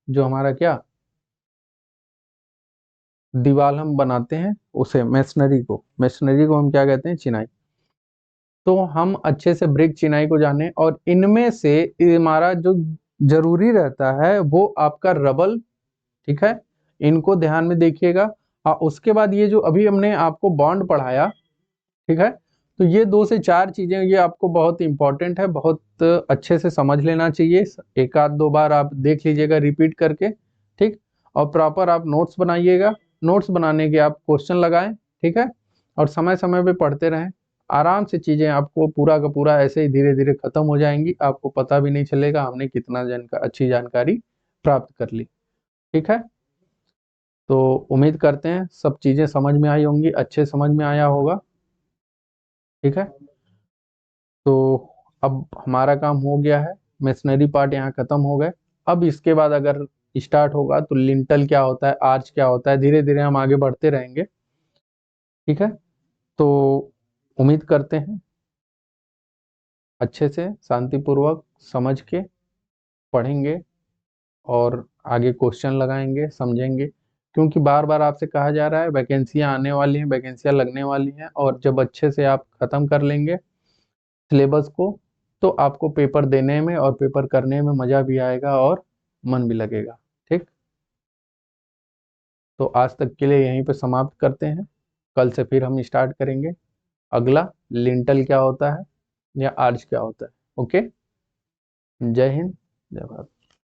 जो हमारा क्या दीवार हम बनाते हैं उसे, मेसनरी को हम क्या कहते हैं? चिनाई। तो हम अच्छे से ब्रिक चिनाई को जाने, और इनमें से हमारा जो जरूरी रहता है वो आपका रबल, ठीक है, इनको ध्यान में देखिएगा। उसके बाद ये जो अभी हमने आपको बॉन्ड पढ़ाया, ठीक है, तो ये 2 से 4 चीजें ये आपको बहुत इंपॉर्टेंट है, बहुत अच्छे से समझ लेना चाहिए। एक आध 2 बार आप देख लीजिएगा रिपीट करके, ठीक। और प्रॉपर आप नोट्स बनाइएगा, नोट्स बनाने के आप क्वेश्चन लगाएं, ठीक है। और समय समय पे पढ़ते रहें, आराम से चीजें आपको पूरा का पूरा ऐसे ही धीरे धीरे खत्म हो जाएंगी, आपको पता भी नहीं चलेगा हमने कितना अच्छी जानकारी प्राप्त कर ली, ठीक है। तो उम्मीद करते हैं सब चीजें समझ में आई होंगी, अच्छे समझ में आया होगा, ठीक है। तो अब हमारा काम हो गया है, मेसनरी पार्ट यहाँ खत्म हो गए। अब इसके बाद अगर स्टार्ट होगा तो लिंटल क्या होता है, आर्च क्या होता है, धीरे धीरे हम आगे बढ़ते रहेंगे, ठीक है। तो उम्मीद करते हैं अच्छे से शांतिपूर्वक समझ के पढ़ेंगे और आगे क्वेश्चन लगाएंगे, समझेंगे। क्योंकि बार बार आपसे कहा जा रहा है वैकेंसियां आने वाली हैं, वैकेंसियां लगने वाली हैं, और जब अच्छे से आप खत्म कर लेंगे सिलेबस को, तो आपको पेपर देने में और पेपर करने में मज़ा भी आएगा और मन भी लगेगा, ठीक। तो आज तक के लिए यहीं पे समाप्त करते हैं, कल से फिर हम स्टार्ट करेंगे अगला, लिंटल क्या होता है या आर्च क्या होता है। ओके, जय हिंद, जय भारत।